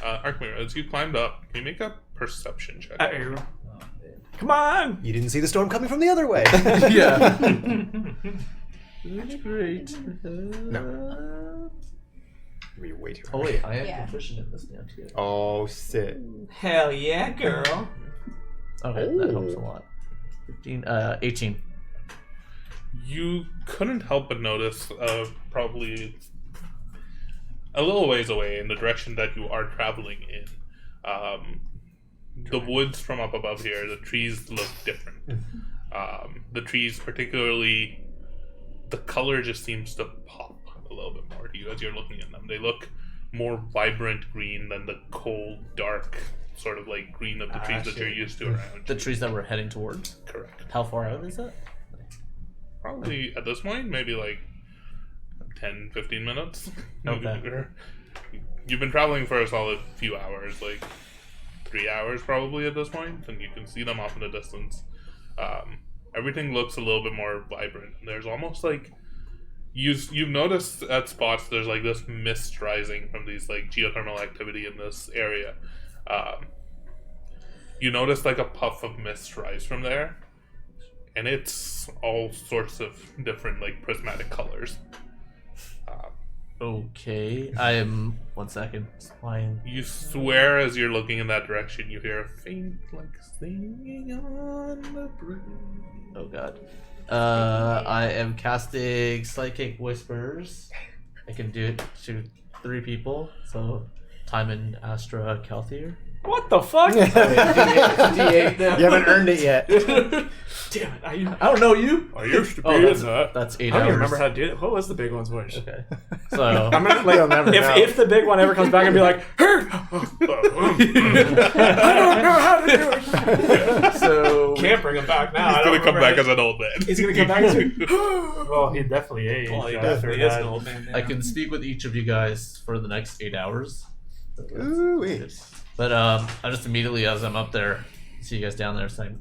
Speaker 1: Arkmir, as you climbed up, can you make a perception check?
Speaker 2: uh-oh. Come on!
Speaker 7: You didn't see the storm coming from the other way.
Speaker 6: Yeah. That's great.
Speaker 7: No. You're way too
Speaker 6: Oh wait, I am
Speaker 5: Yeah.
Speaker 6: proficient in this now too.
Speaker 3: Oh, shit.
Speaker 2: Hell yeah, girl.
Speaker 6: Okay, that helps a lot. 18.
Speaker 1: You couldn't help but notice, probably a little ways away in the direction that you are traveling in, the woods from up above here, the trees look different. The trees, particularly, the color just seems to pop a little bit more to you as you're looking at them. They look more vibrant green than the cold, dark, sort of like green of the trees that you're used to around.
Speaker 6: The trees that we're heading towards?
Speaker 1: Correct.
Speaker 6: How far out is that?
Speaker 1: Probably, at this point, maybe like 10, 15 minutes.
Speaker 6: Okay.
Speaker 1: You've been traveling for a solid few hours, like 3 hours probably at this point, and you can see them off in the distance. Everything looks a little bit more vibrant. There's almost like you've noticed at spots there's like this mist rising from these like geothermal activity in this area. You notice like a puff of mist rise from there, and it's all sorts of different like prismatic colors.
Speaker 6: Okay, I am. 1 second. Flying.
Speaker 1: You swear as you're looking in that direction, you hear a faint, like, singing on the breeze.
Speaker 6: Oh god. I am casting Psychic Whispers. I can do it to 3 people. So, Timon, Astra, Kalthir.
Speaker 2: What the fuck?
Speaker 6: D8 now.
Speaker 7: You haven't earned it yet.
Speaker 2: Damn it! I
Speaker 6: don't know you.
Speaker 2: I used to be
Speaker 6: That's 8
Speaker 2: I don't
Speaker 6: hours.
Speaker 2: even remember how to do it. What was the big one's voice?
Speaker 6: Okay. So,
Speaker 2: I'm gonna like
Speaker 7: You'll never know.
Speaker 2: if the big one ever comes back and be like, "Hey, I don't know how to do it."
Speaker 6: so
Speaker 2: Can't bring him back now.
Speaker 1: He's gonna come back as an old man.
Speaker 2: He's gonna come back as
Speaker 4: Well, he definitely aged.
Speaker 2: well, he
Speaker 4: after
Speaker 2: definitely is
Speaker 4: that.
Speaker 2: an old man.
Speaker 6: I can speak with each of you guys for the next 8 hours.
Speaker 7: Ooh-wee.
Speaker 6: But I just immediately, as I'm up there, see you guys down there saying,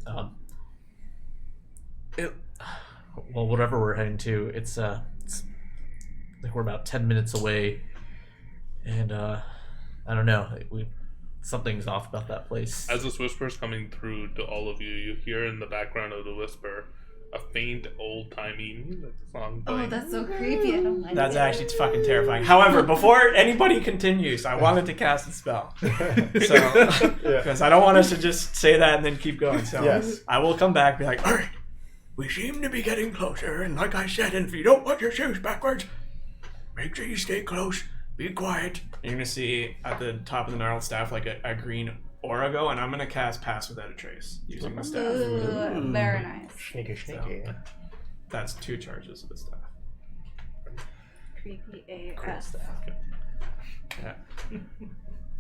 Speaker 6: well, whatever we're heading to, it's I think we're about 10 minutes away, and I don't know, something's off about that place.
Speaker 1: As this whisper's coming through to all of you, you hear in the background of the whisper a faint, old-timey music song
Speaker 5: Oh,
Speaker 1: playing.
Speaker 5: that's so creepy. I don't like
Speaker 2: That's
Speaker 5: it.
Speaker 2: actually fucking terrifying. However, before anybody continues, I wanted to cast a spell. So, because I don't want us to just say that and then keep going. So,
Speaker 7: Yes.
Speaker 2: I will come back and be like,
Speaker 8: All right, we seem to be getting closer, and like I said, and if you don't put your shoes backwards, make sure you stay close, be quiet.
Speaker 2: you're going to see at the top of the gnarled staff like a green aura go, and I'm going to cast Pass Without a Trace using the staff.
Speaker 5: Ooh, very nice.
Speaker 7: Sneaky, sneaky.
Speaker 2: That's 2 charges of the staff.
Speaker 5: Creepy AF.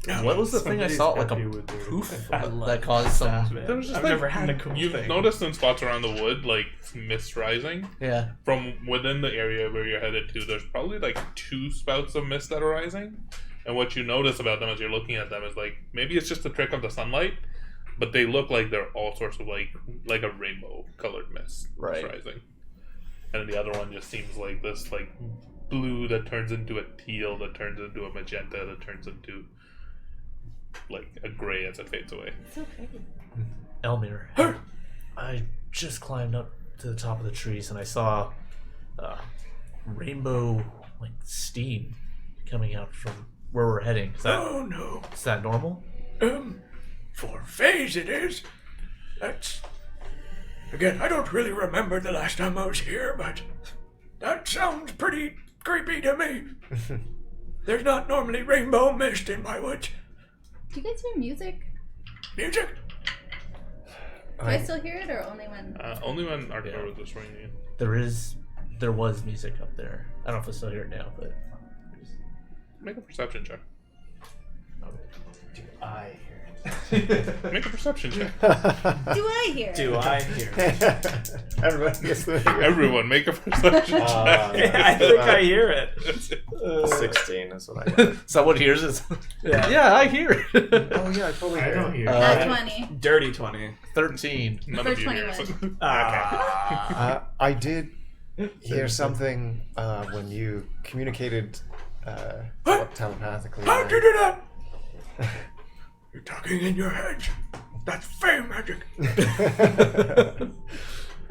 Speaker 2: Yeah.
Speaker 6: What was the thing I saw? Like a
Speaker 4: happy with their-
Speaker 6: poof
Speaker 2: I love
Speaker 6: that caused some.
Speaker 2: staff, man.
Speaker 1: There was just
Speaker 2: I've
Speaker 1: like,
Speaker 2: never had a cool
Speaker 1: you've
Speaker 2: thing.
Speaker 1: noticed in spots around the wood, like mist rising
Speaker 6: Yeah.
Speaker 1: from within the area where you're headed to. There's probably like 2 spouts of mist that are rising, and what you notice about them as you're looking at them is like maybe it's just a trick of the sunlight, but they look like they're all sorts of like a rainbow colored mist
Speaker 6: Right.
Speaker 1: rising, and then the other one just seems like this like blue that turns into a teal that turns into a magenta that turns into like a gray as it fades away.
Speaker 5: So pretty.
Speaker 6: Elmir, I just climbed up to the top of the trees and I saw rainbow like steam coming out from where we're heading.
Speaker 8: Oh no.
Speaker 6: Is that normal?
Speaker 8: For phase it is. That's... Again, I don't really remember the last time I was here, but that sounds pretty creepy to me. There's not normally rainbow mist in my woods.
Speaker 5: Do you guys hear music?
Speaker 8: Music?
Speaker 5: Do I still hear it, or only when?
Speaker 1: Only when Arthur was just ringing.
Speaker 6: There was music up there. I don't know if I still hear it now, but
Speaker 1: Make a perception check.
Speaker 7: Do I hear
Speaker 1: Make a perception check.
Speaker 5: Do I hear?
Speaker 2: Do I hear?
Speaker 7: it? Everybody gets the
Speaker 1: Everyone, make a perception check.
Speaker 2: I think I hear it.
Speaker 3: 16 is what I got.
Speaker 6: someone hears it.
Speaker 2: Yeah.
Speaker 6: I hear it.
Speaker 7: Oh yeah, I totally
Speaker 4: I
Speaker 7: hear
Speaker 4: don't
Speaker 7: it.
Speaker 4: hear.
Speaker 5: Not 20.
Speaker 2: Dirty 20.
Speaker 6: 13.
Speaker 1: None
Speaker 5: For
Speaker 1: of you hear
Speaker 5: 21.
Speaker 1: it.
Speaker 7: I did hear something when you communicated telepathically.
Speaker 8: How'd you do that? You're talking in your heads. That's fey magic.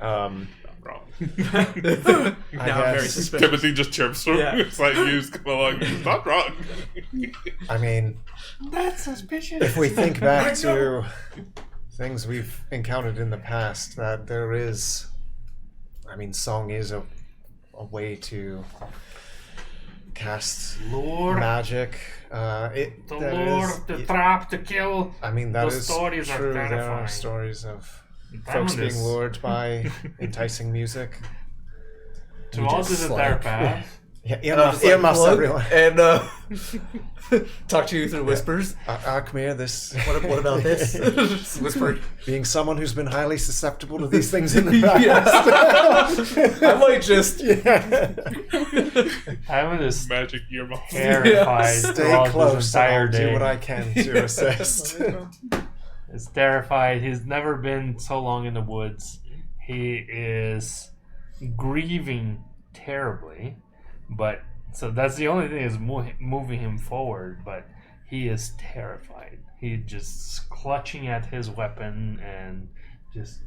Speaker 1: Wrong.
Speaker 2: Now I'm very
Speaker 7: guess.
Speaker 2: suspicious.
Speaker 1: Timothy just chirps from
Speaker 2: Yeah.
Speaker 1: it's like you come along. Not wrong.
Speaker 7: I mean,
Speaker 8: That's suspicious.
Speaker 7: if we think back to things we've encountered in the past, that there is I mean, song is a way to cast magic.
Speaker 9: The lure, the trap, the kill.
Speaker 7: I mean, that
Speaker 9: Those
Speaker 7: is
Speaker 9: stories are
Speaker 7: true. There are
Speaker 9: terrifying.
Speaker 7: stories of
Speaker 9: Diamond
Speaker 7: folks being
Speaker 9: is-
Speaker 7: lured by enticing music.
Speaker 9: To all to the therapist.
Speaker 7: Yeah,
Speaker 6: Just,
Speaker 7: earmuffs,
Speaker 6: plug
Speaker 7: everyone.
Speaker 6: and talk to you through whispers.
Speaker 7: Arkmir, this
Speaker 6: What about this? Just whisper.
Speaker 7: being someone who's been highly susceptible to these things in the past.
Speaker 6: I might just.
Speaker 9: Diamond is
Speaker 1: Magic earmuffs.
Speaker 9: terrified
Speaker 7: Stay
Speaker 9: throughout this
Speaker 7: close. And
Speaker 9: entire
Speaker 7: I'll
Speaker 9: day.
Speaker 7: do what I can to assist.
Speaker 9: Is terrified. He's never been so long in the woods. He is grieving terribly, but so that's the only thing is moving him forward. But he is terrified. He just clutching at his weapon and just.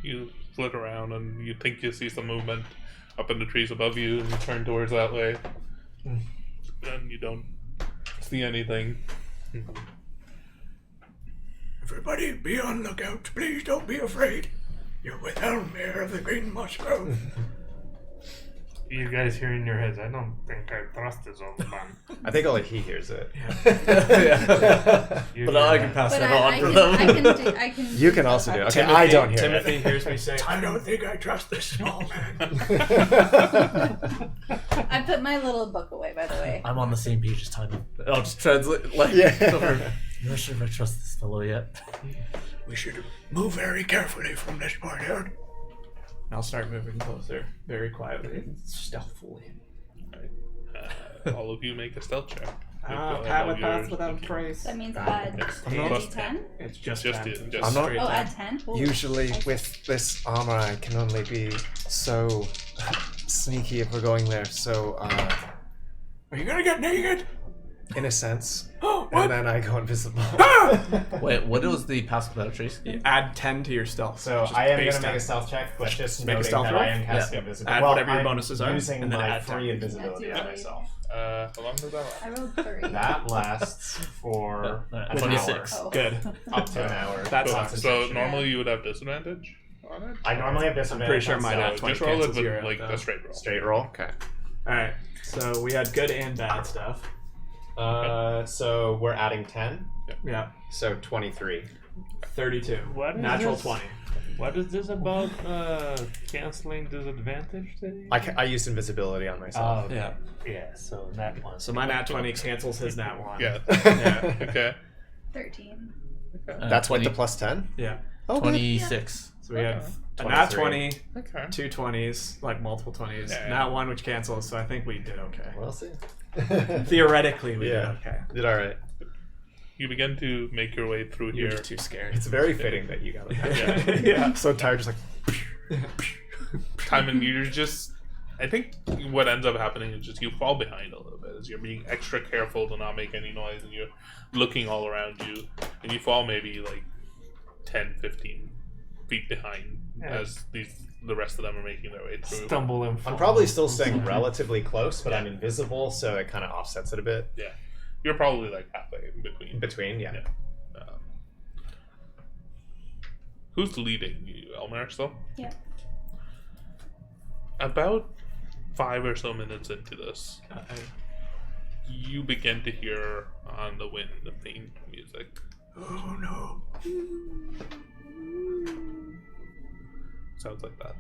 Speaker 1: You flit around and you think you see some movement up in the trees above you, and you turn towards that way, and you don't see anything.
Speaker 8: Everybody, be on lookout. Please don't be afraid. You're with Elmir of the Green Mushroom.
Speaker 9: You guys hear in your heads, I don't think I trust this old man.
Speaker 3: I think only he hears it.
Speaker 9: You
Speaker 6: But
Speaker 9: hear
Speaker 6: I
Speaker 9: that.
Speaker 6: can pass
Speaker 5: But
Speaker 6: that
Speaker 5: I
Speaker 6: on for
Speaker 5: can,
Speaker 6: them.
Speaker 5: I can.
Speaker 7: You can also do it. Okay, I don't hear
Speaker 2: Timothy
Speaker 7: it.
Speaker 2: hears me say,
Speaker 8: I don't think I trust this small man.
Speaker 5: I put my little book away, by the way.
Speaker 6: I'm on the same page as Timon. I'll just translate. Like,
Speaker 7: Yeah.
Speaker 6: I'm not sure if I trust this fellow yet.
Speaker 8: We should move very carefully from this point out.
Speaker 2: I'll start moving closer, very quietly and stealthily.
Speaker 1: All of you make a stealth check.
Speaker 2: Pat with pass without trace.
Speaker 5: That means add
Speaker 1: I'm not-
Speaker 5: D10.
Speaker 2: It's just
Speaker 1: Just
Speaker 2: 10.
Speaker 1: it,
Speaker 2: Just
Speaker 1: just-
Speaker 7: I'm not-
Speaker 2: straight
Speaker 5: Oh,
Speaker 2: 10.
Speaker 5: add 10? Cool.
Speaker 7: Usually,
Speaker 5: Okay.
Speaker 7: with this armor, I can only be so sneaky if we're going there. So,
Speaker 8: Are you gonna get naked?
Speaker 7: in a sense,
Speaker 8: Oh, what?
Speaker 7: and then I go invisible.
Speaker 6: Wait, what was the pass without trace?
Speaker 2: You add 10 to your stealth.
Speaker 3: So
Speaker 2: Just
Speaker 3: I am
Speaker 2: base
Speaker 3: going to make a
Speaker 2: 10.
Speaker 3: stealth check, but just
Speaker 2: Make a
Speaker 3: noting
Speaker 2: stealth
Speaker 3: that
Speaker 2: roll?
Speaker 3: I am casting
Speaker 6: Yeah.
Speaker 3: invisibility.
Speaker 2: Add
Speaker 3: well,
Speaker 2: whatever your
Speaker 3: I'm
Speaker 2: bonuses are,
Speaker 3: using
Speaker 2: and then
Speaker 3: my
Speaker 2: add
Speaker 3: free
Speaker 2: 10.
Speaker 3: invisibility
Speaker 5: That's
Speaker 3: on
Speaker 5: your
Speaker 3: myself.
Speaker 1: How long does that last?
Speaker 5: I rolled 3.
Speaker 3: That lasts for an
Speaker 6: 26.
Speaker 3: hour.
Speaker 5: Oh.
Speaker 2: Good.
Speaker 3: Up to an hour.
Speaker 2: That's
Speaker 1: So,
Speaker 2: awesome.
Speaker 1: normally you would have disadvantage on it?
Speaker 3: I normally have disadvantage.
Speaker 2: pretty sure
Speaker 3: on
Speaker 2: my
Speaker 3: stealth.
Speaker 2: nat 20
Speaker 1: just roll it
Speaker 2: cancels
Speaker 1: with
Speaker 2: your
Speaker 1: like
Speaker 2: out,
Speaker 1: a straight roll.
Speaker 3: Straight roll.
Speaker 2: Okay. Alright. So we had good and bad stuff.
Speaker 3: So we're adding 10.
Speaker 2: Yeah.
Speaker 3: So 23.
Speaker 2: 32.
Speaker 9: What is
Speaker 2: Natural
Speaker 9: this?
Speaker 2: 20.
Speaker 9: What is this about canceling disadvantage thing?
Speaker 3: I used invisibility on myself.
Speaker 9: Oh,
Speaker 2: Yeah.
Speaker 9: yeah, so that one.
Speaker 2: So my nat 20 cancels his nat 1.
Speaker 1: Yeah.
Speaker 2: Yeah.
Speaker 1: Okay.
Speaker 5: 13.
Speaker 7: That's what the plus 10?
Speaker 2: Yeah.
Speaker 7: Oh, good.
Speaker 6: 26.
Speaker 2: So we have a
Speaker 3: 23.
Speaker 2: nat 20,
Speaker 1: Okay.
Speaker 2: 2 20s, like multiple 20s,
Speaker 1: Yeah.
Speaker 2: nat 1 which cancels, so I think we did okay.
Speaker 3: We'll see.
Speaker 2: Theoretically, we
Speaker 3: Yeah.
Speaker 2: did okay.
Speaker 3: Did all right.
Speaker 1: You begin to make your way through
Speaker 2: You're
Speaker 1: here.
Speaker 2: just too scared.
Speaker 3: It's very fitting that you got it.
Speaker 1: Yeah.
Speaker 2: Yeah.
Speaker 7: So tired, just like.
Speaker 1: Timon, you're just. I think what ends up happening is just you fall behind a little bit as you're being extra careful to not make any noise, and you're looking all around you, and you fall maybe like 10, 15 feet behind as the rest of them are making their way through.
Speaker 9: Stumble and fall.
Speaker 3: I'm probably still staying relatively close, but I'm invisible, so it kind of offsets it a bit.
Speaker 1: Yeah. You're probably like halfway in between.
Speaker 3: In between, yeah.
Speaker 1: Who's leading you, Elmer, still?
Speaker 5: Yeah.
Speaker 1: About 5 or so minutes into this, you begin to hear on the wind the faint music.
Speaker 8: Oh no.
Speaker 1: Sounds like that.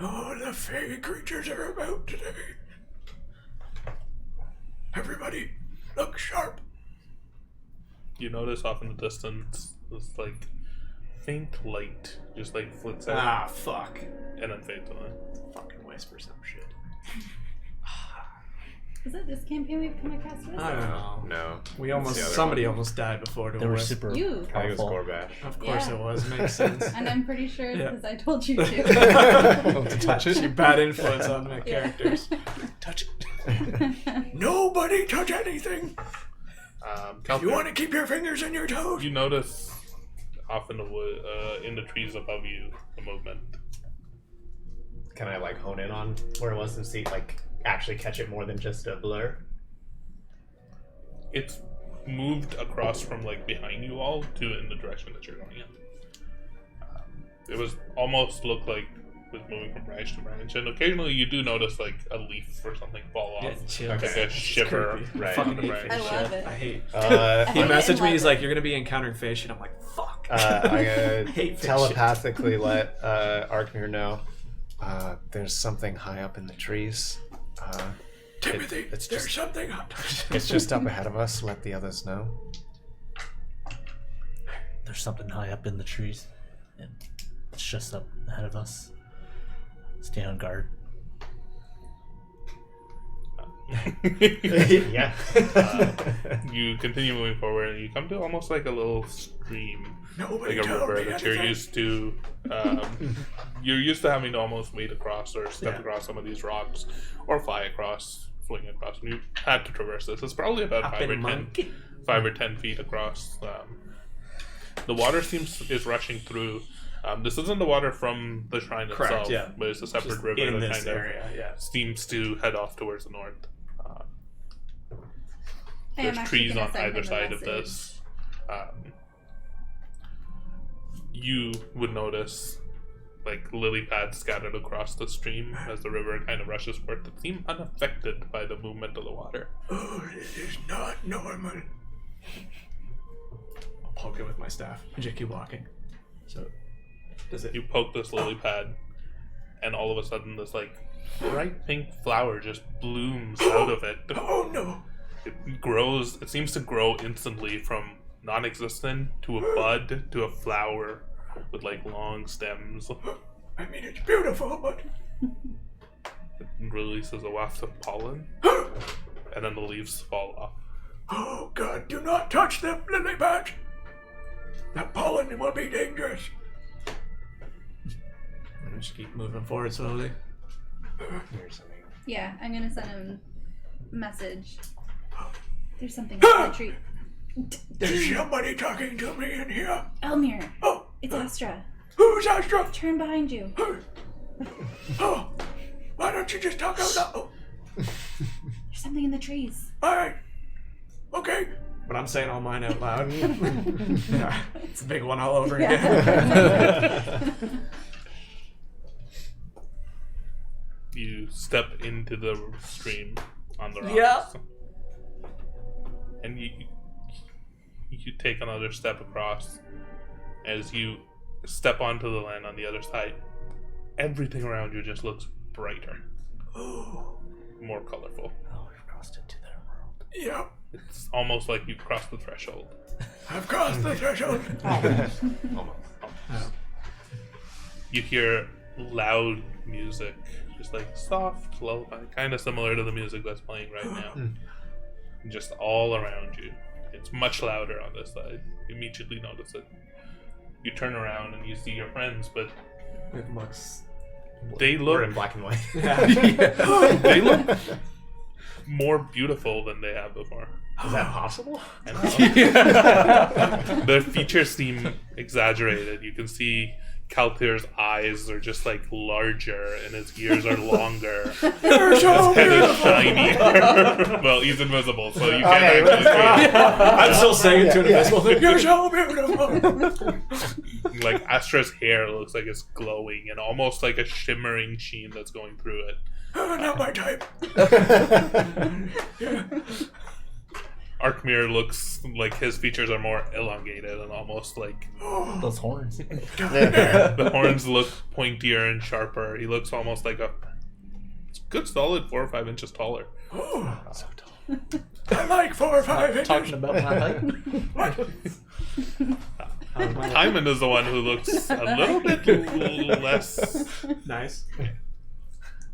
Speaker 8: Oh, the fey creatures are about today. Everybody, look sharp.
Speaker 1: You notice off in the distance this like faint light just like flits out
Speaker 2: Ah, fuck.
Speaker 1: and then fades away.
Speaker 2: Fucking whisper some shit.
Speaker 5: Is it this campaign we've come across with?
Speaker 2: I don't know.
Speaker 3: No.
Speaker 2: We almost,
Speaker 3: the other
Speaker 2: somebody almost died before to
Speaker 6: They
Speaker 2: a
Speaker 6: were
Speaker 2: wisp.
Speaker 6: super
Speaker 5: You.
Speaker 3: I think it was
Speaker 6: powerful.
Speaker 3: Gorbash.
Speaker 2: Of course
Speaker 5: Yeah.
Speaker 2: it was. Makes sense.
Speaker 5: And I'm pretty sure it's
Speaker 2: Yeah.
Speaker 5: because I told you to.
Speaker 7: To touch it?
Speaker 2: Your bad influence on my
Speaker 5: Yeah.
Speaker 2: characters.
Speaker 8: Touch it. Nobody touch anything. If you want to keep your fingers in your toes.
Speaker 1: You notice off in the wood, in the trees above you, the movement.
Speaker 3: Can I like hone in on where it was and see, like, actually catch it more than just a blur?
Speaker 1: It's moved across from like behind you all to in the direction that you're going in. It was almost looked like it was moving from branch to branch, and occasionally you do notice like a leaf or something fall off, like a shiver.
Speaker 3: Right.
Speaker 2: Fucking hate
Speaker 5: I
Speaker 2: face
Speaker 5: love
Speaker 2: shit.
Speaker 5: it.
Speaker 2: I hate.
Speaker 3: Uh,
Speaker 2: He
Speaker 5: I
Speaker 2: messaged me.
Speaker 5: love
Speaker 2: He's
Speaker 5: it.
Speaker 2: like, "You're gonna be encountering fish," and I'm like, "Fuck."
Speaker 3: I'm gonna
Speaker 2: Hate fish.
Speaker 3: telepathically let Arkmir know.
Speaker 7: There's something high up in the trees.
Speaker 8: Timothy,
Speaker 7: it's
Speaker 8: there's
Speaker 7: just-
Speaker 8: something.
Speaker 7: It's just up ahead of us. Let the others know.
Speaker 6: There's something high up in the trees, and it's just up ahead of us. Stay on guard.
Speaker 3: Yeah.
Speaker 1: You continue moving forward, and you come to almost like a little stream,
Speaker 8: Nobody
Speaker 1: like a
Speaker 8: told
Speaker 1: river
Speaker 8: me
Speaker 1: that you're
Speaker 8: anything.
Speaker 1: used to. You're used to having to almost wade across or step
Speaker 2: Yeah.
Speaker 1: across some of these rocks, or fly across, swing across. And you had to traverse this. It's probably about
Speaker 2: Up
Speaker 1: 5
Speaker 2: in
Speaker 1: or 10,
Speaker 2: monkey.
Speaker 1: 5 or 10 feet across. The water is rushing through. This isn't the water from the shrine
Speaker 2: Correct,
Speaker 1: itself,
Speaker 2: yeah.
Speaker 1: but it's a separate
Speaker 2: Just
Speaker 1: river
Speaker 2: in
Speaker 1: that
Speaker 2: this
Speaker 1: kind
Speaker 2: area, yeah.
Speaker 1: of seems to head off towards the north.
Speaker 5: I am
Speaker 1: There's
Speaker 5: actually
Speaker 1: trees
Speaker 5: gonna
Speaker 1: on
Speaker 5: send
Speaker 1: either
Speaker 5: him a
Speaker 1: side of
Speaker 5: message.
Speaker 1: this. You would notice like lily pads scattered across the stream as the river kind of rushes forth that seem unaffected by the movement of the water.
Speaker 8: Oh, this is not normal.
Speaker 2: I'll poke it with my staff and just keep walking. So, does it?
Speaker 1: You poke this lily pad, and all of a sudden this like bright pink flower just blooms out of it.
Speaker 8: Oh no.
Speaker 1: It grows. It seems to grow instantly from non-existent to a bud to a flower with like long stems.
Speaker 8: I mean, it's beautiful, but
Speaker 1: It releases a waft of pollen, and then the leaves fall off.
Speaker 8: oh God, do not touch them, lily pads. That pollen will be dangerous.
Speaker 2: And just keep moving forward slowly.
Speaker 5: Yeah, I'm gonna send him a message. There's something up in the tree.
Speaker 8: There's somebody talking to me in here.
Speaker 5: Elmir,
Speaker 8: Oh,
Speaker 5: it's Astra.
Speaker 8: who's Astra?
Speaker 5: Turn behind you.
Speaker 8: Oh, why don't you just talk out loud? Oh,
Speaker 5: There's something in the trees.
Speaker 8: all right. Okay.
Speaker 2: But I'm saying all mine out loud. Yeah, it's a big one all over again.
Speaker 1: You step into the stream on the rocks.
Speaker 2: Yeah.
Speaker 1: And you take another step across. As you step onto the land on the other side, everything around you just looks brighter, more colorful.
Speaker 6: Oh, we've crossed into their world.
Speaker 8: Yep.
Speaker 1: It's almost like you've crossed the threshold.
Speaker 8: I've crossed the threshold.
Speaker 1: You hear loud music, just like soft lullaby, kind of similar to the music that's playing right now. Just all around you. It's much louder on this side. You immediately notice it. You turn around and you see your friends, but
Speaker 2: It looks.
Speaker 1: they
Speaker 3: We're in
Speaker 1: look
Speaker 3: black and white.
Speaker 1: they look more beautiful than they have before.
Speaker 3: Is that possible?
Speaker 1: And their features seem exaggerated. You can see Kaltir's eyes are just like larger and his ears are longer.
Speaker 8: You're so
Speaker 1: Head is
Speaker 8: beautiful.
Speaker 1: shinier. Well, he's invisible, so you can't actually see
Speaker 2: I'm still saying it to an invisible thing.
Speaker 8: You're so beautiful.
Speaker 1: it. Like Astra's hair looks like it's glowing and almost like a shimmering sheen that's going through it.
Speaker 8: Not my type.
Speaker 1: Arkmir looks like his features are more elongated and almost like
Speaker 6: Those horns.
Speaker 1: the horns look pointier and sharper. He looks almost like a good solid 4 or 5 inches taller.
Speaker 6: So tall.
Speaker 8: I like 4 or 5 inches.
Speaker 6: Talking about my height.
Speaker 1: Hyman is the one who looks a little bit less
Speaker 2: Nice.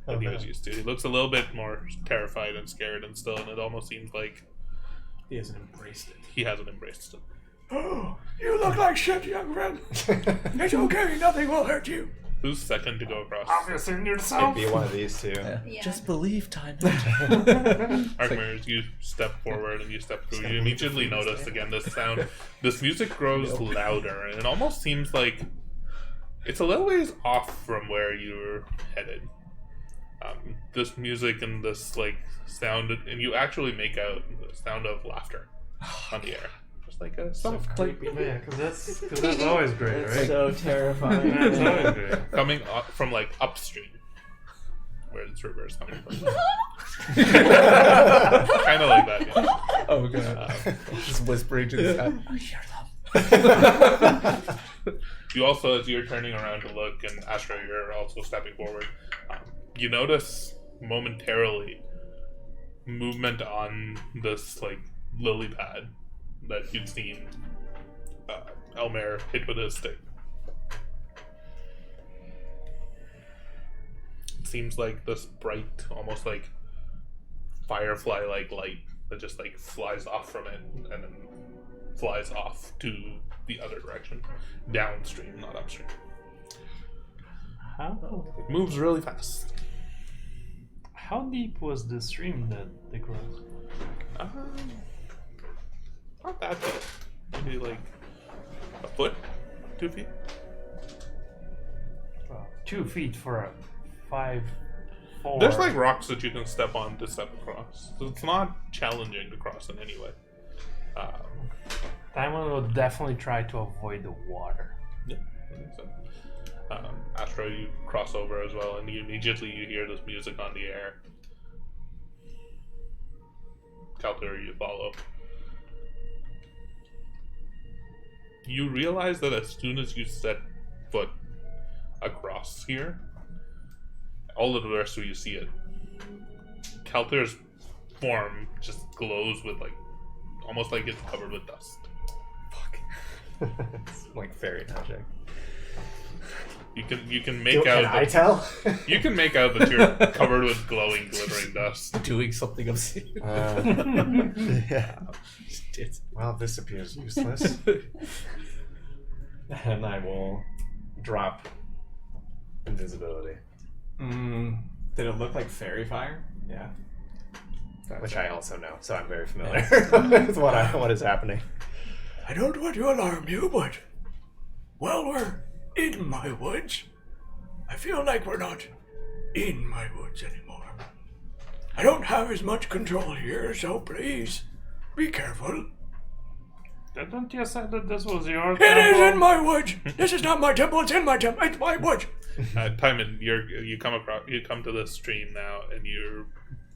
Speaker 1: than he was used to. He looks a little bit more terrified and scared and still, and it almost seems like
Speaker 2: He hasn't embraced it.
Speaker 1: he hasn't embraced it.
Speaker 8: Oh, you look like shit, young friend. It's okay. Nothing will hurt you.
Speaker 1: Who's second to go across?
Speaker 9: Obviously,
Speaker 3: It'd
Speaker 9: yourself.
Speaker 3: be one of these two.
Speaker 5: Yeah.
Speaker 6: Just believe time.
Speaker 1: Arkmir, as you step forward and you step through, you immediately notice again this sound. This music grows louder, and it almost seems like it's a little ways off from where you're headed. This music and this like sound, and you actually make out the sound of laughter. on the air. Just like a soft clap.
Speaker 9: Yeah, because that's always great, right?
Speaker 2: So terrifying.
Speaker 9: That's always great.
Speaker 1: Coming up from like upstream, where this river is coming from. Kind of like that. Yeah.
Speaker 7: Oh god. Just whispering to the sky.
Speaker 1: You also, as you're turning around to look, and Astro, you're also stepping forward, you notice momentarily movement on this like lily pad that you'd seen Elmer hit with his stick. It seems like this bright, almost like firefly-like light that just like flies off from it and then flies off to the other direction, downstream, not upstream. It moves really fast.
Speaker 9: How deep was the stream that they crossed?
Speaker 1: Not that deep. Maybe like a foot, 2 feet.
Speaker 9: 2 feet for a 5, 4.
Speaker 1: There's like rocks that you can step on to step across, so it's not challenging to cross in any way.
Speaker 9: Diamond will definitely try to avoid the water.
Speaker 1: Yeah, I think so. Astro, you cross over as well, and immediately you hear this music on the air. Calter, you follow. You realize that as soon as you set foot across here, all of the rest of you see it. Calter's form just glows with like, almost like it's covered with dust.
Speaker 3: Fuck. It's like fairy magic.
Speaker 1: You can make out.
Speaker 3: Can I tell?
Speaker 1: You can make out that you're covered with glowing, glittering dust.
Speaker 6: Doing something obscene.
Speaker 3: Yeah. Well, this appears useless. And I will drop invisibility.
Speaker 2: Did it look like fairy fire? Yeah.
Speaker 3: Which I also know, so I'm very familiar with what is happening.
Speaker 8: I don't want to alarm you, but while we're in my woods, I feel like we're not in my woods anymore. I don't have as much control here, so please be careful.
Speaker 9: Didn't you say that this was your
Speaker 8: It
Speaker 9: temple?
Speaker 8: is in my woods. This is not my temple. It's in my temple. It's my woods.
Speaker 1: Timon, you come to this stream now, and you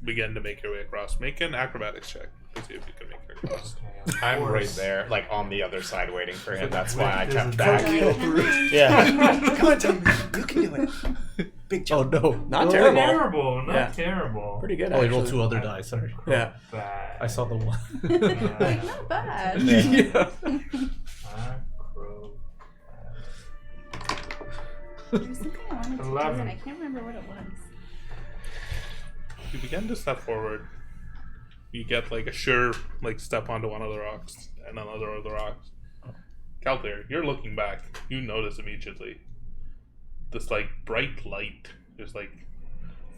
Speaker 1: begin to make your way across. Make an acrobatics check to see if you can make it across.
Speaker 3: I'm right there, like on the other side, waiting for him. That's why I kept back.
Speaker 5: Okay.
Speaker 3: Yeah. Come on, Tim. You can do it. Big jump.
Speaker 7: Oh no.
Speaker 3: Not
Speaker 9: Not
Speaker 3: terrible.
Speaker 9: terrible. Not
Speaker 3: Yeah.
Speaker 9: terrible.
Speaker 3: Pretty good.
Speaker 6: Oh, he
Speaker 3: actually.
Speaker 6: rolled 2 other die, sorry.
Speaker 3: Yeah.
Speaker 9: Bad.
Speaker 6: I saw the one.
Speaker 5: Not bad.
Speaker 3: Yeah.
Speaker 9: Acro.
Speaker 5: There's something I wanted to do,
Speaker 9: 11.
Speaker 5: and I can't remember what it was.
Speaker 1: You begin to step forward. You get like a sure like step onto one of the rocks and another of the rocks. Calter, you're looking back. You notice immediately this like bright light just like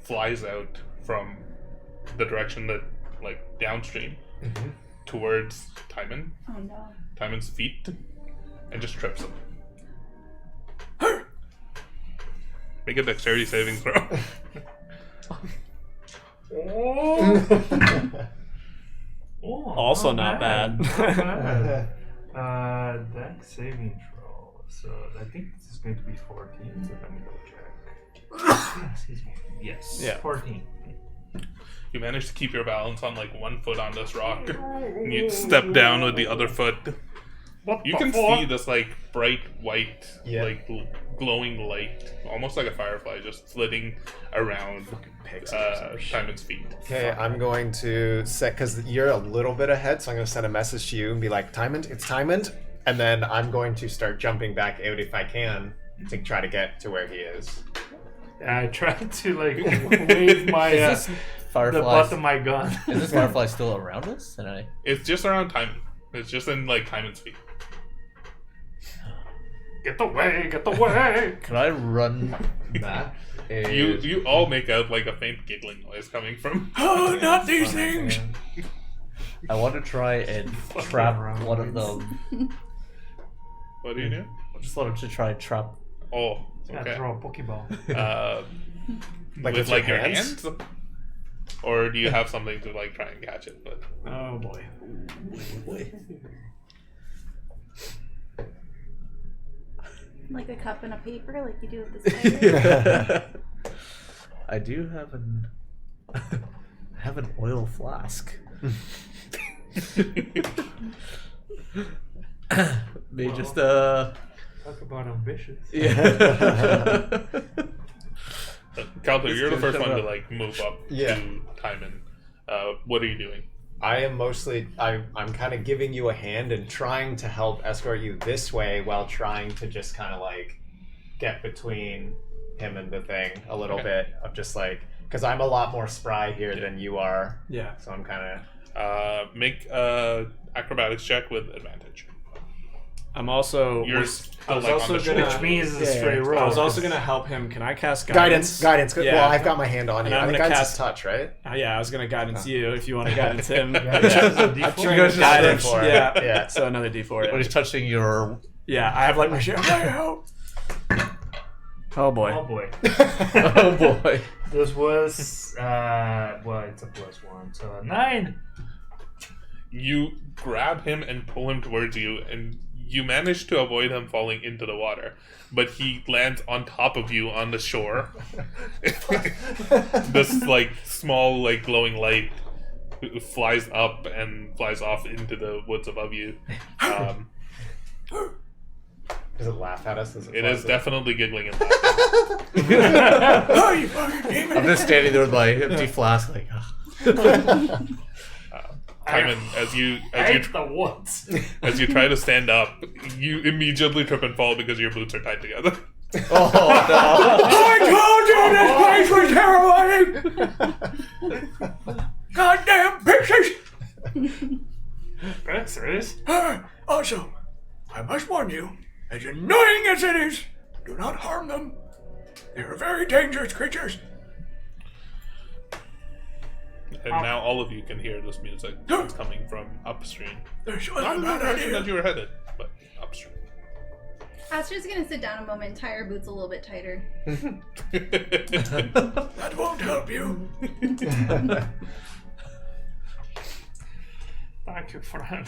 Speaker 1: flies out from the direction that like downstream towards Timon.
Speaker 5: Oh no.
Speaker 1: Timon's feet, and just trips him. Make a dexterity saving throw.
Speaker 9: Oh,
Speaker 2: Also not bad.
Speaker 9: Not bad. Dex saving throw. So I think this is going to be 14. So let me double check. Excuse me. Yes.
Speaker 2: Yeah.
Speaker 9: 14.
Speaker 1: You manage to keep your balance on like one foot on this rock. And you step down with the other foot.
Speaker 9: What
Speaker 1: You
Speaker 9: the
Speaker 1: can
Speaker 9: fuck?
Speaker 1: see this like bright white,
Speaker 3: Yeah.
Speaker 1: like glowing light, almost like a firefly, just flitting around Timon's feet.
Speaker 3: Okay, I'm going to set, because you're a little bit ahead, so I'm going to send a message to you and be like, Timon, it's Timon. And then I'm going to start jumping back out if I can to try to get to where he is.
Speaker 9: I tried to like wave my
Speaker 6: Is this
Speaker 9: the
Speaker 6: Firefly?
Speaker 9: butt of my gun.
Speaker 6: Is this Firefly still around us? And
Speaker 1: It's just around Timon. It's just in like Timon's feet.
Speaker 9: Get away! Get away!
Speaker 6: Can I run?
Speaker 7: That
Speaker 1: You all make out like a faint giggling noise coming from.
Speaker 8: Oh, not these things.
Speaker 6: I want to try and trap one of them.
Speaker 1: What do you do?
Speaker 6: I just wanted to try and trap.
Speaker 1: Oh,
Speaker 9: Yeah,
Speaker 1: okay.
Speaker 9: throw a Pokeball.
Speaker 1: Uh,
Speaker 3: Like
Speaker 1: with
Speaker 3: with your
Speaker 1: like your
Speaker 3: hands?
Speaker 1: hands? Or do you have something to like try and catch it? But
Speaker 2: Oh boy.
Speaker 5: Like a cup and a paper, like you do with the spider.
Speaker 6: I do have an oil flask. They just
Speaker 9: Talk about ambitious.
Speaker 6: yeah.
Speaker 1: Calder, you're the
Speaker 6: This
Speaker 1: first
Speaker 6: dude's
Speaker 1: one to
Speaker 6: coming
Speaker 1: like move up
Speaker 3: Yeah.
Speaker 1: to Timon. What are you doing?
Speaker 3: I am mostly I'm kind of giving you a hand and trying to help escort you this way while trying to just kind of like get between him and the thing a little
Speaker 1: Okay.
Speaker 3: bit of just like because I'm a lot more spry here than you are,
Speaker 2: Yeah.
Speaker 3: so I'm kind of
Speaker 1: Make a acrobatics check with advantage.
Speaker 2: I'm also.
Speaker 1: You're
Speaker 2: I
Speaker 1: still
Speaker 2: was
Speaker 1: like
Speaker 2: also
Speaker 1: on the
Speaker 2: gonna.
Speaker 1: shore.
Speaker 9: Which means it's
Speaker 6: Yeah.
Speaker 9: free roll.
Speaker 2: I was also gonna help him. Can I cast
Speaker 7: Guidance.
Speaker 2: guidance?
Speaker 7: Good.
Speaker 2: Yeah.
Speaker 7: Well, I've got my hand on
Speaker 2: And
Speaker 7: you.
Speaker 2: I'm
Speaker 7: I think
Speaker 2: gonna
Speaker 7: guidance
Speaker 2: cast-
Speaker 7: is touch, right?
Speaker 2: Yeah, I was gonna guidance you if you want to guidance him.
Speaker 7: Yeah.
Speaker 2: Yeah.
Speaker 6: You
Speaker 2: I'm
Speaker 6: guys
Speaker 2: trying
Speaker 6: just
Speaker 2: guidance.
Speaker 3: for it.
Speaker 2: Yeah.
Speaker 3: Yeah.
Speaker 2: So another D4.
Speaker 6: When he's touching your
Speaker 2: Yeah, I have like my shit. Oh boy.
Speaker 4: Oh boy.
Speaker 6: oh boy.
Speaker 4: This was well, it's a +1, so a 9.
Speaker 1: You grab him and pull him towards you, and you manage to avoid him falling into the water, but he lands on top of you on the shore. This like small like glowing light flies up and flies off into the woods above you.
Speaker 3: does it laugh at us? Does
Speaker 1: It
Speaker 3: fly
Speaker 1: is
Speaker 3: through?
Speaker 1: definitely giggling and laughing.
Speaker 8: Oh, you fucking demon!
Speaker 6: I'm just standing there with my empty flask, like. "Ugh."
Speaker 1: Timon, as you
Speaker 4: Hate the woods.
Speaker 1: as you try to stand up, you immediately trip and fall because your boots are tied together.
Speaker 6: Oh
Speaker 8: I told you this place was terrifying! Goddamn bitches!
Speaker 9: That's serious.
Speaker 8: Also, I must warn you, as annoying as it is, do not harm them. They are very dangerous creatures.
Speaker 1: And now all of you can hear this music that's coming from upstream.
Speaker 8: They're so
Speaker 1: Not in the
Speaker 8: bad
Speaker 1: direction that
Speaker 8: idea.
Speaker 1: you were headed, but upstream.
Speaker 5: Astra's gonna sit down a moment, tie her boots a little bit tighter.
Speaker 8: That won't help you.
Speaker 9: Thank you, friend.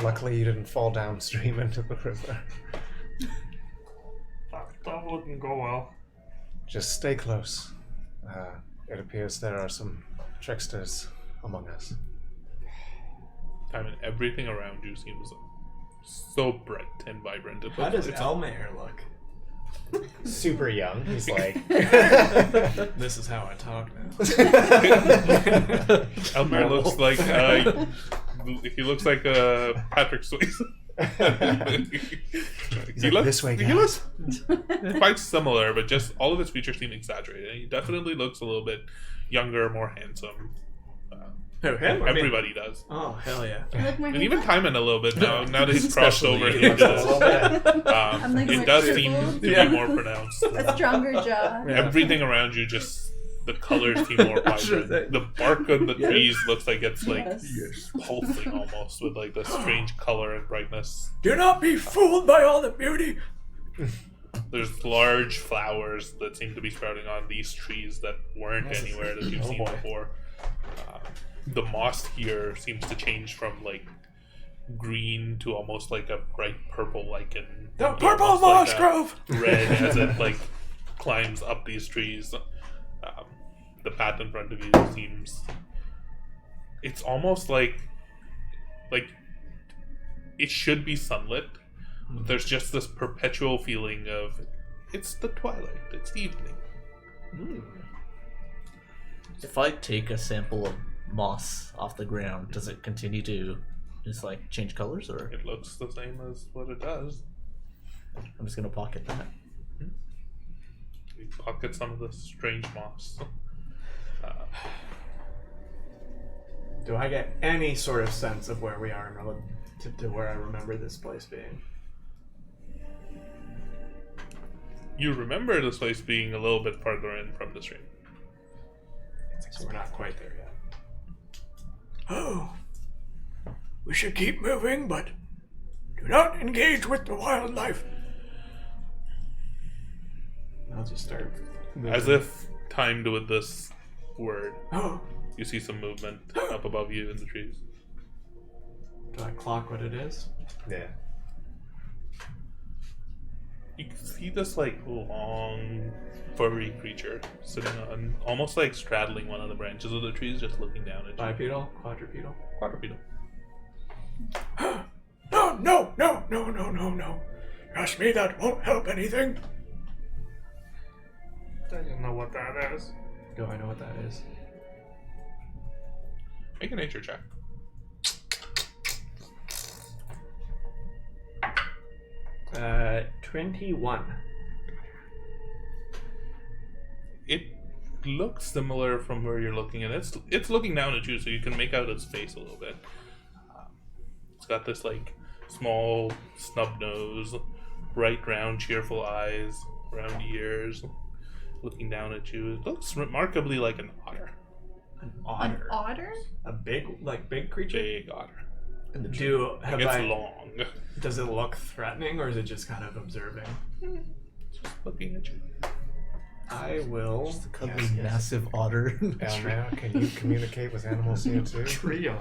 Speaker 7: Luckily, you didn't fall downstream into the river.
Speaker 9: That wouldn't go well.
Speaker 7: Just stay close. It appears there are some tricksters among us.
Speaker 1: I mean, everything around you seems so bright and vibrant.
Speaker 2: How does Elmer look?
Speaker 3: Super young. He's like
Speaker 2: This is how I talk now.
Speaker 1: Elmer looks like he looks like Patrick Swayze.
Speaker 7: This way,
Speaker 1: He
Speaker 7: guys.
Speaker 1: looks quite similar, but just all of his features seem exaggerated. He definitely looks a little bit younger, more handsome.
Speaker 2: Who, him?
Speaker 1: Everybody does,
Speaker 2: Oh, hell yeah.
Speaker 5: I look more
Speaker 1: and even
Speaker 5: handsome.
Speaker 1: Timon a little bit now. Now that he's crossed
Speaker 6: Especially
Speaker 1: over
Speaker 6: he
Speaker 1: into
Speaker 6: looks a little
Speaker 1: this,
Speaker 5: I'm like
Speaker 1: it
Speaker 5: more
Speaker 1: does
Speaker 5: cheerful.
Speaker 1: seem to
Speaker 2: Yeah.
Speaker 1: be more pronounced.
Speaker 5: A stronger jaw.
Speaker 1: Everything around you, just the colors seem more vibrant. The bark of the trees looks like it's like
Speaker 5: Yes.
Speaker 1: pulsing almost with like this strange color and brightness.
Speaker 8: Do not be fooled by all the beauty.
Speaker 1: There's large flowers that seem to be sprouting on these trees that weren't anywhere that you've seen before. The moss here seems to change from like green to almost like a bright purple lichen.
Speaker 8: The
Speaker 1: And
Speaker 8: purple
Speaker 1: almost
Speaker 8: moss
Speaker 1: like a
Speaker 8: grove.
Speaker 1: red as it like climbs up these trees. The path in front of you seems. It's almost like it should be sunlit. But there's just this perpetual feeling of it's the twilight, it's evening.
Speaker 6: If I take a sample of moss off the ground, does it continue to just like change colors, or
Speaker 1: It looks the same as what it does.
Speaker 6: I'm just gonna pocket that?
Speaker 1: You pocket some of the strange moss.
Speaker 2: Do I get any sort of sense of where we are in relative to where I remember this place being?
Speaker 1: You remember this place being a little bit farther in from the stream.
Speaker 2: So we're not quite there yet.
Speaker 8: Oh, we should keep moving, but do not engage with the wildlife.
Speaker 2: I'll just start moving.
Speaker 1: As if timed with this word.
Speaker 8: Oh,
Speaker 1: You see some movement up above you in the trees.
Speaker 2: Do I clock what it is?
Speaker 3: Yeah.
Speaker 1: You can see this like long, furry creature sitting on, almost like straddling one of the branches of the trees, just looking down at you.
Speaker 2: Bipedal? Quadrupedal?
Speaker 1: Quadrupedal.
Speaker 8: No. Trust me, that won't help anything.
Speaker 9: I don't know what that is.
Speaker 2: Do I know what that is?
Speaker 1: Make a nature check.
Speaker 2: Uh, 21.
Speaker 1: It looks similar from where you're looking, and it's looking down at you, so you can make out its face a little bit. It's got this like small snub nose, bright round cheerful eyes, round ears, looking down at you. It looks remarkably like an otter.
Speaker 2: An
Speaker 5: An
Speaker 2: otter.
Speaker 5: otter?
Speaker 2: A big creature?
Speaker 1: Big otter.
Speaker 2: Do
Speaker 1: Like
Speaker 2: have
Speaker 1: it's
Speaker 2: I?
Speaker 1: long.
Speaker 2: Does it look threatening, or is it just kind of observing?
Speaker 1: Just looking at you.
Speaker 2: I will.
Speaker 6: Just a cuddly, massive otter.
Speaker 7: Elmer, can you communicate with animals here too?
Speaker 9: Trio.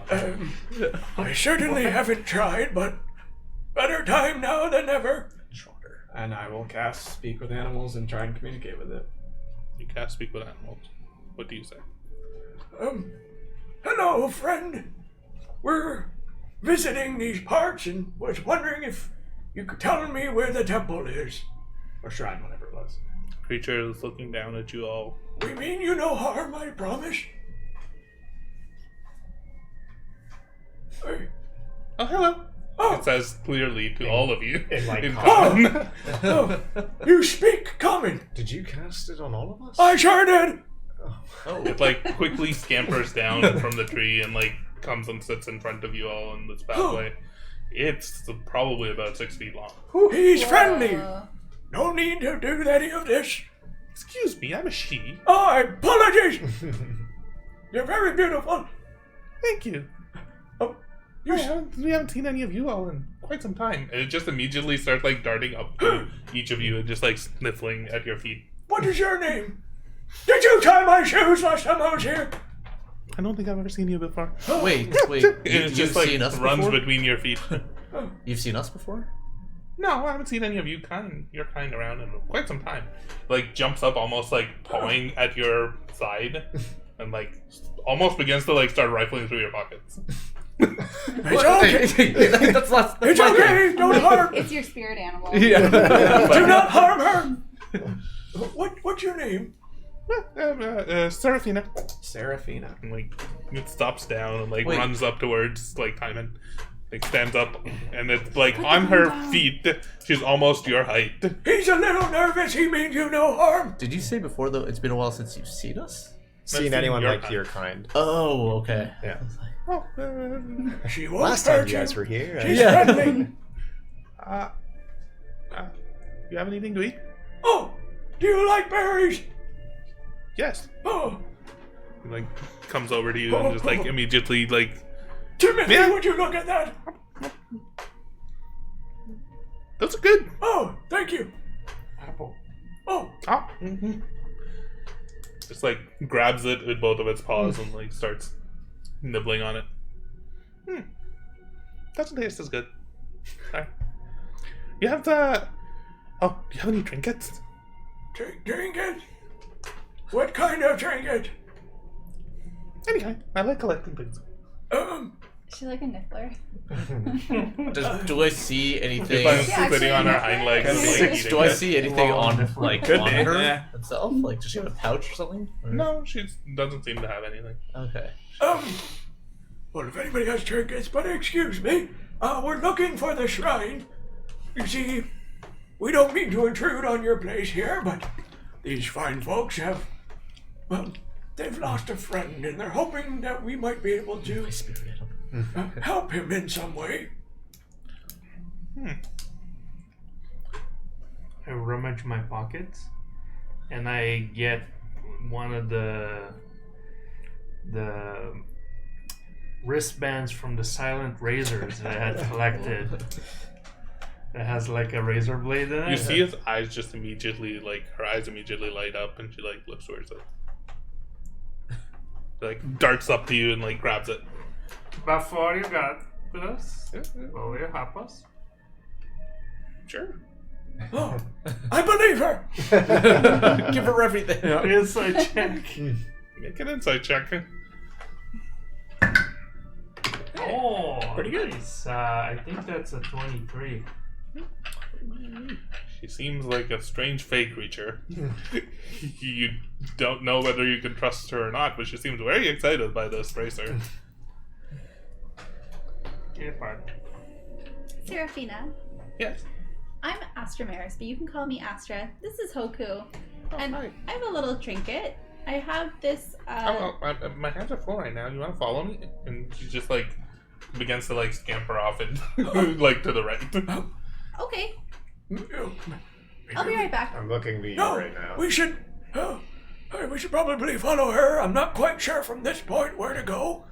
Speaker 8: I certainly haven't tried, but better time now than ever.
Speaker 6: Shorter.
Speaker 2: And I will cast Speak with Animals and try and communicate with it.
Speaker 1: You can't speak with animals. What do you say?
Speaker 8: Hello, friend. We're visiting these parts and was wondering if you could tell me where the temple is.
Speaker 2: Or shrine, whatever it was.
Speaker 1: Creature is looking down at you all.
Speaker 8: We mean you no harm, I promise. Hey.
Speaker 1: Oh, hello.
Speaker 8: Oh.
Speaker 1: It says clearly to all of you.
Speaker 3: in, like,
Speaker 1: common.
Speaker 8: Oh, you speak common.
Speaker 7: Did you cast it on all of us?
Speaker 8: I sure did.
Speaker 6: Oh,
Speaker 1: It like quickly scampers down from the tree and like comes and sits in front of you all in this pathway. It's probably about 6 feet long.
Speaker 8: He's friendly.
Speaker 5: Whoa.
Speaker 8: No need to do any of this.
Speaker 1: Excuse me, I'm a she.
Speaker 8: Oh, apologies. You're very beautiful.
Speaker 1: Thank you.
Speaker 8: Oh, you
Speaker 1: We haven't seen any of you all in quite some time. And it just immediately starts like darting up to each of you and just like sniffling at your feet.
Speaker 8: What is your name? Did you tie my shoes last time I was here?
Speaker 1: I don't think I've ever seen you before.
Speaker 6: wait.
Speaker 1: It's
Speaker 6: You've
Speaker 1: just like
Speaker 6: seen us
Speaker 1: runs
Speaker 6: before?
Speaker 1: between your feet.
Speaker 6: You've seen us before?
Speaker 1: No, I haven't seen any of your kind around in quite some time. Like jumps up almost like pawing at your side and like almost begins to like start rifling through your pockets.
Speaker 8: It's okay.
Speaker 6: that's
Speaker 8: It's okay. Don't harm.
Speaker 5: It's your spirit animal.
Speaker 6: Yeah.
Speaker 8: Do not harm her. What's your name?
Speaker 1: Seraphina.
Speaker 2: Seraphina.
Speaker 1: And like it stops down and like
Speaker 6: Wait.
Speaker 1: runs up towards like Timon. Like stands up and it's like on her feet. She's almost your height.
Speaker 8: He's a little nervous. He means you no harm.
Speaker 6: Did you say before though? It's been a while since you've seen us.
Speaker 3: Seen anyone like your kind?
Speaker 6: Oh, okay.
Speaker 3: Yeah.
Speaker 6: I was like,
Speaker 1: Oh,
Speaker 8: She won't
Speaker 7: Last time
Speaker 8: hurt
Speaker 7: you guys were here,
Speaker 8: She's
Speaker 6: Yeah.
Speaker 8: friendly.
Speaker 1: you have anything to eat?
Speaker 8: Oh, do you like berries?
Speaker 1: Yes.
Speaker 8: Oh,
Speaker 1: He, like comes over to you and just like immediately like
Speaker 8: Timothy,
Speaker 1: Yeah.
Speaker 8: would you look at that?
Speaker 1: those are good.
Speaker 8: Oh, thank you.
Speaker 2: Apple.
Speaker 8: Oh,
Speaker 1: Oh. Just like grabs it with both of its paws and like starts nibbling on it. Doesn't taste as good. Sorry. You have the. Oh, do you have any trinkets?
Speaker 8: trinket? What kind of trinket?
Speaker 1: Any I like collecting things.
Speaker 5: Is she like a niffler?
Speaker 6: do I see anything?
Speaker 1: If I'm
Speaker 5: Yeah,
Speaker 1: sitting on her
Speaker 5: actually,
Speaker 1: hind legs and like
Speaker 5: yeah.
Speaker 1: eating
Speaker 6: Do I
Speaker 1: it.
Speaker 6: see anything on like
Speaker 3: Could
Speaker 6: on
Speaker 3: be.
Speaker 6: her
Speaker 2: Yeah.
Speaker 6: itself? Like, does she have a pouch or something? Or-
Speaker 1: No, she doesn't seem to have anything.
Speaker 6: Okay.
Speaker 8: Well, if anybody has trinkets, but excuse me, we're looking for the shrine. You see, we don't mean to intrude on your place here, but these fine folks have, well, they've lost a friend, and they're hoping that we might be able to
Speaker 6: My spirit animal.
Speaker 8: help him in some way.
Speaker 9: I rummage my pockets, and I get one of the wristbands from the silent razors that I had collected, That has like a razor blade in it.
Speaker 1: You see his eyes just immediately, like, her eyes immediately light up, and she, like, looks towards it. Like, darts up to you and, like, grabs it.
Speaker 9: Before you got this, will you help us?
Speaker 1: Sure.
Speaker 8: Oh, I believe her.
Speaker 6: Give her everything.
Speaker 9: Inside check.
Speaker 1: Make an insight check.
Speaker 9: Oh,
Speaker 1: Pretty good.
Speaker 9: Nice. I think that's a 23.
Speaker 1: She seems like a strange fey creature. You don't know whether you can trust her or not, but she seems very excited by this bracer.
Speaker 9: Your part.
Speaker 5: Serafina,
Speaker 1: Yes.
Speaker 5: I'm Astra Maris, but you can call me Astra. This is Hoku. And
Speaker 1: hi.
Speaker 5: I have a little trinket. I have this,
Speaker 1: My hands are full right now. You want to follow me? And she just, like, begins to, like, scamper off and, like, to the right.
Speaker 5: Okay, I'll be right back.
Speaker 3: I'm looking to you
Speaker 8: No,
Speaker 3: right now.
Speaker 8: we should probably follow her. I'm not quite sure from this point where to go.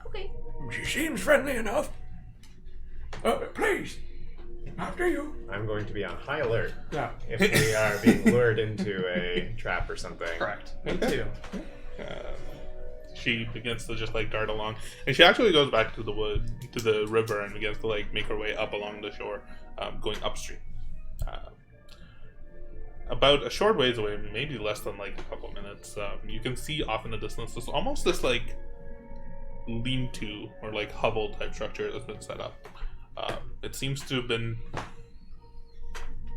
Speaker 5: Okay.
Speaker 8: She seems friendly enough. Please, after you.
Speaker 3: I'm going to be on high alert
Speaker 2: Yeah.
Speaker 3: if we are being lured into a trap or something.
Speaker 2: Correct. Me too.
Speaker 1: She begins to just, like, dart along. And she actually goes back to the wood, to the river, and begins to, like, make her way up along the shore, going upstream. About a short ways away, maybe less than, like, a couple minutes, you can see off in the distance, there's almost this, like, lean-to, or, like, hovel type structure that's been set up. It seems to have been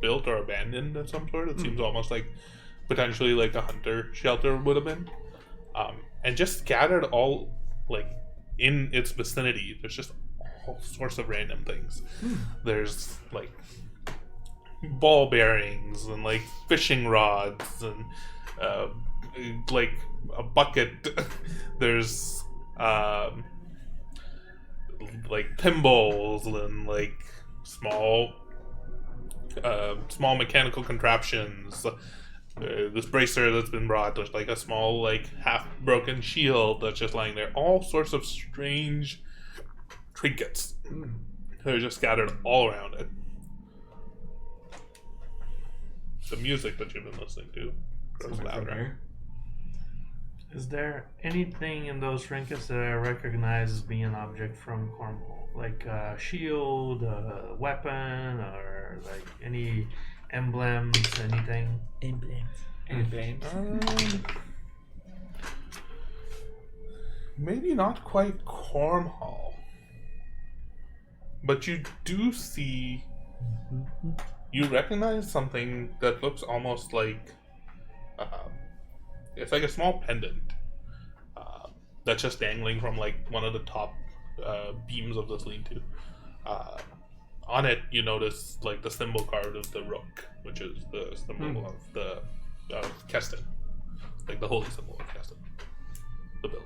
Speaker 1: built or abandoned of some sort. It seems almost like potentially like a hunter shelter would have been. And just scattered all, like, in its vicinity, there's just all sorts of random things. There's, like, ball bearings and, like, fishing rods and, like, a bucket. There's, like, thimbles and, like, small mechanical contraptions. This bracer that's been brought, there's, like, a small, like, half-broken shield that's just lying there. All sorts of strange trinkets. They're just scattered all around it. The music that you've been listening to grows louder.
Speaker 9: Is there anything in those trinkets that I recognize as being an object from Cornwall? Like a shield, a weapon, or like any emblems, anything?
Speaker 2: Emblems.
Speaker 1: Maybe not quite Cornhall. But you do see... You recognize something that looks almost like... it's like a small pendant that's just dangling from, like, one of the top beams of this lean-to. On it, you notice, like, the symbol carved of the rook, which is the symbol of Keston, like the holy symbol of Keston, the builder.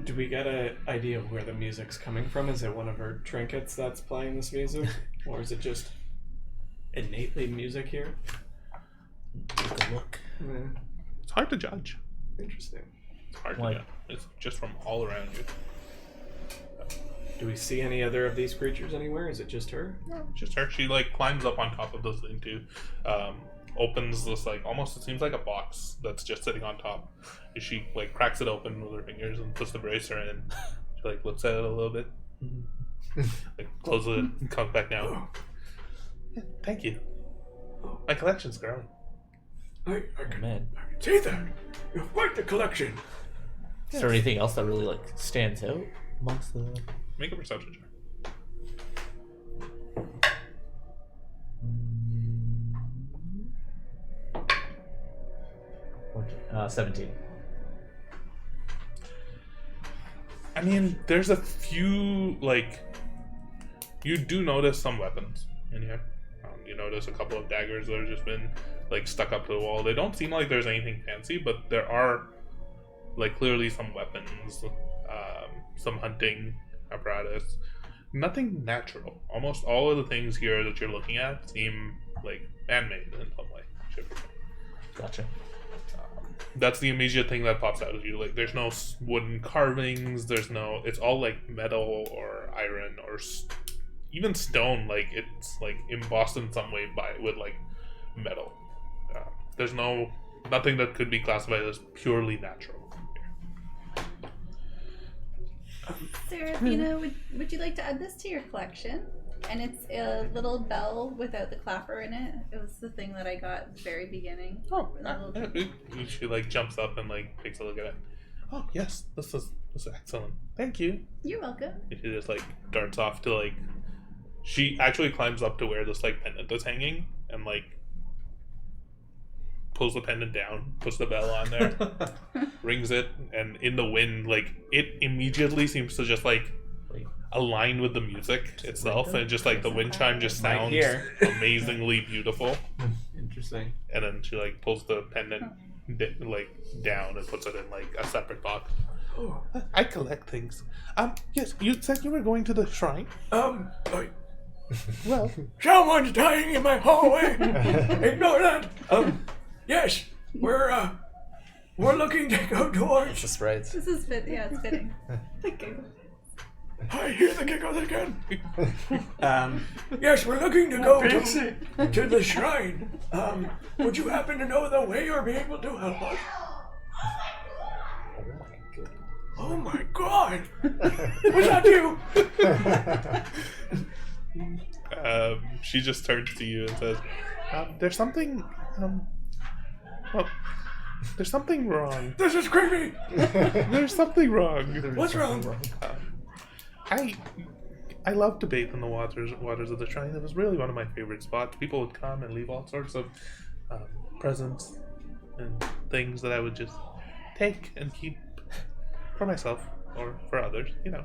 Speaker 2: Do we get an idea of where the music's coming from? Is it one of her trinkets that's playing this music? Or is it just innately music here?
Speaker 6: Take a look.
Speaker 1: It's hard to judge.
Speaker 2: Interesting.
Speaker 1: It's hard
Speaker 6: Why?
Speaker 1: to judge. It's just from all around you.
Speaker 2: Do we see any other of these creatures anywhere? Is it just her?
Speaker 1: No, just her. She, like, climbs up on top of this lean-to, opens this, like, almost, it seems like a box that's just sitting on top. And she, like, cracks it open with her fingers and puts the bracer in. She, like, looks at it a little bit, like, closes it and comes back down. Yeah, thank you. My collection's growing.
Speaker 8: I
Speaker 6: Oh,
Speaker 8: can
Speaker 6: man.
Speaker 8: see that. You have quite the collection.
Speaker 6: Is there anything else that really, like, stands out amongst the...
Speaker 1: Make a perception check.
Speaker 6: 17.
Speaker 1: I mean, there's a few, like, you do notice some weapons in here. You notice a couple of daggers that have just been, like, stuck up to the wall. They don't seem like there's anything fancy, but there are, like, clearly some weapons, some hunting apparatus. Nothing natural. Almost all of the things here that you're looking at seem, like, man-made in some way.
Speaker 6: Gotcha.
Speaker 1: That's the immediate thing that pops out at you. Like, there's no wooden carvings. It's all like metal or iron or even stone. Like, it's like embossed in some way with like metal. There's nothing that could be classified as purely natural.
Speaker 5: Serafina, would you like to add this to your collection? And it's a little bell without the clapper in it. It was the thing that I got at the very beginning.
Speaker 1: She like jumps up and like takes a look at it. Oh yes, this is excellent. Thank you.
Speaker 5: You're welcome.
Speaker 1: And she just like darts off to like. She actually climbs up to where this like pendant is hanging and like pulls the pendant down, puts the bell on there, rings it, and in the wind, like it immediately seems to just like align with the music itself, and just like the wind chime just sounds amazingly beautiful.
Speaker 2: Interesting.
Speaker 1: And then she like pulls the pendant like down and puts it in like a separate box. Oh, I collect things. Yes, you said you were going to the shrine. Well,
Speaker 8: Someone's dying in my hallway. Ignore that. Yes, we're looking to go towards.
Speaker 7: It's the sprites.
Speaker 5: This is fit. Yeah, it's fitting.
Speaker 8: I hear the giggles again. Yes, we're looking to go to the shrine. Would you happen to know the way or be able to help us? Oh my god! Was that you?
Speaker 1: She just turns to you and says, "There's something. There's something wrong.
Speaker 8: This is creepy.
Speaker 1: There's something wrong.
Speaker 8: What's wrong?
Speaker 1: I love to bathe in the waters of the shrine. It was really one of my favorite spots. People would come and leave all sorts of presents and things that I would just take and keep for myself or for others, you know.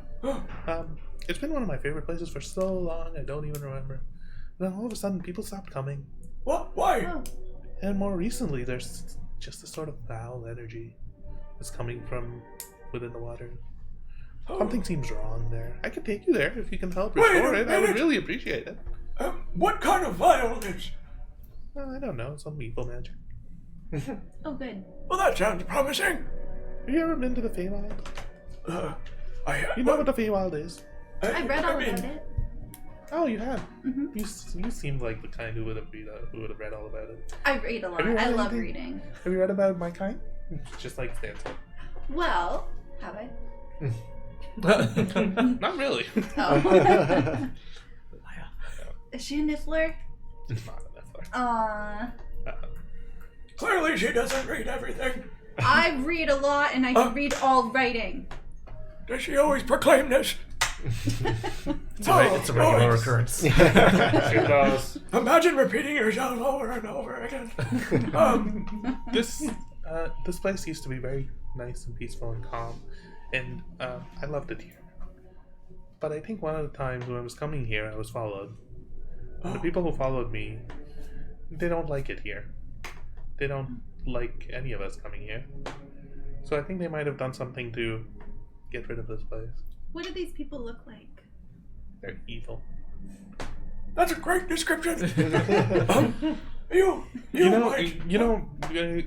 Speaker 1: It's been one of my favorite places for so long, I don't even remember. Then all of a sudden, people stopped coming.
Speaker 8: What? Why?
Speaker 1: And more recently, there's just a sort of foul energy that's coming from within the water. Something seems wrong there. I can take you there if you can help restore it. I would really appreciate it.
Speaker 8: What kind of violence?
Speaker 1: I don't know. Some evil magic.
Speaker 5: Oh, good.
Speaker 8: Well, that sounds promising.
Speaker 1: Have you ever been to the Feywild? You know what the Feywild is?
Speaker 5: I've read all about it.
Speaker 1: Oh, you have.
Speaker 5: Mm-hmm.
Speaker 1: You seem like the kind who would have read all about it.
Speaker 5: I read a lot. I love reading.
Speaker 1: Have you read about my kind? Just like stands up.
Speaker 5: Well, have I?
Speaker 1: Not really.
Speaker 5: Oh. Is she a niffler?
Speaker 1: Not a niffler.
Speaker 8: Clearly, she doesn't read everything.
Speaker 5: I read a lot, and I can read all writing.
Speaker 8: Does she always proclaim this?
Speaker 6: It's a regular occurrence.
Speaker 4: She does.
Speaker 8: Imagine repeating yourself over and over again.
Speaker 1: This place used to be very nice and peaceful and calm, and I loved it here. But I think one of the times when I was coming here, I was followed. And the people who followed me, they don't like it here. They don't like any of us coming here. So I think they might have done something to get rid of this place.
Speaker 5: What do these people look like?
Speaker 1: They're evil.
Speaker 8: That's a great description.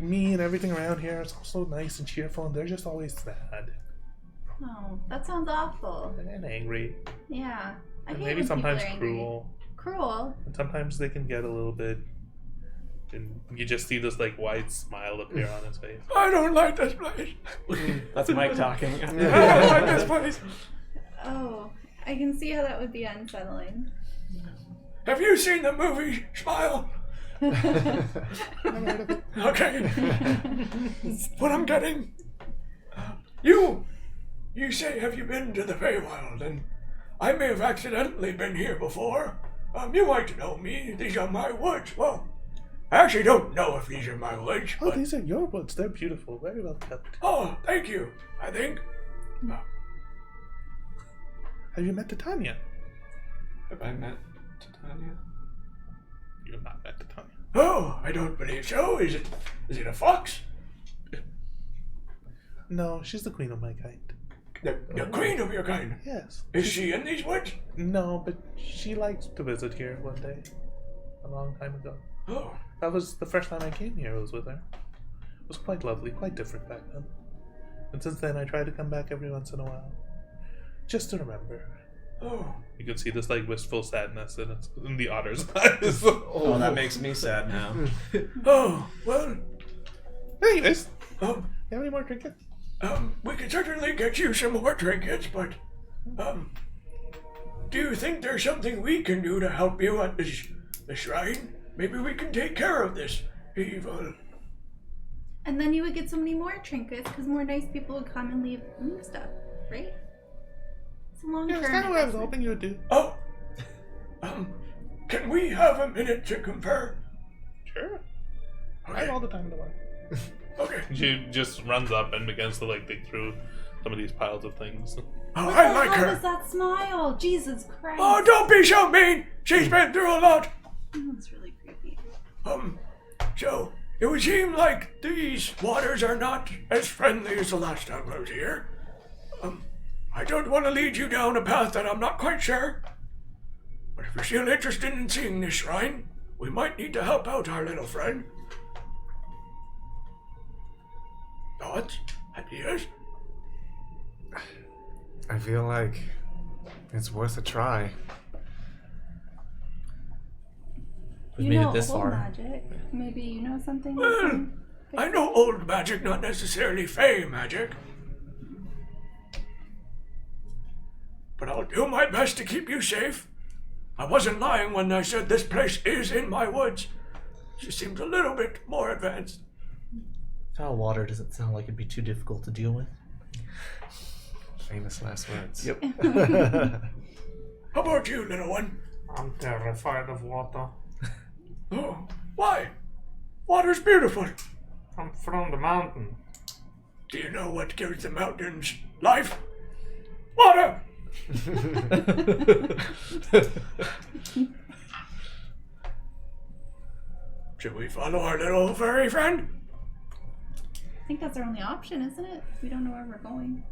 Speaker 1: Me and everything around here is also nice and cheerful, and they're just always sad
Speaker 5: Oh, that sounds awful.
Speaker 1: and angry,
Speaker 5: Yeah. I
Speaker 1: and
Speaker 5: hate
Speaker 1: maybe
Speaker 5: when
Speaker 1: sometimes
Speaker 5: people are angry.
Speaker 1: cruel.
Speaker 5: Cruel?
Speaker 1: And sometimes they can get a little bit, and you just see this like wide smile appear on his face.
Speaker 8: I don't like this place.
Speaker 2: That's Mike talking.
Speaker 8: I don't like this place.
Speaker 5: Oh, I can see how that would be unsettling.
Speaker 8: Have you seen the movie Smile? Okay. What I'm getting. You say, have you been to the Feywild? And I may have accidentally been here before. You might know me. These are my woods. Well, I actually don't know if these are my woods.
Speaker 1: Oh,
Speaker 8: But...
Speaker 1: these are your woods. They're beautiful. Very well kept.
Speaker 8: Oh, thank you. I think.
Speaker 1: Have you met Titania?
Speaker 2: Have I met Titania?
Speaker 1: You have not met Titania.
Speaker 8: Oh, I don't believe so. Is it a fox?
Speaker 1: No, she's the queen of my kind.
Speaker 8: The queen of your kind.
Speaker 1: Yes.
Speaker 8: Is she in these woods?
Speaker 1: No, but she liked to visit here one day. A long time ago.
Speaker 8: Oh,
Speaker 1: That was the first time I came here. I was with her. was quite lovely, quite different back then. And since then, I try to come back every once in a while, just to remember.
Speaker 8: Oh,
Speaker 1: You can see this like wistful sadness in the otter's eyes.
Speaker 2: Oh, that makes me sad now.
Speaker 8: oh, well,
Speaker 1: Anyways,
Speaker 8: um,
Speaker 1: you have any more trinkets?
Speaker 8: we can certainly get you some more trinkets, but, do you think there's something we can do to help you at the shrine? Maybe we can take care of this evil.
Speaker 5: And then you would get so many more trinkets because more nice people would come and leave stuff, right? It's a long
Speaker 1: Yeah,
Speaker 5: term.
Speaker 1: that's kind of what I was hoping you would do.
Speaker 8: Oh, can we have a minute to confer?
Speaker 1: Sure. I
Speaker 8: Okay.
Speaker 1: have all the time in the world.
Speaker 8: Okay.
Speaker 1: She just runs up and begins to like dig through some of these piles of things.
Speaker 8: Oh,
Speaker 5: What
Speaker 8: I
Speaker 5: the
Speaker 8: like
Speaker 5: hell
Speaker 8: her.
Speaker 5: was that smile? Jesus Christ.
Speaker 8: Oh, don't be so mean. She's been through a lot.
Speaker 5: That's really creepy.
Speaker 8: So it would seem like these waters are not as friendly as the last time I was here. I don't want to lead you down a path that I'm not quite sure. But if you're still interested in seeing this shrine, we might need to help out our little friend. Thoughts? Ideas?
Speaker 7: I feel like it's worth a try.
Speaker 6: We've
Speaker 5: You
Speaker 6: made
Speaker 5: know
Speaker 6: it this
Speaker 5: old
Speaker 6: far.
Speaker 5: magic. Maybe you know something. that
Speaker 8: Well,
Speaker 5: can fix
Speaker 8: I
Speaker 5: it?
Speaker 8: know old magic, not necessarily fey magic. But I'll do my best to keep you safe. I wasn't lying when I said this place is in my woods. She seems a little bit more advanced.
Speaker 6: Foul water doesn't sound like it'd be too difficult to deal with.
Speaker 7: Famous last words.
Speaker 6: Yep.
Speaker 8: How about you, little one?
Speaker 9: I'm terrified of water.
Speaker 8: Oh, why? Water's beautiful.
Speaker 9: I'm from the mountain.
Speaker 8: Do you know what gives the mountains life? Water! Should we follow our little furry friend?
Speaker 5: I think that's our only option, isn't it? We don't know where we're going.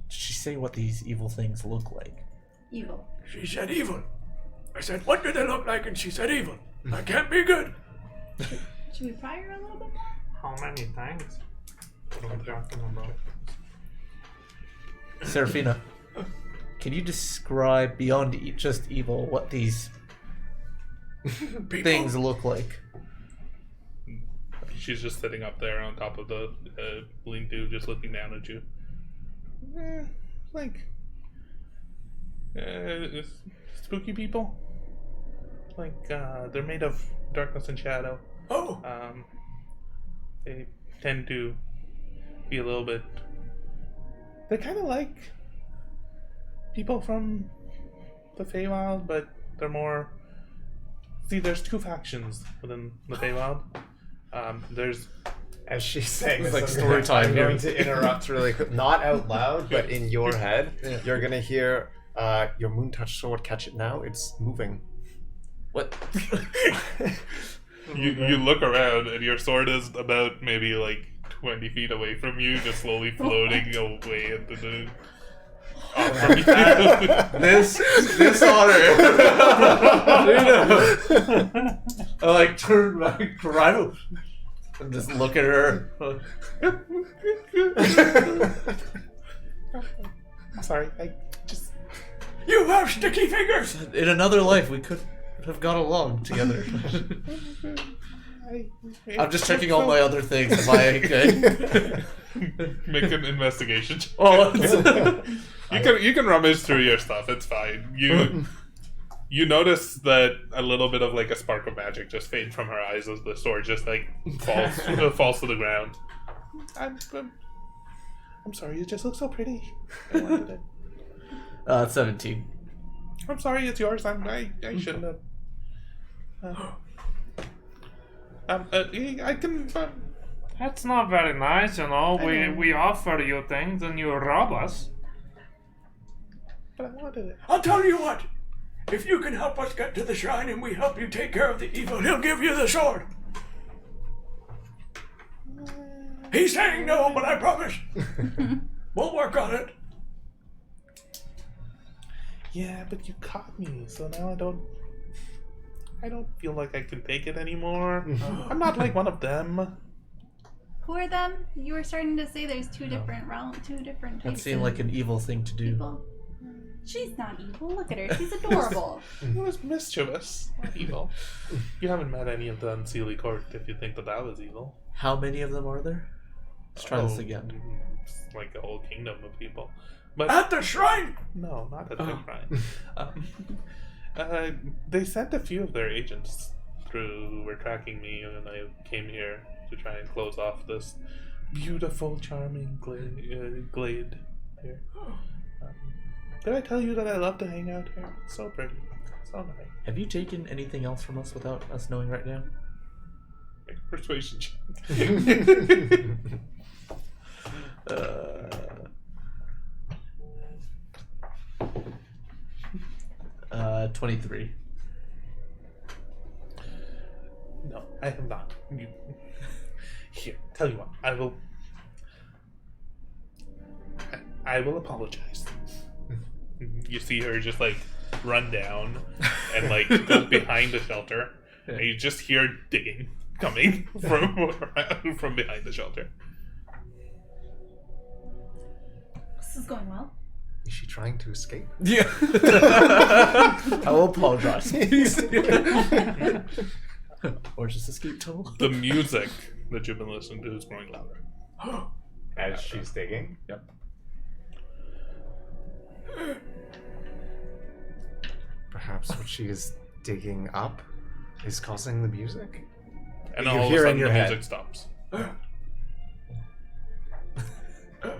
Speaker 6: Did she say what these evil things look like?
Speaker 5: Evil.
Speaker 8: She said evil. I said, what do they look like? And she said evil. That can't be good.
Speaker 5: Should we pry her a little bit more?
Speaker 9: How many times? What are we talking about?
Speaker 6: Serafina, can you describe beyond just evil what these
Speaker 8: People.
Speaker 6: things look like?
Speaker 1: She's just sitting up there on top of the lean-to, just looking down at you. Like spooky people. Like they're made of darkness and shadow.
Speaker 8: Oh,
Speaker 1: They tend to be a little bit. They're kind of like people from the Feywild, but they're more. See, there's two factions within the Feywild. There's
Speaker 3: As she's saying this,
Speaker 7: like
Speaker 3: I'm
Speaker 7: story
Speaker 3: gonna-
Speaker 7: time
Speaker 3: I'm
Speaker 7: here.
Speaker 3: going to interrupt really quick. Not out loud, but in your head.
Speaker 6: Yeah.
Speaker 3: You're going to hear
Speaker 7: Your moon touch sword, catch it now. It's moving.
Speaker 6: What?
Speaker 1: you look around and your sword is about maybe like 20 feet away from you, just slowly floating away into the. Off from you.
Speaker 6: This otter. I like turn back right and just look at her.
Speaker 1: I'm sorry, I just.
Speaker 8: you have sticky fingers.
Speaker 6: In another life, we could have got along together. I'm just checking all my other things. Am I good?
Speaker 1: Make an investigation.
Speaker 6: Oh,
Speaker 1: You can rummage through your stuff. It's fine. You notice that a little bit of like a spark of magic just fades from her eyes as the sword just like falls to the ground. I'm sorry. It just looks so pretty. I wanted it.
Speaker 6: 17.
Speaker 1: I'm sorry. It's yours. I shouldn't have. I can.
Speaker 9: That's not very nice, you know.
Speaker 1: I know.
Speaker 9: We offer you things and you rob us.
Speaker 1: But I wanted it.
Speaker 8: I'll tell you what. If you can help us get to the shrine and we help you take care of the evil, he'll give you the sword. He's saying no, but I promise. We'll work on it.
Speaker 1: Yeah, but you caught me, so now I don't feel like I can take it anymore. I'm not like one of them.
Speaker 5: Who are them? You were starting to say there's two different
Speaker 6: That
Speaker 5: types
Speaker 6: seemed
Speaker 5: of
Speaker 6: like an evil thing to do.
Speaker 5: people. She's not evil. Look at her. She's adorable.
Speaker 1: It was mischievous, not evil. You haven't met any of the Unseelie Court if you think that was evil.
Speaker 6: How many of them are there? Let's try this
Speaker 1: Oh,
Speaker 6: again.
Speaker 1: It's like a whole kingdom of people. But
Speaker 8: At the shrine!
Speaker 1: no, not at the shrine. They sent a few of their agents through who were tracking me, and I came here to try and close off this beautiful, charming glade here. Did I tell you that I love to hang out here? It's so pretty. So nice.
Speaker 6: Have you taken anything else from us without us knowing right now?
Speaker 1: Make a persuasion check.
Speaker 6: 23.
Speaker 1: No, I have not. Here, tell you what, I will apologize. You see her just like run down and like go behind the shelter, and you just hear digging coming from behind the shelter.
Speaker 5: This is going well.
Speaker 7: Is she trying to escape?
Speaker 6: Yeah. I will apologize, please. Or just escape tunnel.
Speaker 1: The music that you've been listening to is growing louder.
Speaker 3: As she's digging.
Speaker 1: Yep.
Speaker 7: Perhaps what she is digging up is causing the music?
Speaker 1: And
Speaker 7: You
Speaker 1: all of a
Speaker 7: hear in
Speaker 1: sudden
Speaker 7: your
Speaker 1: the
Speaker 7: head.
Speaker 1: music stops.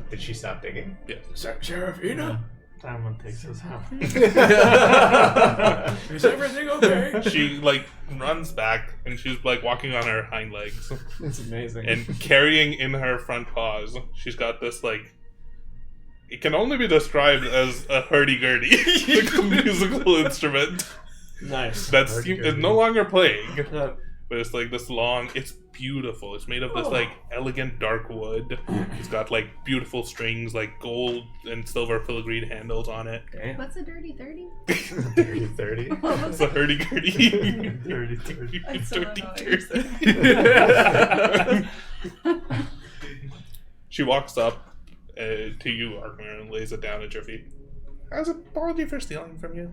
Speaker 3: Did she stop digging?
Speaker 1: Yes.
Speaker 8: Serafina?
Speaker 9: Simon takes his hat.
Speaker 8: Is everything okay?
Speaker 1: She like runs back and she's like walking on her hind legs
Speaker 2: It's amazing.
Speaker 1: and carrying in her front paws. She's got this like. It can only be described as a hurdy-gurdy, like a musical instrument
Speaker 2: Nice.
Speaker 1: that's
Speaker 7: Hurdy-gurdy.
Speaker 1: is no longer playing. But it's like this long. It's beautiful. It's made of this like elegant dark wood. It's got like beautiful strings, like gold and silver filigree handles on it.
Speaker 5: What's a dirty 30?
Speaker 3: Dirty 30.
Speaker 5: What was
Speaker 1: It's a
Speaker 5: that?
Speaker 1: hurdy-gurdy.
Speaker 9: Dirty.
Speaker 5: I still don't know what you're saying.
Speaker 1: She walks up to you, Arkner, and lays it down at your feet. As an apology for stealing from you.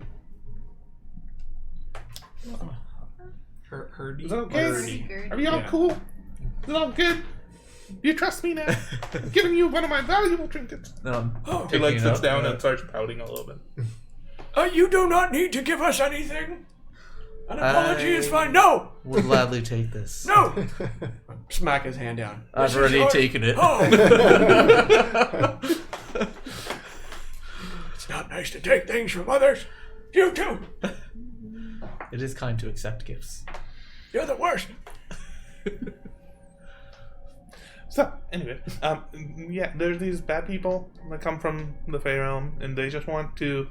Speaker 2: Herdy?
Speaker 1: Is that okay?
Speaker 5: Hurdy-gurdy.
Speaker 1: Are we all
Speaker 2: Yeah.
Speaker 1: cool? Is it all good? You trust me now? I'm giving you one of my valuable trinkets.
Speaker 6: No,
Speaker 8: Oh,
Speaker 1: He like
Speaker 6: Picking it
Speaker 1: sits
Speaker 6: up,
Speaker 1: down
Speaker 6: yeah.
Speaker 1: and starts pouting a little bit.
Speaker 8: you do not need to give us anything. An apology is fine. No!
Speaker 6: would gladly take this.
Speaker 8: No!
Speaker 2: Smack his hand down.
Speaker 6: I've
Speaker 8: This is
Speaker 6: already
Speaker 8: yours.
Speaker 6: taken it.
Speaker 8: Oh! It's not nice to take things from others. You too.
Speaker 6: It is kind to accept gifts.
Speaker 8: You're the worst.
Speaker 1: So, anyway, yeah, there's these bad people that come from the Fey Realm, and they just want to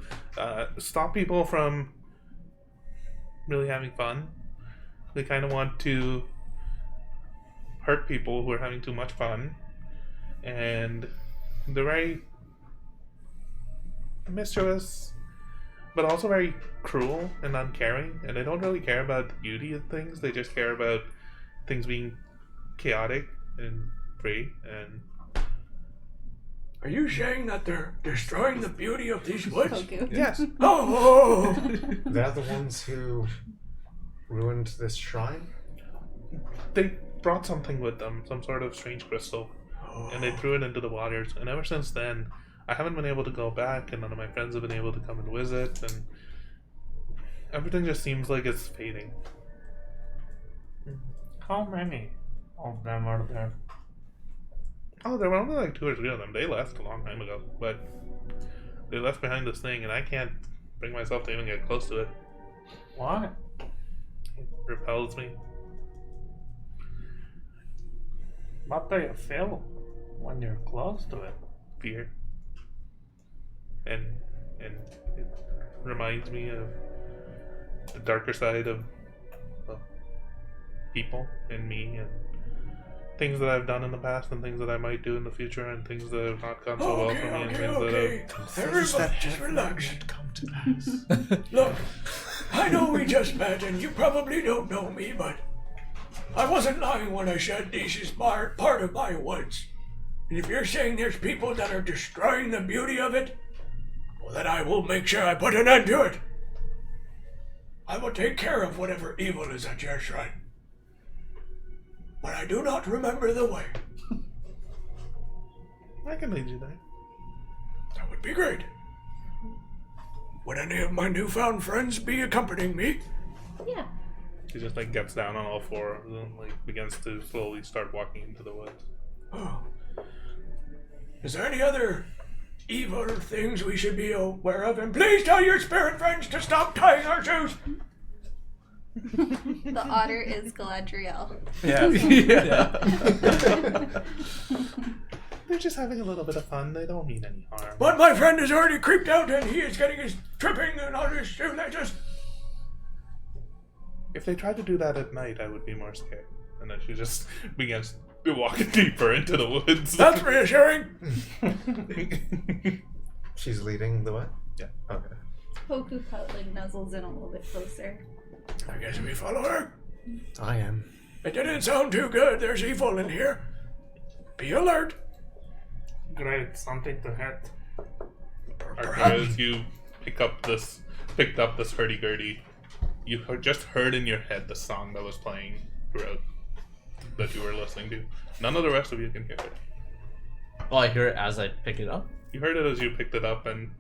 Speaker 1: stop people from really having fun. They kind of want to hurt people who are having too much fun, and they're very mischievous, but also very cruel and uncaring, and they don't really care about the beauty of things. They just care about things being chaotic and free. And
Speaker 8: Are you saying that they're destroying the beauty of these woods?
Speaker 5: Poku.
Speaker 1: yes,
Speaker 8: Oh!
Speaker 7: They're the ones who ruined this shrine?
Speaker 1: they brought something with them, some sort of strange crystal, and they threw it into the waters. And ever since then, I haven't been able to go back, and none of my friends have been able to come and visit, and everything just seems like it's fading.
Speaker 9: How many of them are there?
Speaker 1: Oh, there were only like 2 or 3 of them. They left a long time ago, but they left behind this thing, and I can't bring myself to even get close to it.
Speaker 9: Why?
Speaker 1: It repels me.
Speaker 9: What do you feel when you're close to it?
Speaker 1: Fear. And it reminds me of the darker side of well, people and me and things that I've done in the past and things that I might do in the future and things that have not gone so well for me and things
Speaker 8: Okay. Everybody just relax.
Speaker 7: Come to pass.
Speaker 8: Look, I know we just met and you probably don't know me, but I wasn't lying when I said this is part of my woods. And if you're saying there's people that are destroying the beauty of it, well, then I will make sure I put an end to it. I will take care of whatever evil is at your shrine. But I do not remember the way.
Speaker 1: I can lead you there.
Speaker 8: That would be great. Would any of my newfound friends be accompanying me?
Speaker 5: Yeah.
Speaker 1: He just like gets down on all fours and like begins to slowly start walking into the woods.
Speaker 8: Oh. Is there any other evil things we should be aware of? And please tell your spirit friends to stop tying our shoes!
Speaker 5: The otter is Galadriel.
Speaker 1: They're just having a little bit of fun. They don't mean any harm.
Speaker 8: But my friend is already creeped out and he is getting his tripping and on his shoelaces.
Speaker 1: If they tried to do that at night, I would be more scared. And then she just begins to walk deeper into the woods.
Speaker 8: That's reassuring.
Speaker 7: She's leading the way?
Speaker 1: Yeah.
Speaker 7: Okay.
Speaker 5: Poku like nuzzles in a little bit closer.
Speaker 8: I guess we follow her.
Speaker 7: I am.
Speaker 8: It didn't sound too good. There's evil in here. Be alert.
Speaker 9: Great, something to hit.
Speaker 1: As you picked up this hurdy-gurdy, you just heard in your head the song that was playing throughout that you were listening to. None of the rest of you can hear it.
Speaker 6: Oh, I hear it as I pick it up.
Speaker 1: You heard it as you picked it up, and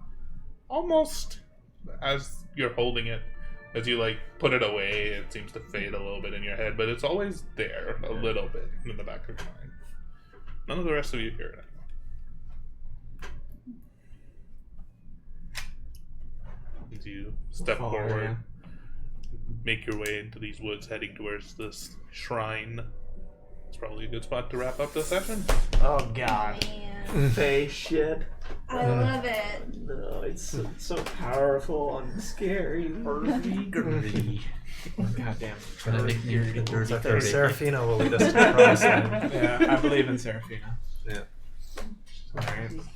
Speaker 1: almost as you're holding it, as you like put it away, it seems to fade a little bit in your head, but it's always there, a little bit in the back of your mind. None of the rest of you hear it anymore. As you step forward, make your way into these woods, heading towards this shrine. It's probably a good spot to wrap up the session.
Speaker 2: Oh god.
Speaker 5: Man,
Speaker 2: Face shit.
Speaker 5: I love it.
Speaker 2: No, it's so powerful and scary.
Speaker 6: Hurdy-gurdy.
Speaker 2: Goddamn.
Speaker 6: Gonna make me the dirty
Speaker 7: Okay,
Speaker 6: thirty.
Speaker 7: Serafina will lead us to the promised land.
Speaker 2: Yeah, I believe in Serafina.
Speaker 7: Yeah.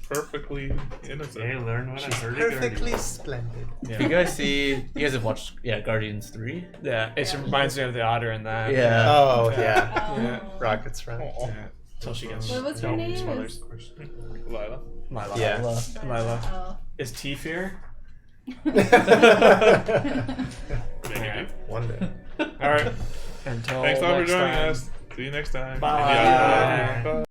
Speaker 1: Perfectly innocent.
Speaker 9: Hey, learn what I heard.
Speaker 7: Perfectly splendid.
Speaker 6: If you guys see, you guys have watched, Guardians 3?
Speaker 2: Yeah, it reminds me of the otter in that.
Speaker 6: Yeah.
Speaker 7: Oh, yeah.
Speaker 5: Oh.
Speaker 2: Yeah.
Speaker 7: Rocket's friend.
Speaker 1: Oh,
Speaker 2: Yeah. Till she gets.
Speaker 5: What was her
Speaker 2: no
Speaker 5: name?
Speaker 2: spoilers.
Speaker 1: Lila.
Speaker 2: Lila.
Speaker 7: Yeah.
Speaker 2: Lila.
Speaker 5: Oh.
Speaker 2: Is T fear?
Speaker 1: Maybe.
Speaker 7: One day.
Speaker 2: All right. Until
Speaker 1: Thanks a lot for
Speaker 2: next
Speaker 1: joining
Speaker 2: time.
Speaker 1: us. See you next time.
Speaker 2: Bye.
Speaker 1: Yeah. Bye.